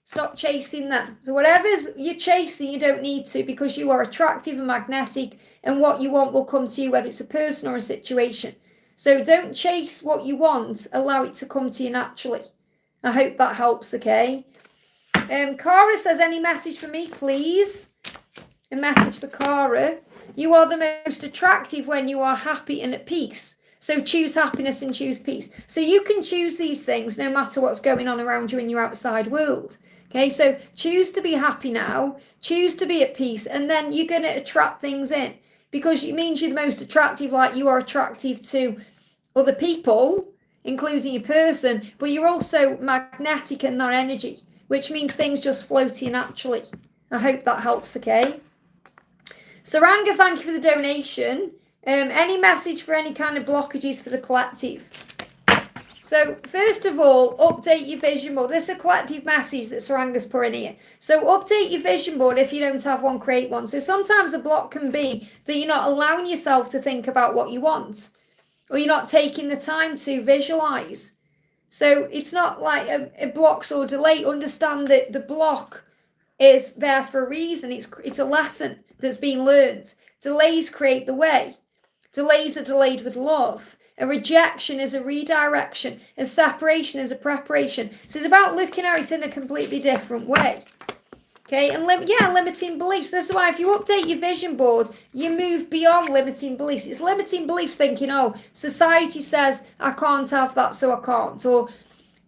Stop chasing them. So whatever you're chasing, you don't need to, because you are attractive and magnetic, and what you want will come to you, whether it's a person or a situation. So don't chase what you want. Allow it to come to you naturally. I hope that helps, okay? Cara says, any message for me, please? A message for Cara. You are the most attractive when you are happy and at peace. So choose happiness and choose peace. So you can choose these things no matter what's going on around you in your outside world. Okay, so choose to be happy now. Choose to be at peace. And then you're going to attract things in. Because it means you're the most attractive, like you are attractive to other people, including your person, but you're also magnetic in their energy, which means things just flow to you naturally. I hope that helps, okay? Saranga, thank you for the donation. Any message for any kind of blockages for the collective? So, first of all, update your vision board. This is a collective message that Saranga's put in here. So, update your vision board. If you don't have one, create one. So, sometimes a block can be that you're not allowing yourself to think about what you want, or you're not taking the time to visualize. So it's not like a blocks or delay. Understand that the block is there for a reason. It's a lesson that's been learned. Delays create the way. Delays are delayed with love. A rejection is a redirection. A separation is a preparation. So it's about looking at it in a completely different way. Okay, and limiting beliefs. This is why if you update your vision board, you move beyond limiting beliefs. It's limiting beliefs thinking, oh, society says I can't have that, so I can't. Or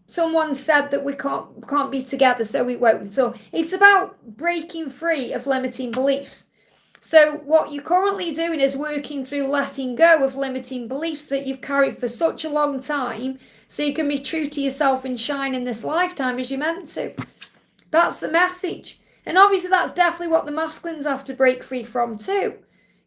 someone said that we can't be together, so we won't. So it's about breaking free of limiting beliefs. So what you're currently doing is working through letting go of limiting beliefs that you've carried for such a long time, so you can be true to yourself and shine in this lifetime as you're meant to. That's the message. And obviously that's definitely what the masculines have to break free from too.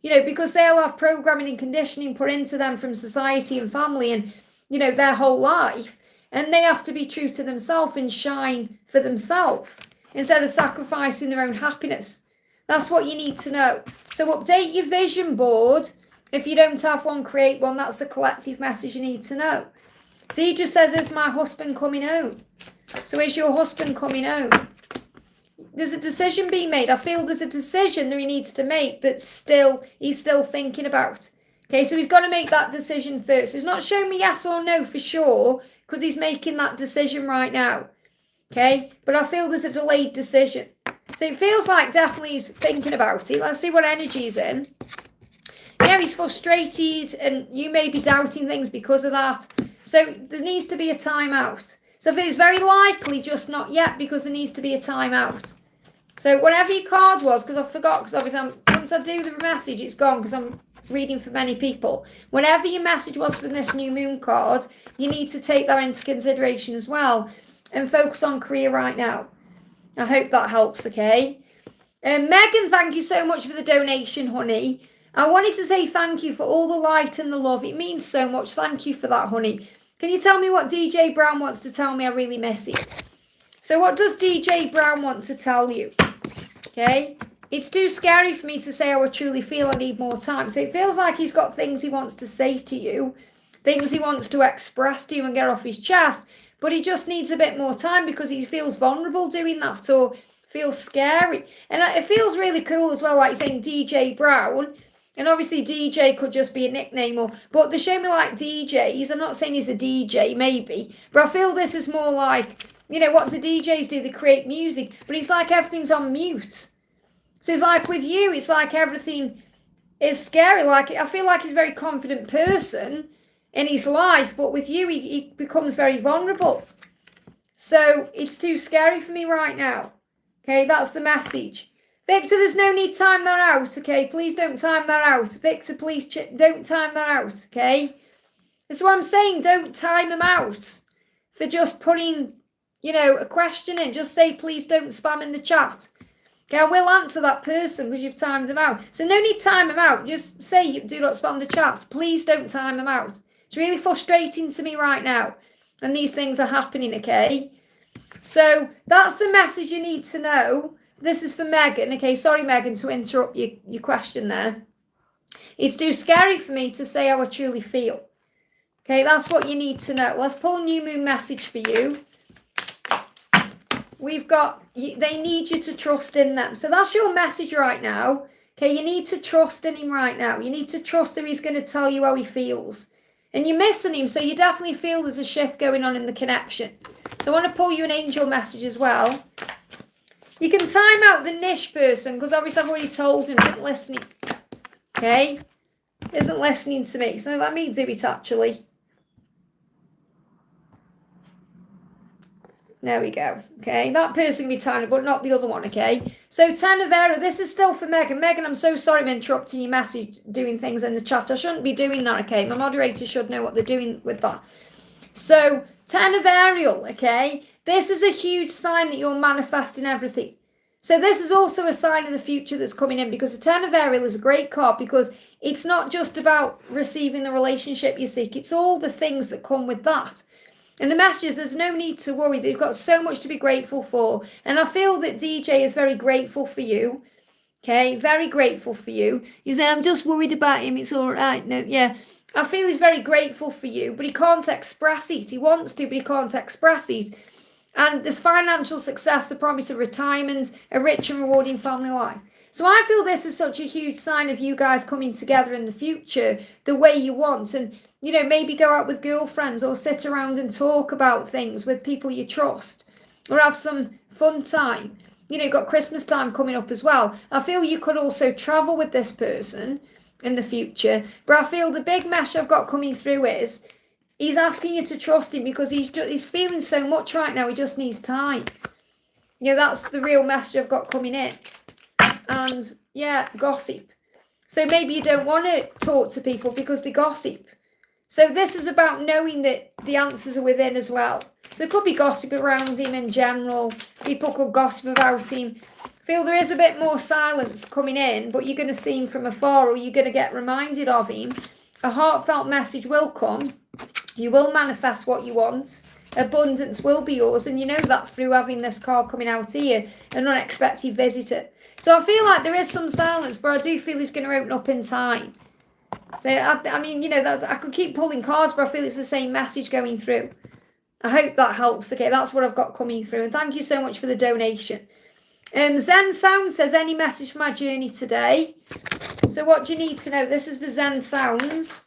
You know, because they'll have programming and conditioning put into them from society and family and, you know, their whole life. And they have to be true to themselves and shine for themselves instead of sacrificing their own happiness. That's what you need to know. So update your vision board. If you don't have one, create one. That's the collective message you need to know. Deidre says, is my husband coming home? So is your husband coming home? There's a decision being made. I feel there's a decision that he needs to make that he's still thinking about. Okay, so he's got to make that decision first. He's not showing me yes or no for sure because he's making that decision right now. Okay, but I feel there's a delayed decision. So it feels like definitely he's thinking about it. Let's see what energy he's in. Yeah, he's frustrated and you may be doubting things because of that. So there needs to be a timeout. So I feel it's very likely just not yet because there needs to be a timeout. So whatever your card was, because I forgot, because obviously once I do the message, it's gone because I'm reading for many people. Whatever your message was from this new moon card, you need to take that into consideration as well and focus on career right now. I hope that helps, okay? Megan, thank you so much for the donation, honey. I wanted to say thank you for all the light and the love. It means so much. Thank you for that, honey. Can you tell me what DJ Brown wants to tell me? I really miss it. So what does DJ Brown want to tell you? Okay. It's too scary for me to say how I truly feel. I need more time. So it feels like he's got things he wants to say to you, things he wants to express to you and get off his chest, but he just needs a bit more time because he feels vulnerable doing that or feels scary. And it feels really cool as well, like saying DJ Brown. And obviously DJ could just be a nickname, but they show me like DJs. I'm not saying he's a DJ, maybe, but I feel this is more like, you know, what do DJs do? They create music, but it's like everything's on mute. So it's like with you, it's like everything is scary. Like I feel like he's a very confident person in his life, but with you, he becomes very vulnerable. So it's too scary for me right now. Okay, that's the message. Victor, there's no need to time that out, okay? Please don't time that out. Victor, please don't time that out, okay? That's what I'm saying. Don't time them out for just putting, you know, a question in. Just say, please don't spam in the chat. Okay, I will answer that person because you've timed them out. So no need to time them out. Just say, do not spam the chat. Please don't time them out. It's really frustrating to me right now. And these things are happening, okay? So that's the message you need to know. This is for Megan. Okay, sorry, Megan, to interrupt your question there. It's too scary for me to say how I truly feel. Okay, that's what you need to know. Let's pull a new moon message for you. We've got, they need you to trust in them. So that's your message right now. Okay, you need to trust in him right now. You need to trust that he's going to tell you how he feels. And you're missing him, so you definitely feel there's a shift going on in the connection. So I want to pull you an angel message as well. You can time out the niche person, because obviously I've already told him, didn't listen. Okay? Isn't listening to me. So let me do it actually. There we go. Okay, that person can be timed, but not the other one, okay? So Ten of Aries, this is still for Megan. Megan, I'm so sorry I'm interrupting your message, doing things in the chat. I shouldn't be doing that, okay? My moderators should know what they're doing with that. So, Ten of Ariel, okay? This is a huge sign that you're manifesting everything. So this is also a sign of the future that's coming in, because the Ten of Ariel is a great card because it's not just about receiving the relationship you seek. It's all the things that come with that. And the message is there's no need to worry. They've got so much to be grateful for. And I feel that DJ is very grateful for you. Okay, very grateful for you. You say, I'm just worried about him. It's all right. No, yeah. I feel he's very grateful for you, but he can't express it. He wants to, but he can't express it. And there's financial success, the promise of retirement, a rich and rewarding family life. So I feel this is such a huge sign of you guys coming together in the future the way you want. And, you know, maybe go out with girlfriends or sit around and talk about things with people you trust or have some fun time. You know, you've got Christmas time coming up as well. I feel you could also travel with this person in the future. But I feel the big mesh I've got coming through is he's asking you to trust him because he's feeling so much right now. He just needs time. You know, that's the real message I've got coming in. And, yeah, gossip. So maybe you don't want to talk to people because they gossip. So this is about knowing that the answers are within as well. So there could be gossip around him in general. People could gossip about him. I feel there is a bit more silence coming in, but you're going to see him from afar or you're going to get reminded of him. A heartfelt message will come. You will manifest what you want. abundance will be yours. And you know that through having this card coming out here, an unexpected visitor. So I feel like there is some silence, but I do feel it's going to open up in time. So, I mean, you know, I could keep pulling cards, but I feel it's the same message going through. I hope that helps. Okay, that's what I've got coming through. And thank you so much for the donation. Zen Sound says, any message for my journey today? So what do you need to know? This is for Zen Sounds.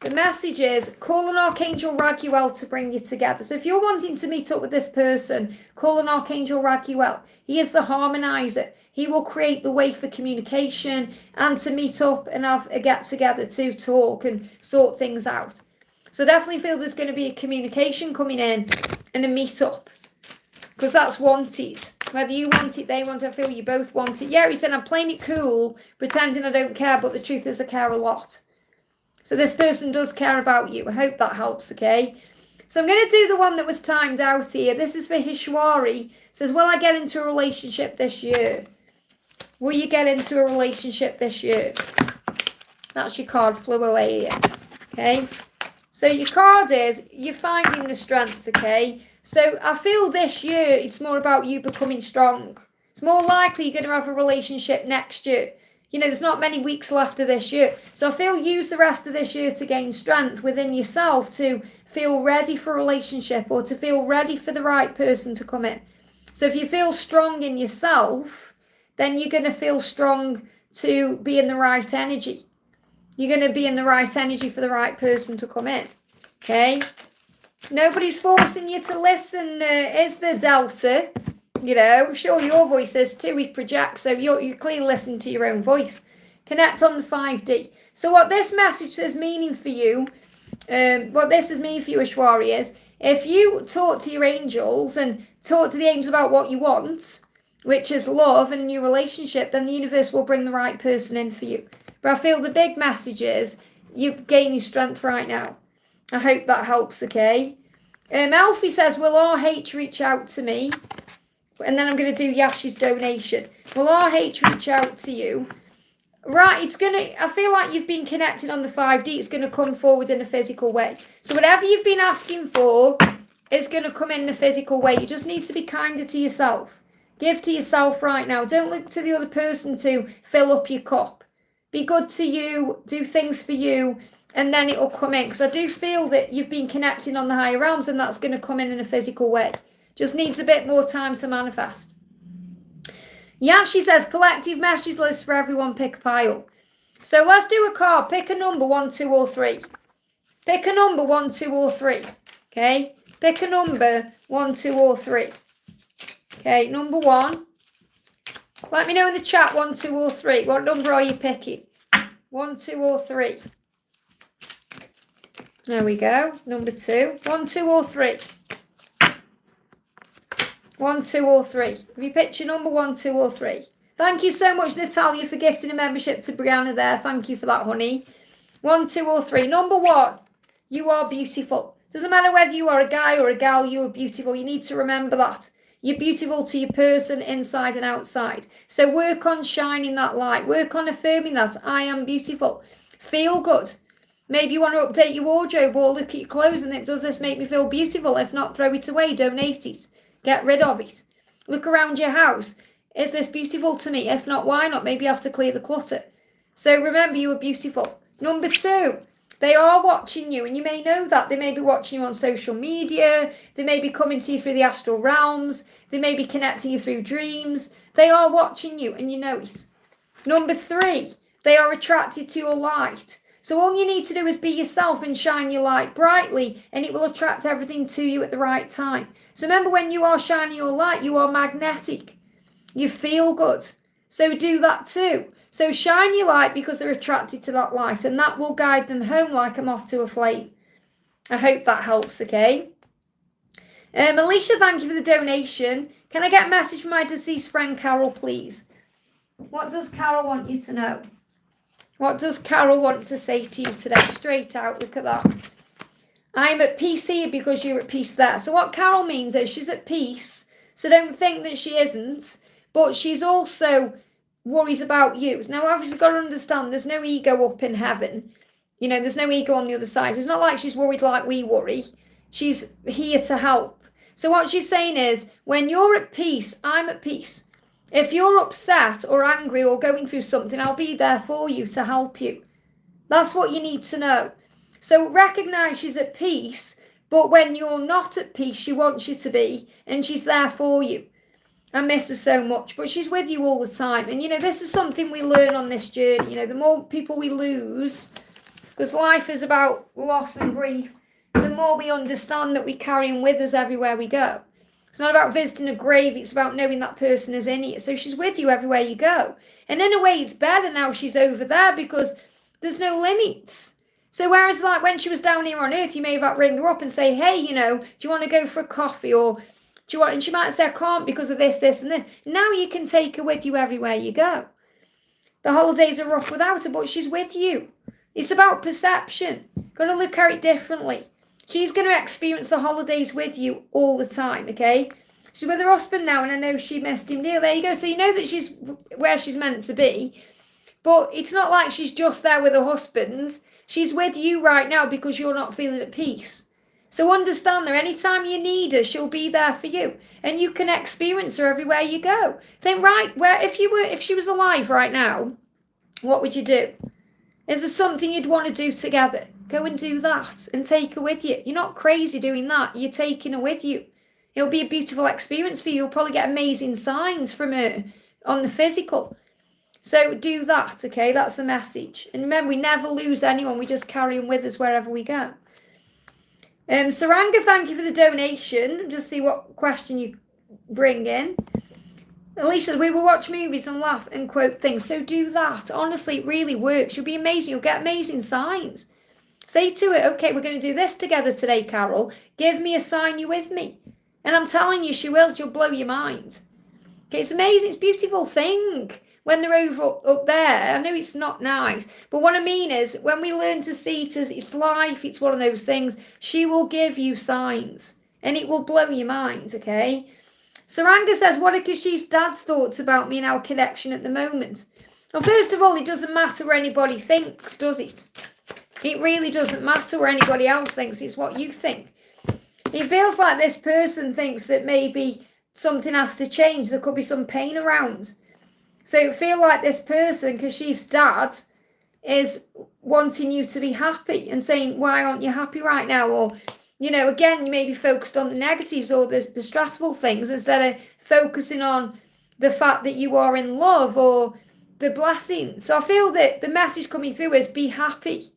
The message is, call on Archangel Raguel to bring you together. So if you're wanting to meet up with this person, call on Archangel Raguel. He is the harmonizer. He will create the way for communication and to meet up and have a get together to talk and sort things out. So definitely feel there's going to be a communication coming in and a meet up. Because that's wanted. Whether you want it, they want it, I feel you both want it. Yeah, he said, I'm playing it cool, pretending I don't care, but the truth is I care a lot. So this person does care about you. I hope that helps, okay? So I'm going to do the one that was timed out here. This is for Hishwari. It says, will I get into a relationship this year? Will you get into a relationship this year? That's your card, flew away here, okay? So your card is, you're finding the strength, okay? So I feel this year, it's more about you becoming strong. It's more likely you're going to have a relationship next year. You know, there's not many weeks left of this year. So I feel use the rest of this year to gain strength within yourself to feel ready for a relationship or to feel ready for the right person to come in. So if you feel strong in yourself, then you're going to feel strong to be in the right energy. You're going to be in the right energy for the right person to come in. Okay? Nobody's forcing you to listen. Is the Delta? You know, I'm sure your voice is too. We project, so you're clearly listening to your own voice. Connect on the 5D. So what this message is meaning for you, Ashwari, is if you talk to your angels and talk to the angels about what you want, which is love and your relationship, then the universe will bring the right person in for you. But I feel the big message is you're gaining strength right now. I hope that helps, okay? Alfie says, will RH reach out to me? And then I'm going to do Yashi's donation. Will RH reach out to you? Right, I feel like you've been connected on the 5D. It's going to come forward in a physical way. So whatever you've been asking for is going to come in a physical way. You just need to be kinder to yourself. Give to yourself right now. Don't look to the other person to fill up your cup. Be good to you. Do things for you. And then it'll come in. Because I do feel that you've been connecting on the higher realms and that's going to come in a physical way. Just needs a bit more time to manifest. Yashi says, collective message list for everyone, pick a pile. So let's do a card. Pick a number, 1, 2, or 3. Pick a number, 1, 2, or 3. Okay? Pick a number, 1, 2, or 3. Okay, number 1. Let me know in the chat, 1, 2, or 3. What number are you picking? 1, 2, or 3. There we go. Number 2. 1, 2, or 3. 1, 2, or 3. Have you picked your number 1, 2, or 3? Thank you so much, Natalia, for gifting a membership to Brianna there. Thank you for that, honey. 1, 2, or 3. Number 1, you are beautiful. Doesn't matter whether you are a guy or a gal, you are beautiful. You need to remember that. You're beautiful to your person inside and outside. So work on shining that light. Work on affirming that I am beautiful. Feel good. Maybe you want to update your wardrobe or look at your clothes and does this make me feel beautiful? If not, throw it away, donate it. Get rid of it. Look around your house. Is this beautiful to me? If not, why not? Maybe you have to clear the clutter. So remember, you are beautiful. Number 2, they are watching you, and you may know that. They may be watching you on social media. They may be coming to you through the astral realms. They may be connecting you through dreams. They are watching you, and you know it. Number 3, they are attracted to your light. So all you need to do is be yourself and shine your light brightly, and it will attract everything to you at the right time. So remember, when you are shining your light, you are magnetic. You feel good. So do that too. So shine your light because they're attracted to that light, and that will guide them home like a moth to a flame. I hope that helps, okay? Alicia, thank you for the donation. Can I get a message from my deceased friend Carol, please? What does Carol want you to know? What does Carol want to say to you today? Straight out, look at that. I'm at peace here because you're at peace there. So what Carol means is she's at peace. So don't think that she isn't. But she's also worries about you. Now, obviously, got to understand there's no ego up in heaven. You know, there's no ego on the other side. So it's not like she's worried like we worry. She's here to help. So what she's saying is, when you're at peace, I'm at peace. If you're upset or angry or going through something, I'll be there for you to help you. That's what you need to know. So recognize she's at peace, but when you're not at peace, she wants you to be, and she's there for you. I miss her so much, but she's with you all the time. And, this is something we learn on this journey. The more people we lose, because life is about loss and grief, the more we understand that we carry them with us everywhere we go. It's not about visiting a grave, it's about knowing that person is in it. So she's with you everywhere you go. And in a way, it's better now she's over there because there's no limits. So whereas like when she was down here on earth, you may have had to ring her up and say, hey, do you want to go for a coffee? Or do you want, and she might say, I can't because of this, this, and this. Now you can take her with you everywhere you go. The holidays are rough without her, but she's with you. It's about perception. Got to look at it differently. She's going to experience the holidays with you all the time, okay? She's with her husband now, and I know she missed him dear. There you go. So you know that she's where she's meant to be. But it's not like she's just there with her husband. She's with you right now because you're not feeling at peace. So understand that anytime you need her, she'll be there for you. And you can experience her everywhere you go. Then if she was alive right now, what would you do? Is there something you'd want to do together? Go and do that and take her with you. You're not crazy doing that. You're taking her with you. It'll be a beautiful experience for you. You'll probably get amazing signs from her on the physical. So do that, okay? That's the message. And remember, we never lose anyone. We just carry them with us wherever we go. Saranga, thank you for the donation. Just see what question you bring in. Alicia, we will watch movies and laugh and quote things. So do that. Honestly, it really works. You'll be amazing. You'll get amazing signs. Say to it, okay, we're going to do this together today, Carol. Give me a sign you're with me. And I'm telling you, she will. She'll blow your mind. Okay, it's amazing. It's a beautiful thing. When they're up there, I know it's not nice, but what I mean is when we learn to see it as it's life, it's one of those things, she will give you signs and it will blow your mind, okay? Saranga says, what are Kashif's dad's thoughts about me and our connection at the moment? Well, first of all, it doesn't matter what anybody thinks, does it? It really doesn't matter what anybody else thinks, it's what you think. It feels like this person thinks that maybe something has to change, there could be some pain around. So it feel like this person, Kashif's dad, is wanting you to be happy and saying, why aren't you happy right now? Or, again, you may be focused on the negatives or the stressful things instead of focusing on the fact that you are in love or the blessing. So I feel that the message coming through is be happy.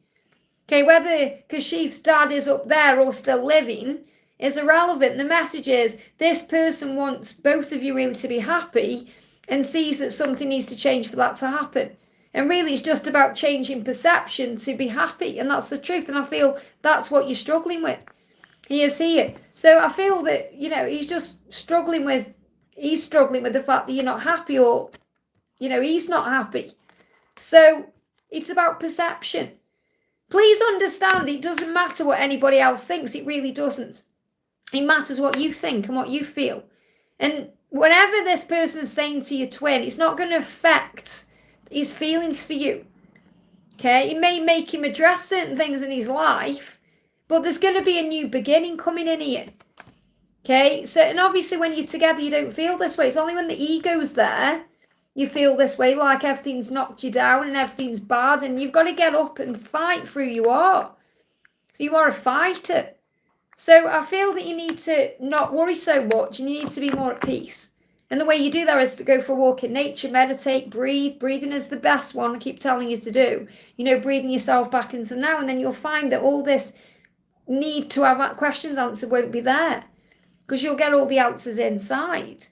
Okay, whether Kashif's dad is up there or still living is irrelevant. The message is this person wants both of you really to be happy and sees that something needs to change for that to happen. And really it's just about changing perception to be happy. And that's the truth. And I feel that's what you're struggling with. He is here. So I feel that, he's just struggling with the fact that you're not happy or, he's not happy. So it's about perception. Please understand it doesn't matter what anybody else thinks. It really doesn't. It matters what you think and what you feel. And whatever this person's saying to your twin, it's not going to affect his feelings for you. Okay? It may make him address certain things in his life, but there's going to be a new beginning coming in here. Okay? So, and obviously when you're together, you don't feel this way. It's only when the ego's there, you feel this way, like everything's knocked you down and everything's bad, and you've got to get up and fight for who you are. So you are a fighter. So I feel that you need to not worry so much and you need to be more at peace. And the way you do that is to go for a walk in nature, meditate, breathe. Breathing is the best one I keep telling you to do. Breathing yourself back into now, and then you'll find that all this need to have questions answered won't be there because you'll get all the answers inside.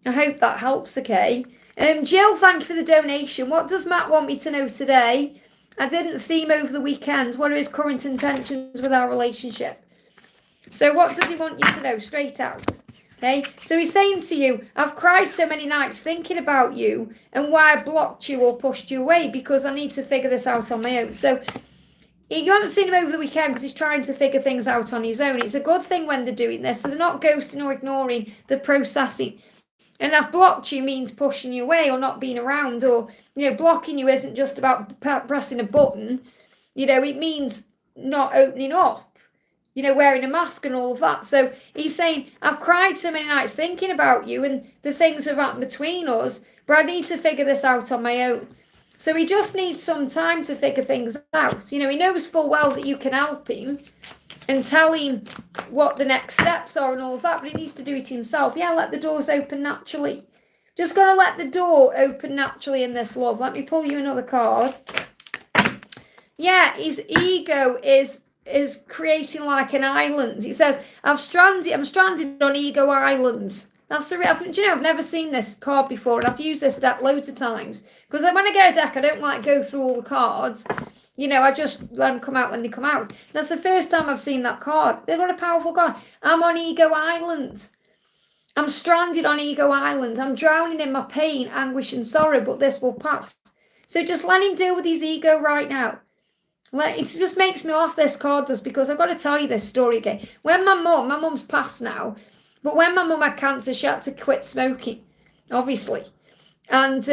I hope that helps, okay? Jill, thank you for the donation. What does Matt want me to know today? I didn't see him over the weekend. What are his current intentions with our relationship? So what does he want you to know? Straight out. Okay? So he's saying to you, I've cried so many nights thinking about you and why I blocked you or pushed you away because I need to figure this out on my own. So you haven't seen him over the weekend because he's trying to figure things out on his own. It's a good thing when they're doing this. So they're not ghosting or ignoring, they're processing. And I've blocked you means pushing you away or not being around, or, blocking you isn't just about pressing a button. It means not opening up. wearing a mask and all of that. So he's saying, I've cried so many nights thinking about you and the things that have happened between us, but I need to figure this out on my own. So he just needs some time to figure things out. He knows full well that you can help him and tell him what the next steps are and all of that, but he needs to do it himself. Yeah, let the doors open naturally. Just got to let the door open naturally in this, love. Let me pull you another card. Yeah, his ego is creating like an island. It says, I'm stranded on Ego Island. That's I've never seen this card before, and I've used this deck loads of times. Because when I get a deck, I don't like go through all the cards. I just let them come out when they come out. That's the first time I've seen that card. They've got a powerful card. I'm on Ego Island. I'm stranded on Ego Island. I'm drowning in my pain, anguish, and sorrow, but this will pass. So just let him deal with his ego right now. It just makes me laugh, this card does, because I've got to tell you this story again. When my mum's passed now, but when my mum had cancer, she had to quit smoking, obviously. And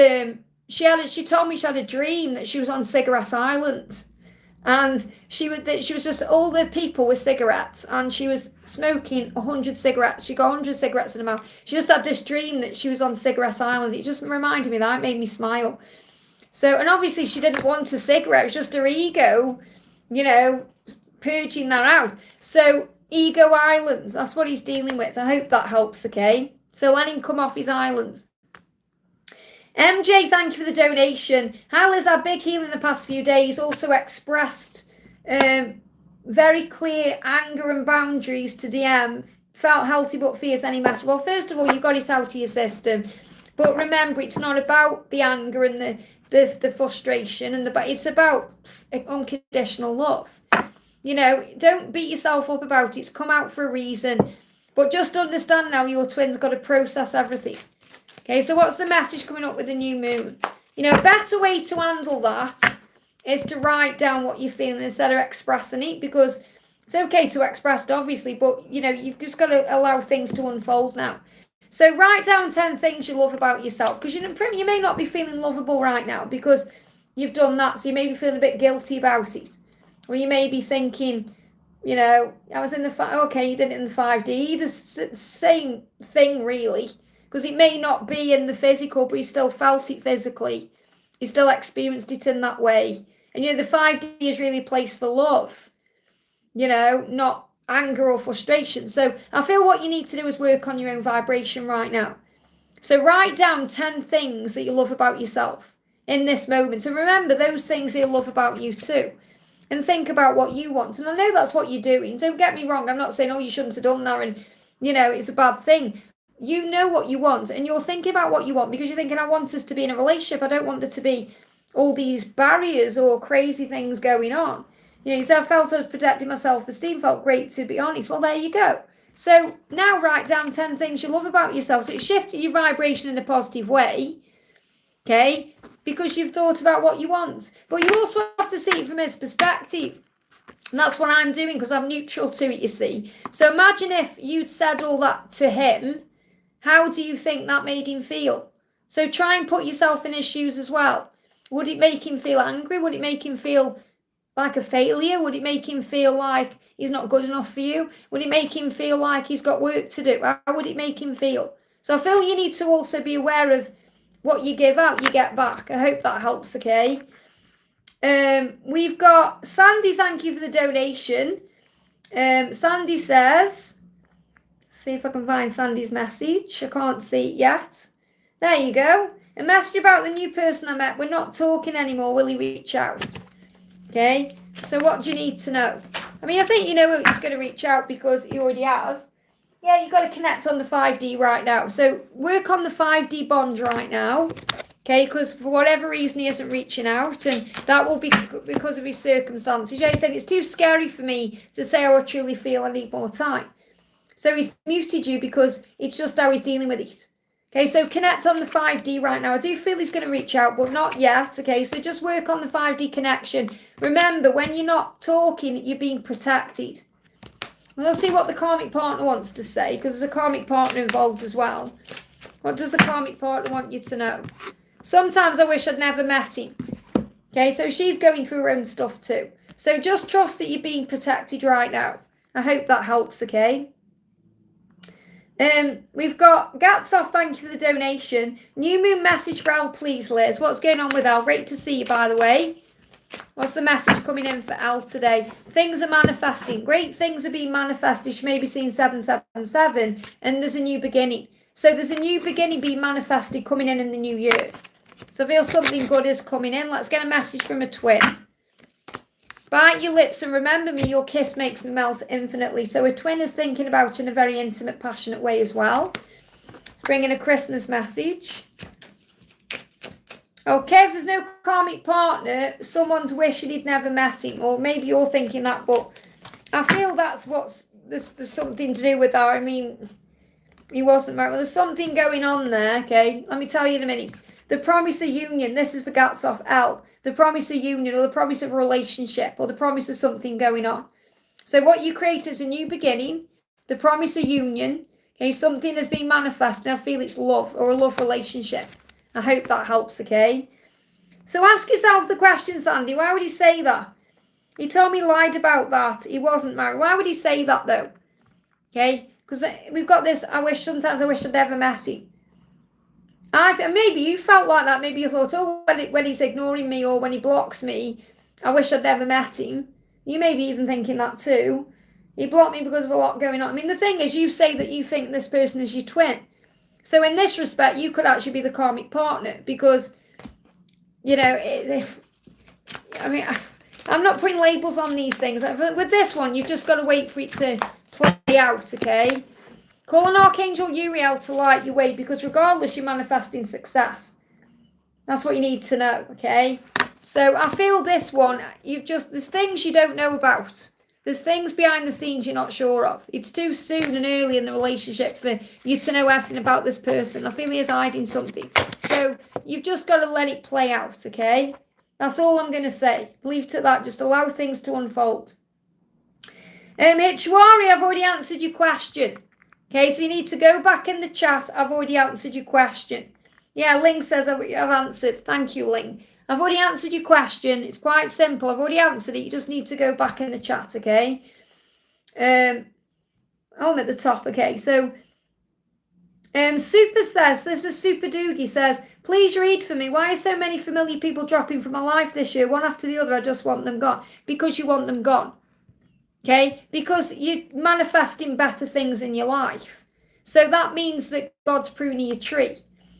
she told me she had a dream that she was on Cigarette Island. And she was just, all the people with cigarettes, and she was smoking 100 cigarettes. She got 100 cigarettes in her mouth. She just had this dream that she was on Cigarette Island. It just reminded me that. It made me smile. So, and obviously she didn't want a cigarette. It was just her ego, purging that out. So, Ego Island, that's what he's dealing with. I hope that helps, okay? So, let him come off his island. MJ, thank you for the donation. Hi, Liz, had big healing in the past few days. Also expressed very clear anger and boundaries to DM. Felt healthy but fierce any matter. Well, first of all, you got it out of your system. But remember, it's not about the anger and the frustration it's about unconditional love. Don't beat yourself up about it. It's come out for a reason. But just understand now your twin's got to process everything. Okay, so what's the message coming up with the new moon? A better way to handle that is to write down what you're feeling instead of expressing it, because it's okay to express it, obviously, but, you've just got to allow things to unfold now. So write down 10 things you love about yourself, because you may not be feeling lovable right now because you've done that, so you may be feeling a bit guilty about it. Or you may be thinking, I was in okay, you did it in the 5D, the same thing really, because it may not be in the physical, but he still felt it physically. He still experienced it in that way. And, the 5D is really a place for love, not anger or frustration. So I feel what you need to do is work on your own vibration right now. So write down 10 things that you love about yourself in this moment. And remember those things you love about you too. And think about what you want. And I know that's what you're doing. Don't get me wrong. I'm not saying, you shouldn't have done that and, it's a bad thing. You know what you want, and you're thinking about what you want because you're thinking, I want us to be in a relationship. I don't want there to be all these barriers or crazy things going on. You said I felt I was protecting my self-esteem, felt great to be honest. Well, there you go. So now write down 10 things you love about yourself. So it shifted your vibration in a positive way, okay, because you've thought about what you want. But you also have to see it from his perspective. And that's what I'm doing because I'm neutral to it, you see. So imagine if you'd said all that to him. How do you think that made him feel? So try and put yourself in his shoes as well. Would it make him feel angry? Would it make him feel like a failure? Would it make him feel like he's not good enough for you? Would it make him feel like he's got work to do? How would it make him feel? So I feel you need to also be aware of what you give out, you get back. I hope that helps, okay? We've got Sandy, thank you for the donation. Sandy says, see if I can find Sandy's message. I can't see it yet. There you go. A message about the new person I met. We're not talking anymore. Will he reach out? Okay. So what do you need to know? I mean, I think you know he's going to reach out because he already has. Yeah, you've got to connect on the 5D right now. So work on the 5D bond right now. Okay, because for whatever reason he isn't reaching out, and that will be because of his circumstances. Jay said, it's too scary for me to say how I truly feel. I need more time. So he's muted you because it's just how he's dealing with it. Okay, so connect on the 5D right now. I do feel he's going to reach out, but not yet. Okay, so just work on the 5D connection. Remember, when you're not talking, you're being protected. Let's see what the karmic partner wants to say, because there's a karmic partner involved as well. What does the karmic partner want you to know? Sometimes I wish I'd never met him. Okay, so she's going through her own stuff too. So just trust that you're being protected right now. I hope that helps, okay? We've got Gatsoff, thank you for the donation. New moon message for Al, please, Liz. What's going on with Al? Great to see you, by the way. What's the message coming in for Al today? Things are manifesting. Great things are being manifested. You may be seeing 777, and there's a new beginning. So there's a new beginning being manifested coming in the new year. So I feel something good is coming in. Let's get a message from a twin. Bite your lips and remember me, your kiss makes me melt infinitely. So a twin is thinking about you in a very intimate, passionate way as well. Let's bring in a Christmas message. Okay, if there's no karmic partner, someone's wishing he'd never met him. Or maybe you're thinking that, but I feel that's there's something to do with that. I mean, he wasn't married. Well, there's something going on there, okay? Let me tell you in a minute. The promise of union, this is for Gatsoff L. The promise of union or the promise of a relationship or the promise of something going on. So what you create is a new beginning, the promise of union, okay? Something has been manifested. I feel it's love or a love relationship. I hope that helps, okay? So ask yourself the question, Sandy, why would he say that? He told me he lied about that. He wasn't married. Why would he say that, though? Okay? Because we've got this, sometimes I wish I'd never met him. Maybe you felt like that. Maybe you thought, oh, when he's ignoring me or when he blocks me, I wish I'd never met him. You may be even thinking that too. He blocked me because of a lot going on. I mean, the thing is, you say that you think this person is your twin. So in this respect, you could actually be the karmic partner because, you know, I'm not putting labels on these things. With this one, you've just got to wait for it to play out, okay? Call on Archangel Uriel to light your way because regardless, you're manifesting success. That's what you need to know, okay? So I feel this one, there's things you don't know about. There's things behind the scenes you're not sure of. It's too soon and early in the relationship for you to know everything about this person. I feel he is hiding something. So you've just got to let it play out, okay? That's all I'm going to say. Leave it at that. Just allow things to unfold. Hitchwari, I've already answered your question. Okay, so you need to go back in the chat. I've already answered your question. Yeah, Ling says I've answered. Thank you, Ling. I've already answered your question. It's quite simple. I've already answered it. You just need to go back in the chat, okay? I'm at the top, okay? So, Super says, this was Super Doogie says, please read for me. Why are so many familiar people dropping from my life this year? One after the other, I just want them gone. Because you want them gone. Okay, because you're manifesting better things in your life. So that means that God's pruning your tree.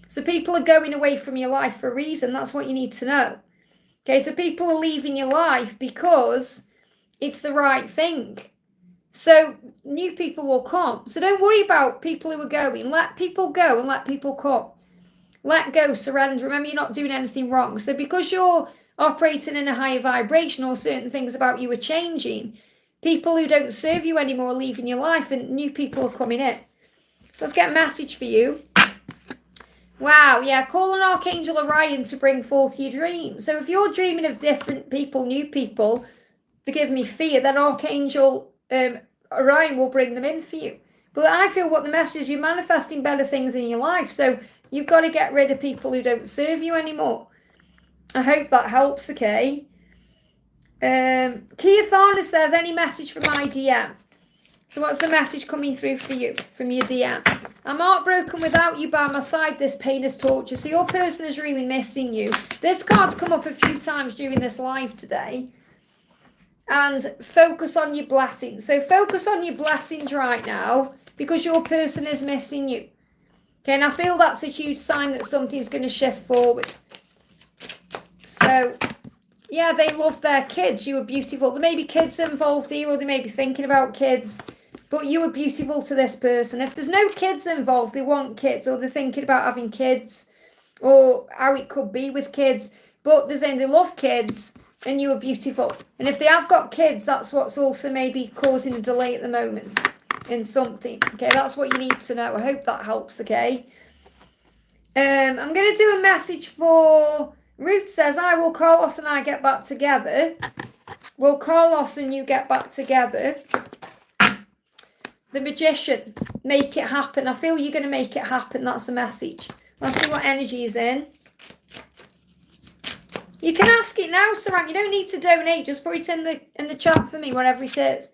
So people are going away from your life for a reason. That's what you need to know. Okay, so people are leaving your life because it's the right thing. So new people will come. So don't worry about people who are going. Let people go and let people come. Let go, surrender. Remember, you're not doing anything wrong. So because you're operating in a higher vibration or certain things about you are changing, people who don't serve you anymore are leaving your life and new people are coming in. So let's get a message for you. Wow, yeah, call on Archangel Orion to bring forth your dreams. So if you're dreaming of different people, new people, to give me fear, then Archangel Orion will bring them in for you. But I feel what the message is, you're manifesting better things in your life. So you've got to get rid of people who don't serve you anymore. I hope that helps, okay? Kia Thorner says, any message from my DM? So what's the message coming through for you from your DM? I'm heartbroken without you by my side. This pain is torture. So your person is really missing you. This card's come up a few times during this live today. And focus on your blessings. So focus on your blessings right now because your person is missing you. Okay, and I feel that's a huge sign that something's going to shift forward. So, yeah, they love their kids. You were beautiful. There may be kids involved here or they may be thinking about kids. But you were beautiful to this person. If there's no kids involved, they want kids or they're thinking about having kids or how it could be with kids. But they're saying they love kids and you were beautiful. And if they have got kids, that's what's also maybe causing a delay at the moment in something. Okay, that's what you need to know. I hope that helps, okay? I'm going to do a message for... Ruth says, will Carlos and I get back together? Will Carlos and you get back together? The Magician, make it happen. I feel you're going to make it happen. That's the message. Let's see what energy is in. You can ask it now, Sarang. You don't need to donate. Just put it in the chat for me, whatever it is.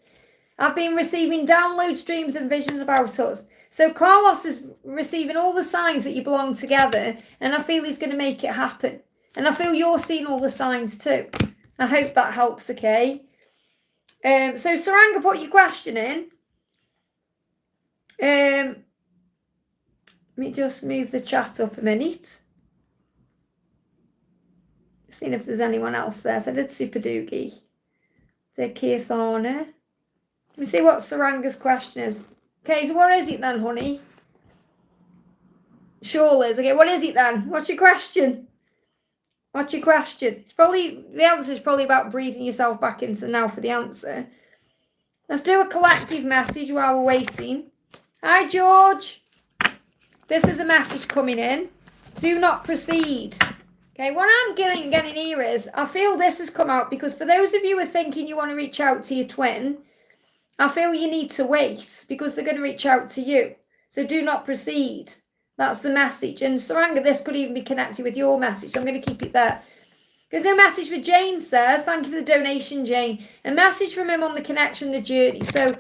I've been receiving downloads, dreams and visions about us. So Carlos is receiving all the signs that you belong together, and I feel he's going to make it happen. And I feel you're seeing all the signs too. I hope that helps, okay? So Saranga, put your question in. Let me just move the chat up a minute. Seeing if there's anyone else there. So I did Super Doogie. Did Keithana. Let me see what Saranga's question is. Okay, so what is it then, honey? Sure, Liz. Okay, what is it then? What's your question? What's your question? It's probably, the answer is probably about breathing yourself back into the now for the answer. Let's do a collective message while we're waiting. Hi, George. This is a message coming in. Do not proceed. Okay, what I'm getting here is, I feel this has come out because for those of you who are thinking you want to reach out to your twin, I feel you need to wait because they're going to reach out to you. So do not proceed. That's the message. And Saranga, this could even be connected with your message. So I'm going to keep it there. There's a message for Jane says, thank you for the donation, Jane. A message from him on the connection, the journey. So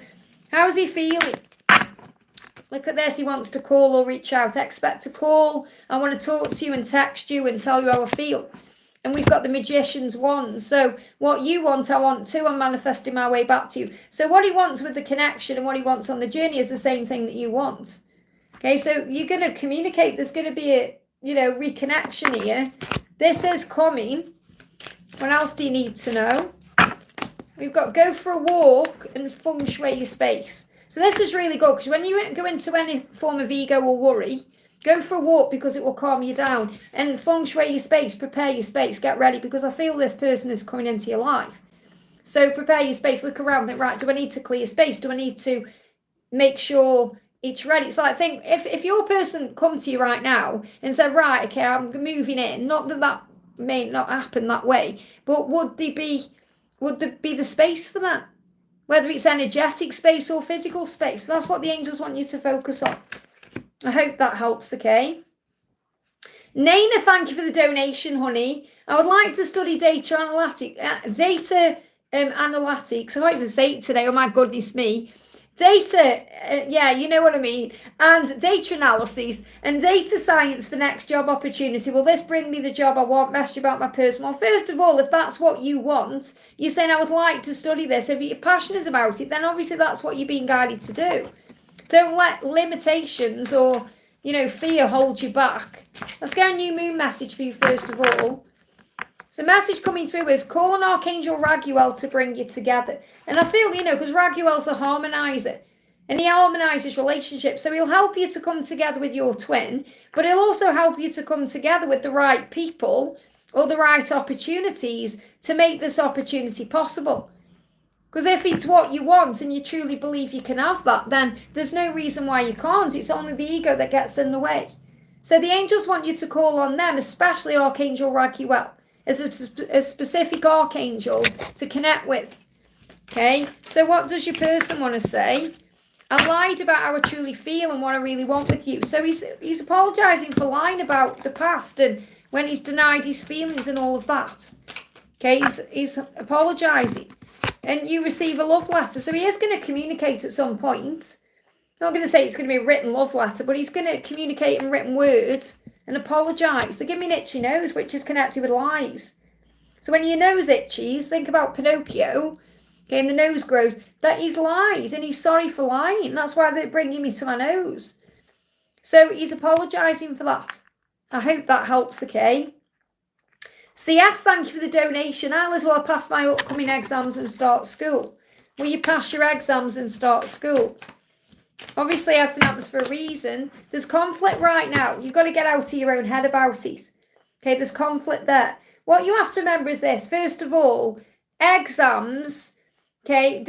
how's he feeling? Look at this. He wants to call or reach out. Expect a call. I want to talk to you and text you and tell you how I feel. And we've got the Magician's wand. So what you want, I want too. I'm manifesting my way back to you. So what he wants with the connection and what he wants on the journey is the same thing that you want. Okay, so you're going to communicate. There's going to be a, reconnection here. This is coming. What else do you need to know? We've got go for a walk and feng shui your space. So this is really good because when you go into any form of ego or worry, go for a walk because it will calm you down. And feng shui your space, prepare your space, get ready because I feel this person is coming into your life. So prepare your space, look around, think, right, do I need to clear space? Do I need to make sure it's ready? It's like, think, if your person come to you right now and said, right, okay, I'm moving in, not that that may not happen that way, but would there be the space for that? Whether it's energetic space or physical space. That's what the angels want you to focus on. I hope that helps, okay? Naina, thank you for the donation, honey. I would like to study data analytics. Analytics. I can't even say it today. Oh, my goodness me. Data, yeah, you know what I mean. And data analysis and data science for next job opportunity. Will this bring me the job I want? Message about my person. Well, first of all, if that's what you want, you're saying, I would like to study this. If you're passionate about it, then obviously that's what you're being guided to do. Don't let limitations or, fear hold you back. Let's get a new moon message for you first of all. So message coming through is call on Archangel Raguel to bring you together. And I feel, because Raguel's the harmonizer. And he harmonizes relationships. So he'll help you to come together with your twin. But he'll also help you to come together with the right people or the right opportunities to make this opportunity possible. Because if it's what you want and you truly believe you can have that, then there's no reason why you can't. It's only the ego that gets in the way. So the angels want you to call on them, especially Archangel Raguel, as a specific archangel to connect with. Okay, so what does your person want to say? I lied about how I truly feel and what I really want with you. So he's apologizing for lying about the past and when he's denied his feelings and all of that. Okay, he's apologizing. And you receive a love letter. So he is going to communicate at some point. I'm not going to say it's going to be a written love letter, but he's going to communicate in written words and apologise. They give me an itchy nose, which is connected with lies. So when your nose itches, think about Pinocchio, okay, and the nose grows, that he's lied and he's sorry for lying. That's why they're bringing me to my nose. So he's apologising for that. I hope that helps, okay? CS, thank you for the donation. I'll as well pass my upcoming exams and start school. Will you pass your exams and start school? Obviously, everything happens for a reason. There's conflict right now. You've got to get out of your own head about it. Okay, there's conflict there. What you have to remember is this. First of all, exams, okay,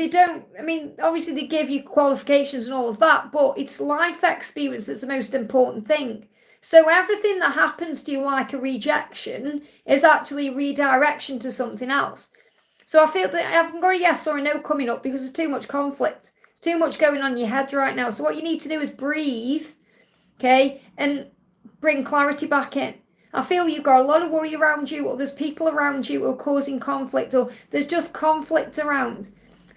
obviously they give you qualifications and all of that, but it's life experience that's the most important thing. So everything that happens to you like a rejection is actually redirection to something else. So I feel that I haven't got a yes or a no coming up because there's too much conflict. Too much going on in your head right now. So what you need to do is breathe, okay, and bring clarity back in. I feel you've got a lot of worry around you, or there's people around you who are causing conflict, or there's just conflict around.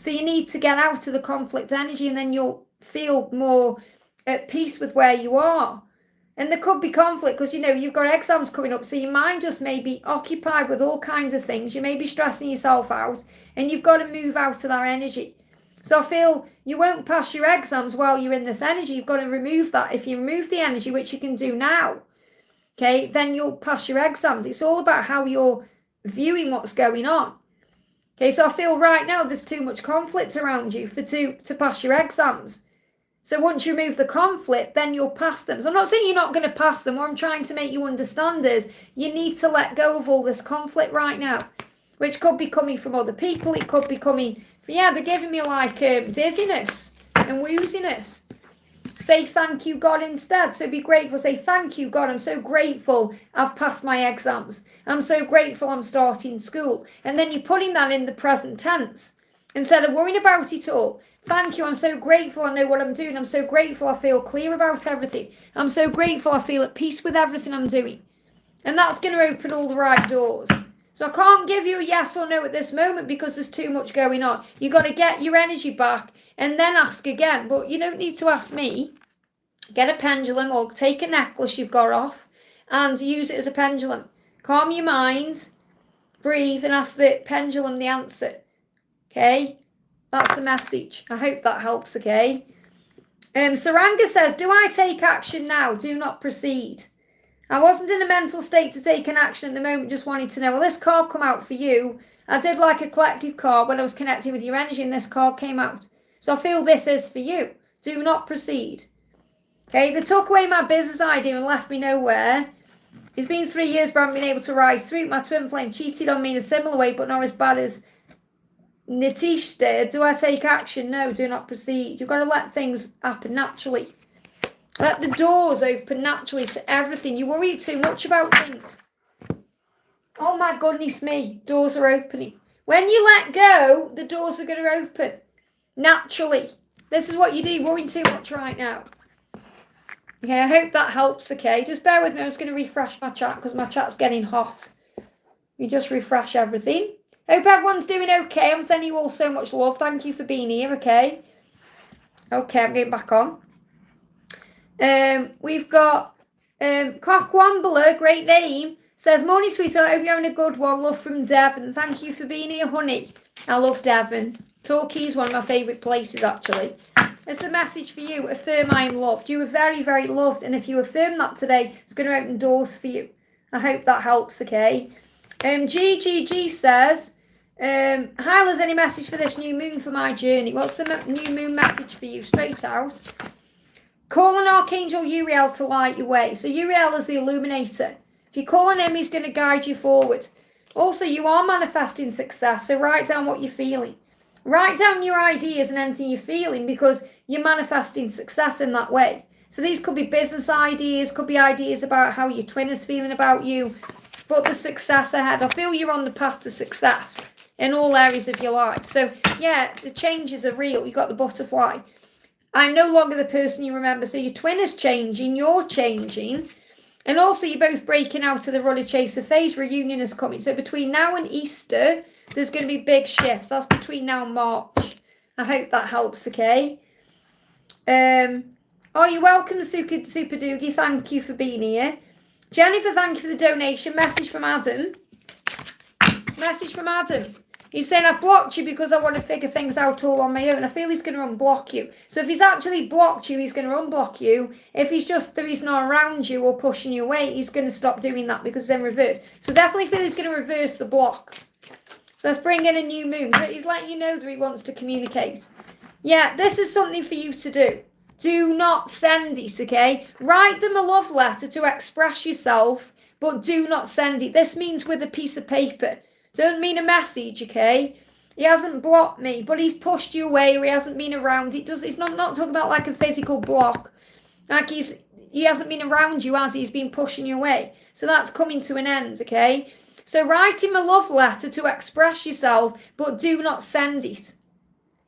So you need to get out of the conflict energy, and then you'll feel more at peace with where you are. And there could be conflict because, you've got exams coming up. So your mind just may be occupied with all kinds of things. You may be stressing yourself out, and you've got to move out of that energy. So I feel you won't pass your exams while you're in this energy. You've got to remove that. If you remove the energy, which you can do now, okay, then you'll pass your exams. It's all about how you're viewing what's going on. Okay, so I feel right now there's too much conflict around you to pass your exams. So once you remove the conflict, then you'll pass them. So I'm not saying you're not going to pass them. What I'm trying to make you understand is you need to let go of all this conflict right now, which could be coming from other people. It could be coming from, they're giving me like dizziness and wooziness. Say thank you, God, instead. So be grateful. Say thank you, God. I'm so grateful I've passed my exams. I'm so grateful I'm starting school. And then you're putting that in the present tense instead of worrying about it all. Thank you. I'm so grateful I know what I'm doing. I'm so grateful I feel clear about everything. I'm so grateful I feel at peace with everything I'm doing. And that's going to open all the right doors. So I can't give you a yes or no at this moment because there's too much going on. You've got to get your energy back and then ask again. But you don't need to ask me. Get a pendulum or take a necklace you've got off and use it as a pendulum. Calm your mind, breathe, and ask the pendulum the answer. Okay? That's the message. I hope that helps, okay? Saranga says, do I take action now? Do not proceed. I wasn't in a mental state to take an action at the moment, just wanted to know. Well, this card come out for you. I did like a collective card when I was connecting with your energy, and this card came out. So I feel this is for you. Do not proceed. Okay, they took away my business idea and left me nowhere. It's been 3 years, but I haven't been able to rise through. My twin flame cheated on me in a similar way, but not as bad as Nitish did. Do I take action? No, do not proceed. You've got to let things happen naturally. Let the doors open naturally to everything. You worry too much about things. Oh my goodness me, doors are opening. When you let go, the doors are going to open naturally. This is what you do, worrying too much right now. Okay, I hope that helps, okay? Just bear with me. I'm just going to refresh my chat because my chat's getting hot. We just refresh everything. Hope everyone's doing okay. I'm sending you all so much love. Thank you for being here, okay? Okay, I'm getting back on. We've got Cockwambler, great name, says, morning, sweetheart. I hope you're having a good one. Love from Devon. Thank you for being here, honey. I love Devon. Torquay is one of my favourite places, actually. It's a message for you. Affirm I am loved. You are very, very loved. And if you affirm that today, it's going to open doors for you. I hope that helps, okay? GGG says, hi, Liz, any message for this new moon for my journey? What's the new moon message for you? Straight out. Call on Archangel Uriel to light your way. So Uriel is the illuminator. If you call on him, he's going to guide you forward. Also, you are manifesting success, so write down what you're feeling. Write down your ideas and anything you're feeling because you're manifesting success in that way. So these could be business ideas, could be ideas about how your twin is feeling about you, but the success ahead. I feel you're on the path to success in all areas of your life. So yeah, the changes are real. You got the butterfly. I'm no longer the person you remember. So your twin is changing, you're changing. And also you're both breaking out of the rudder chaser phase. Reunion is coming. So between now and Easter, there's going to be big shifts. That's between now and March. I hope that helps, okay? Oh, you're welcome, Super Doogie. Thank you for being here. Jennifer, thank you for the donation. Message from Adam. Message from Adam. He's saying, I've blocked you because I want to figure things out all on my own. I feel he's going to unblock you. So if he's actually blocked you, he's going to unblock you. If he's just the reason not around you or pushing you away, he's going to stop doing that because then reverse. So definitely feel he's going to reverse the block. So let's bring in a new moon. But he's letting you know that he wants to communicate. Yeah, this is something for you to do. Do not send it, okay? Write them a love letter to express yourself, but do not send it. This means with a piece of paper. Don't mean a message, okay? He hasn't blocked me, but he's pushed you away or he hasn't been around. He's not talking about like a physical block. Like he hasn't been around you as he's been pushing you away. So that's coming to an end, okay? So write him a love letter to express yourself, but do not send it.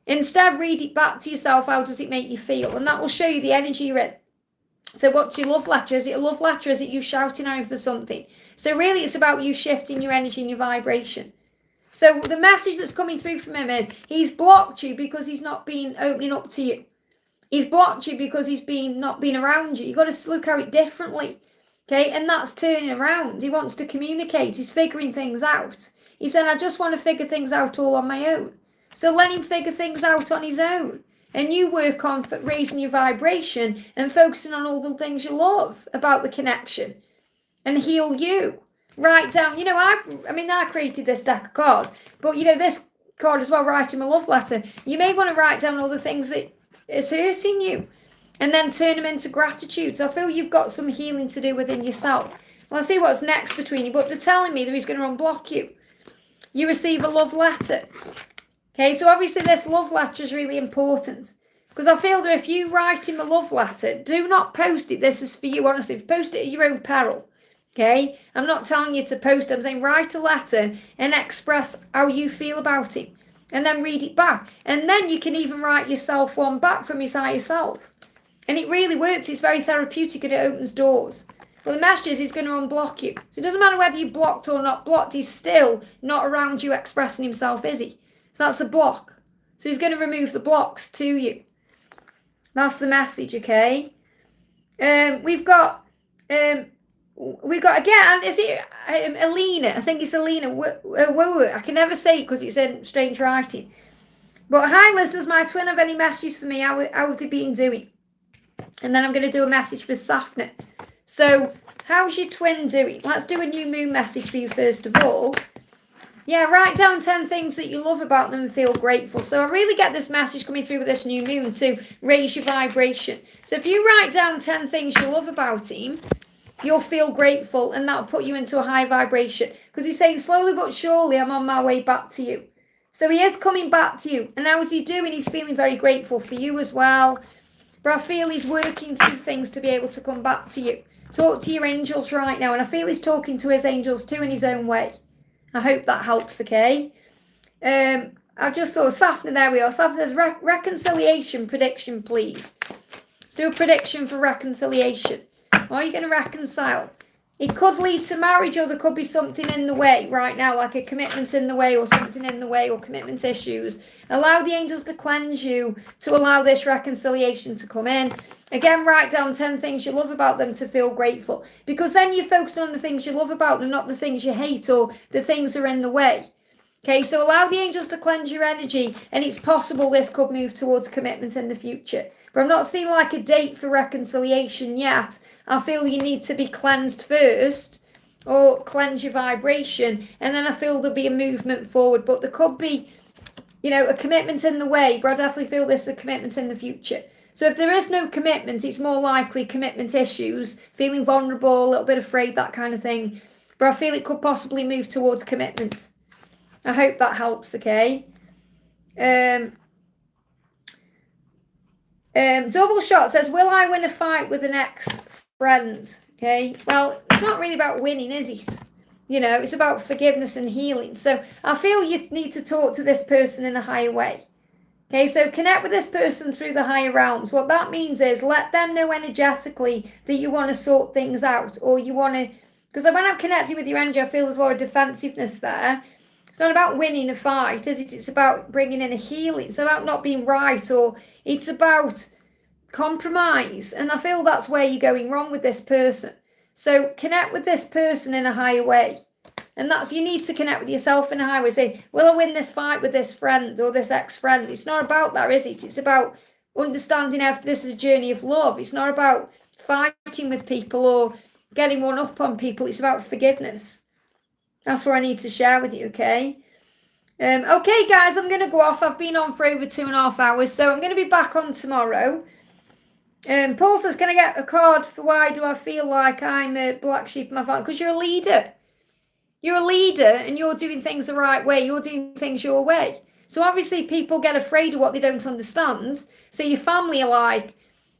Instead, read it back to yourself. How does it make you feel? And that will show you the energy you're in. So what's your love letter? Is it a love letter? Is it you shouting out for something? So really it's about you shifting your energy and your vibration. So the message that's coming through from him is he's blocked you because he's not been opening up to you. He's blocked you because he's not been around you. You've got to look at it differently. Okay, and that's turning around. He wants to communicate. He's figuring things out. He said, I just want to figure things out all on my own. So let him figure things out on his own. And you work on raising your vibration and focusing on all the things you love about the connection and heal you. Write down, I created this deck of cards, but this card as well, write him a love letter. You may want to write down all the things that is hurting you and then turn them into gratitude. So I feel you've got some healing to do within yourself. Well, I'll see what's next between you, but they're telling me that he's going to unblock you. You receive a love letter. Okay, so obviously this love letter is really important because I feel that if you write him a love letter, do not post it. This is for you, honestly. Post it at your own peril. Okay, I'm not telling you to post it. I'm saying write a letter and express how you feel about him and then read it back. And then you can even write yourself one back from his higher self. And it really works. It's very therapeutic and it opens doors. Well, the message is he's going to unblock you. So it doesn't matter whether you're blocked or not blocked. He's still not around you expressing himself, is he? So that's a block. So he's going to remove the blocks to you. That's the message, okay? We've got again, is it Alina? I think it's Alina. I can never say it because it's in strange writing. But hi Liz, does my twin have any messages for me? How have they been doing? And then I'm going to do a message for Safna. So, how's your twin doing? Let's do a new moon message for you first of all. Yeah, write down 10 things that you love about them and feel grateful. So I really get this message coming through with this new moon to raise your vibration. So if you write down 10 things you love about him, you'll feel grateful and that'll put you into a high vibration. Because he's saying, slowly but surely, I'm on my way back to you. So he is coming back to you. And how is he doing? He's feeling very grateful for you as well. But I feel he's working through things to be able to come back to you. Talk to your angels right now. And I feel he's talking to his angels too in his own way. I hope that helps, okay? I just saw Safna, there we are. Safna says, reconciliation prediction, please. Let's do a prediction for reconciliation. What are you going to reconcile? It could lead to marriage or there could be something in the way right now, like a commitment in the way or something in the way or commitment issues. Allow the angels to cleanse you to allow this reconciliation to come in. Again, write down 10 things you love about them to feel grateful. Because then you focus on the things you love about them, not the things you hate or the things that are in the way. Okay, so allow the angels to cleanse your energy and it's possible this could move towards commitment in the future. But I'm not seeing like a date for reconciliation yet. I feel you need to be cleansed first or cleanse your vibration and then I feel there'll be a movement forward. But there could be, a commitment in the way, but I definitely feel this is a commitment in the future. So if there is no commitment, it's more likely commitment issues, feeling vulnerable, a little bit afraid, that kind of thing. But I feel it could possibly move towards commitment. I hope that helps, okay? Double Shot says, will I win a fight with an ex-friend? Okay, well, it's not really about winning, is it? It's about forgiveness and healing. So I feel you need to talk to this person in a higher way. Okay, so connect with this person through the higher realms. What that means is let them know energetically that you want to sort things out or you want to, because when I'm connecting with your energy, I feel there's a lot of defensiveness there. It's not about winning a fight, is it? It's about bringing in a healing. It's about not being right or it's about compromise. And I feel that's where you're going wrong with this person. So connect with this person in a higher way. And that's, you need to connect with yourself in a higher way. Say, will I win this fight with this friend or this ex-friend? It's not about that, is it? It's about understanding if this is a journey of love. It's not about fighting with people or getting one up on people. It's about forgiveness. That's what I need to share with you, okay? Okay, guys, I'm going to go off. I've been on for over 2.5 hours, so I'm going to be back on tomorrow. Paul says, can I get a card for why do I feel like I'm a black sheep in my family? Because you're a leader. You're a leader and you're doing things the right way. You're doing things your way. So obviously people get afraid of what they don't understand. So your family are like,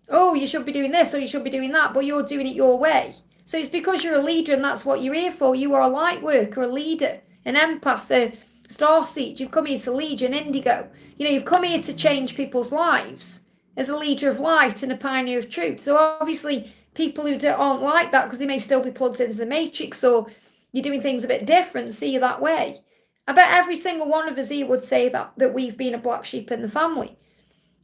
oh, you should be doing this or you should be doing that, but you're doing it your way. So it's because you're a leader and that's what you're here for. You are a light worker, a leader, an empath, a starseed. You've come here to lead, you're an indigo. You've come here to change people's lives as a leader of light and a pioneer of truth. So obviously people who aren't like that because they may still be plugged into the matrix or you're doing things a bit different, see you that way. I bet every single one of us here would say that we've been a black sheep in the family.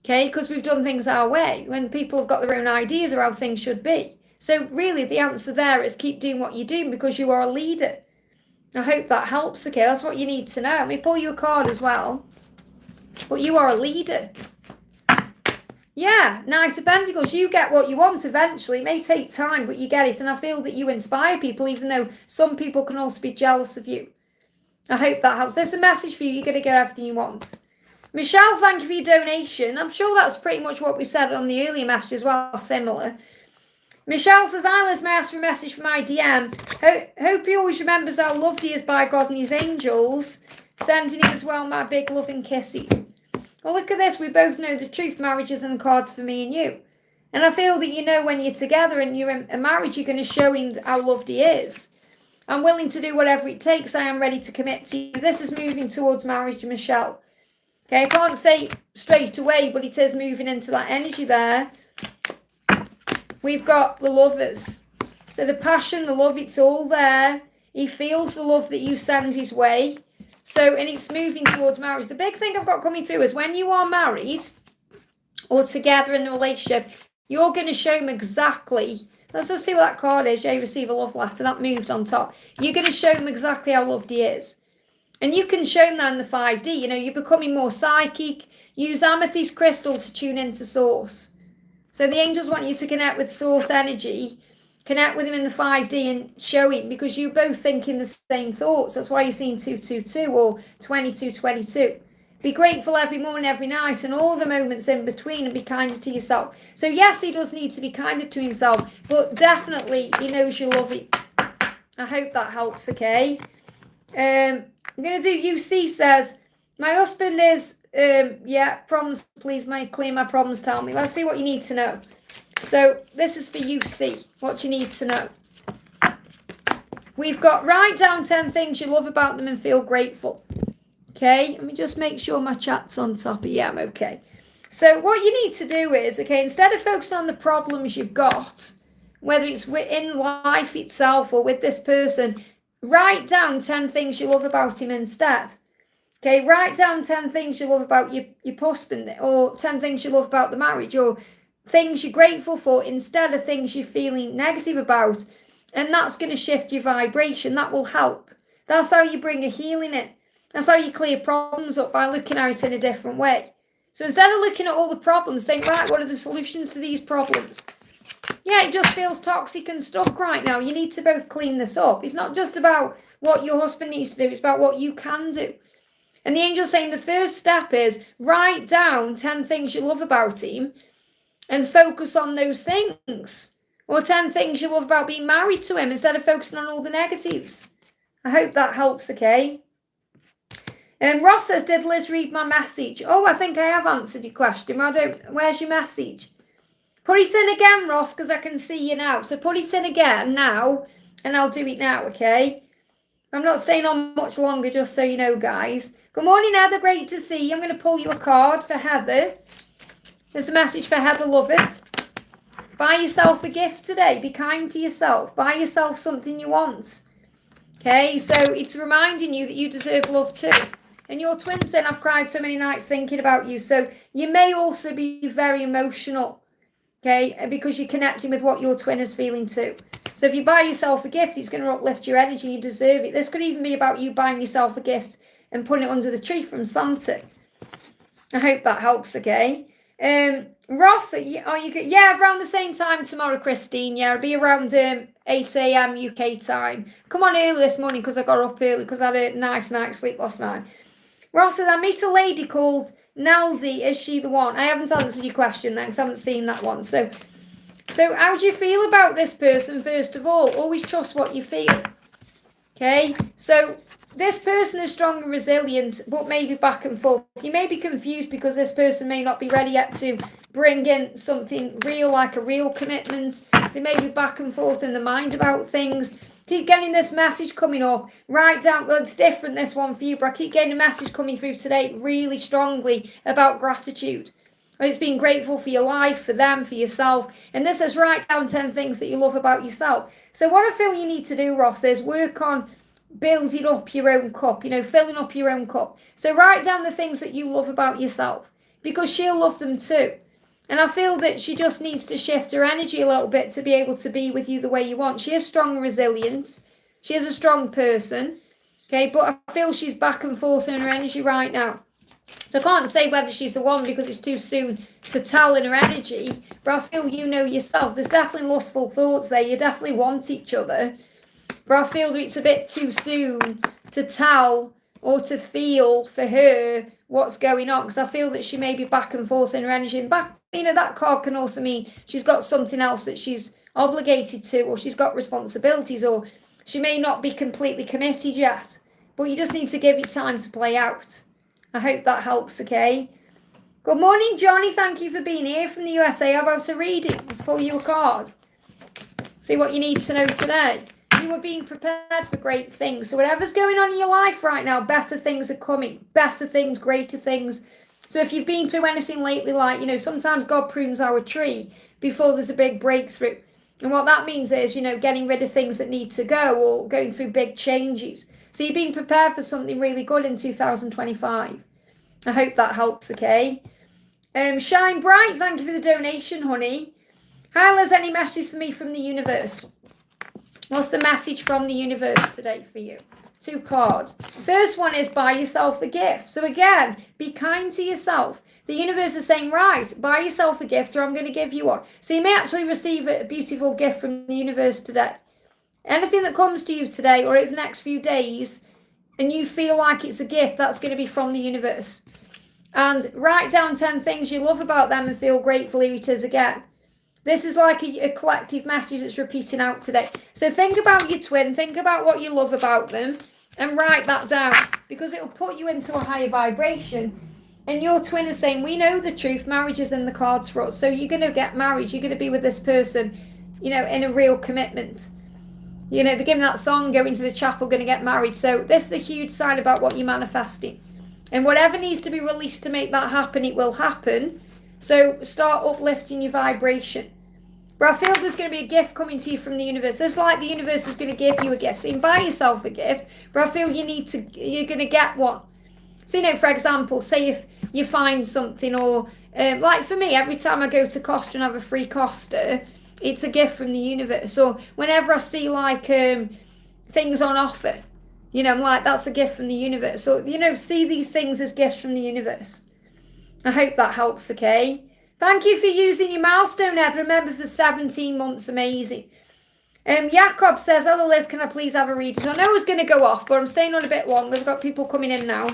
Okay, because we've done things our way when people have got their own ideas of how things should be. So really the answer there is keep doing what you're doing because you are a leader. I hope that helps, okay? That's what you need to know. Let me pull you a card as well. But you are a leader. Yeah, Knight of Pentacles. You get what you want eventually. It may take time, but you get it. And I feel that you inspire people, even though some people can also be jealous of you. I hope that helps. There's a message for you. You're going to get everything you want. Michelle, thank you for your donation. I'm sure that's pretty much what we said on the earlier message as well, similar. Michelle says, hi Liz, may I ask for a message for my DM? Hope he always remembers how loved he is by God and his angels. Sending him as well my big loving kisses. Well, look at this. We both know the truth. Marriage isn't cards for me and you. And I feel that you know when you're together and you're in a marriage, you're going to show him how loved he is. I'm willing to do whatever it takes. I am ready to commit to you. This is moving towards marriage, Michelle. Okay, I can't say straight away, but it is moving into that energy there. We've got the lovers. So the passion, the love, it's all there. He feels the love that you send his way. So, and it's moving towards marriage. The big thing I've got coming through is when you are married or together in a relationship, you're going to show him exactly. Let's just see what that card is. You receive a love letter. That moved on top. You're going to show him exactly how loved he is. And you can show him that in the 5D. You know, you're becoming more psychic. Use amethyst crystal to tune into source. So the angels want you to connect with source energy, connect with him in the 5D and show him because you're both thinking the same thoughts. That's why you're seeing 222 or 2222. Be grateful every morning, every night, and all the moments in between, and be kinder to yourself. So yes, he does need to be kinder to himself, but definitely he knows you love him. I hope that helps, okay? I'm going to do UC says, my husband is, problems, please, clear my problems, tell me. Let's see what you need to know. So this is for UC, what you need to know. We've got write down 10 things you love about them and feel grateful. Okay, let me just make sure my chat's on top. Yeah, I'm okay. So what you need to do is, okay, instead of focusing on the problems you've got, whether it's in life itself or with this person, write down 10 things you love about him instead. Okay, write down 10 things you love about your husband, or 10 things you love about the marriage, or things you're grateful for instead of things you're feeling negative about. And that's going to shift your vibration. That will help. That's how you bring a healing in. That's how you clear problems up, by looking at it in a different way. So instead of looking at all the problems, think, right, what are the solutions to these problems? Yeah, it just feels toxic and stuck right now. You need to both clean this up. It's not just about what your husband needs to do. It's about what you can do. And the angel's saying the first step is write down 10 things you love about him and focus on those things. Or 10 things you love about being married to him instead of focusing on all the negatives. I hope that helps, okay? Ross says, did Liz read my message? Oh, I think I have answered your question. Where's your message? Put it in again, Ross, because I can see you now. So put it in again now, and I'll do it now, okay? I'm not staying on much longer, just so you know, guys. Good morning, Heather. Great to see you. I'm going to pull you a card for Heather. There's a message for Heather. Love it. Buy yourself a gift today. Be kind to yourself. Buy yourself something you want. Okay, so it's reminding you that you deserve love too. And your twin saying, I've cried so many nights thinking about you. So you may also be very emotional, okay, because you're connecting with what your twin is feeling too. So if you buy yourself a gift, it's going to uplift your energy. You deserve it. This could even be about you buying yourself a gift and putting it under the tree from Santa. I hope that helps, okay? Ross, around the same time tomorrow, Christine. Yeah, I'll be around 8 a.m. UK time. Come on early this morning because I got up early because I had a nice night's sleep last night. Ross says, I meet a lady called Naldi. Is she the one? I haven't answered your question then because I haven't seen that one. So how do you feel about this person, first of all? Always trust what you feel. Okay? So this person is strong and resilient, but maybe back and forth. You may be confused because this person may not be ready yet to bring in something real, like a real commitment. They may be back and forth in the mind about things. Keep getting this message coming up. Write down, well, it's different, this one for you, but I keep getting a message coming through today really strongly about gratitude. It's being grateful for your life, for them, for yourself. And this says write down 10 things that you love about yourself. So what I feel you need to do, Ross, is work on building up your own cup, filling up your own cup. So write down the things that you love about yourself, because she'll love them too. And I feel that she just needs to shift her energy a little bit to be able to be with you the way you want. She is strong and resilient. She is a strong person. Okay, but I feel she's back and forth in her energy right now. So I can't say whether she's the one because it's too soon to tell in her energy. But I feel you know yourself. There's definitely lustful thoughts there. You definitely want each other. But I feel that it's a bit too soon to tell or to feel for her what's going on, because I feel that she may be back and forth in her energy. And that card can also mean she's got something else that she's obligated to, or she's got responsibilities, or she may not be completely committed yet. But you just need to give it time to play out. I hope that helps, okay? Good morning, Johnny. Thank you for being here from the USA. How about a reading? Let's pull you a card. See what you need to know today. You are being prepared for great things. So whatever's going on in your life right now, better things are coming. Better things, greater things. So if you've been through anything lately, like, sometimes God prunes our tree before there's a big breakthrough. And what that means is, getting rid of things that need to go, or going through big changes. So you're being prepared for something really good in 2025. I hope that helps, okay? Shine Bright, thank you for the donation, honey. Hi, Liz, any messages for me from the universe? What's the message from the universe today for you? 2 cards. First one is buy yourself a gift. So again, be kind to yourself. The universe is saying, right, buy yourself a gift or I'm going to give you one. So you may actually receive a beautiful gift from the universe today. Anything that comes to you today or over the next few days and you feel like it's a gift, that's going to be from the universe. And write down 10 things you love about them and feel grateful. Here it is again. This is like a collective message that's repeating out today. So think about your twin, think about what you love about them, and write that down, because it will put you into a higher vibration. And your twin is saying, we know the truth, marriage is in the cards for us. So you're going to get married, you're going to be with this person, in a real commitment. They're giving that song, going to the chapel, going to get married. So this is a huge sign about what you're manifesting. And whatever needs to be released to make that happen, it will happen. So start uplifting your vibration. But I feel there's going to be a gift coming to you from the universe. It's like the universe is going to give you a gift. So you can buy yourself a gift, but I feel you're going to get one. So, for example, say if you find something, or like for me, every time I go to Costa and have a free Costa, it's a gift from the universe. Or whenever I see like things on offer, I'm like, that's a gift from the universe. So, see these things as gifts from the universe. I hope that helps, okay? Thank you for using your milestone, Ed. Remember, for 17 months, amazing. Jacob says, hello, Liz, can I please have a reading? So I know I was going to go off, but I'm staying on a bit longer. We've got people coming in now.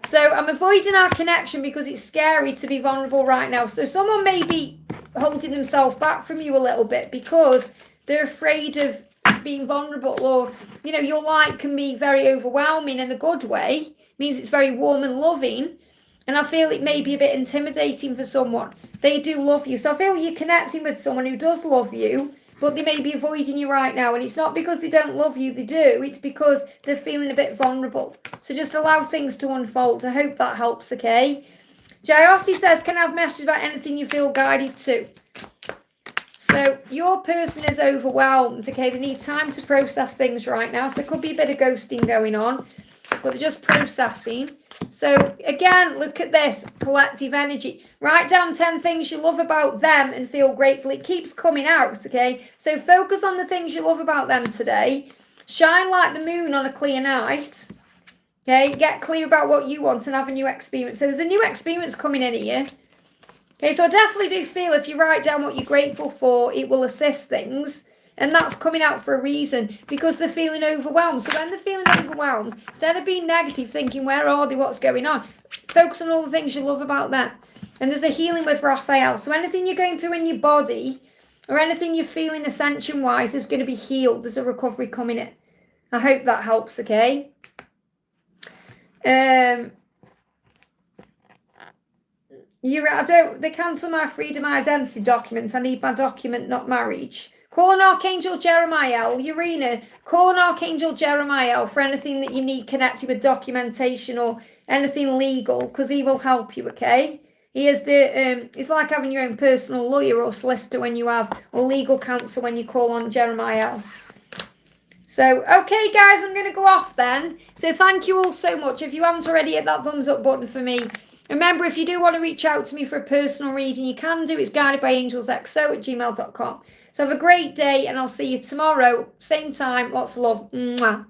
So I'm avoiding our connection because it's scary to be vulnerable right now. So someone may be holding themselves back from you a little bit because they're afraid of being vulnerable, or, your light can be very overwhelming in a good way. It means it's very warm and loving. And I feel it may be a bit intimidating for someone. They do love you. So I feel you're connecting with someone who does love you, but they may be avoiding you right now. And it's not because they don't love you, they do. It's because they're feeling a bit vulnerable. So just allow things to unfold. I hope that helps, okay? Jayoti says, can I have messages about anything you feel guided to? So your person is overwhelmed, okay? They need time to process things right now. So there could be a bit of ghosting going on, but they're just processing. So again, look at this collective energy. Write down 10 things you love about them and feel grateful. It keeps coming out, okay? So focus on the things you love about them today. Shine like the moon on a clear night. Okay, get clear about what you want and have a new experience. So there's a new experience coming in here. Okay, so I definitely do feel if you write down what you're grateful for, it will assist things. And that's coming out for a reason, because they're feeling overwhelmed. So when they're feeling overwhelmed, instead of being negative, thinking, where are they, what's going on, focus on all the things you love about them. And there's a healing with Raphael. So anything you're going through in your body, or anything you're feeling ascension-wise, is going to be healed. There's a recovery coming in. I hope that helps, okay? They cancel my freedom identity document. I need my document, not marriage. Call an Archangel Jeremiah. Urena, call an Archangel Jeremiah for anything that you need connected with documentation or anything legal, because he will help you, okay? He is it's like having your own personal lawyer or solicitor when you have, or legal counsel when you call on Jeremiah. So, okay, guys, I'm going to go off then. So thank you all so much. If you haven't already, hit that thumbs up button for me. Remember, if you do want to reach out to me for a personal reading, you can do. It's guidedbyangelsxo@gmail.com. So have a great day, and I'll see you tomorrow. Same time. Lots of love. Mwah.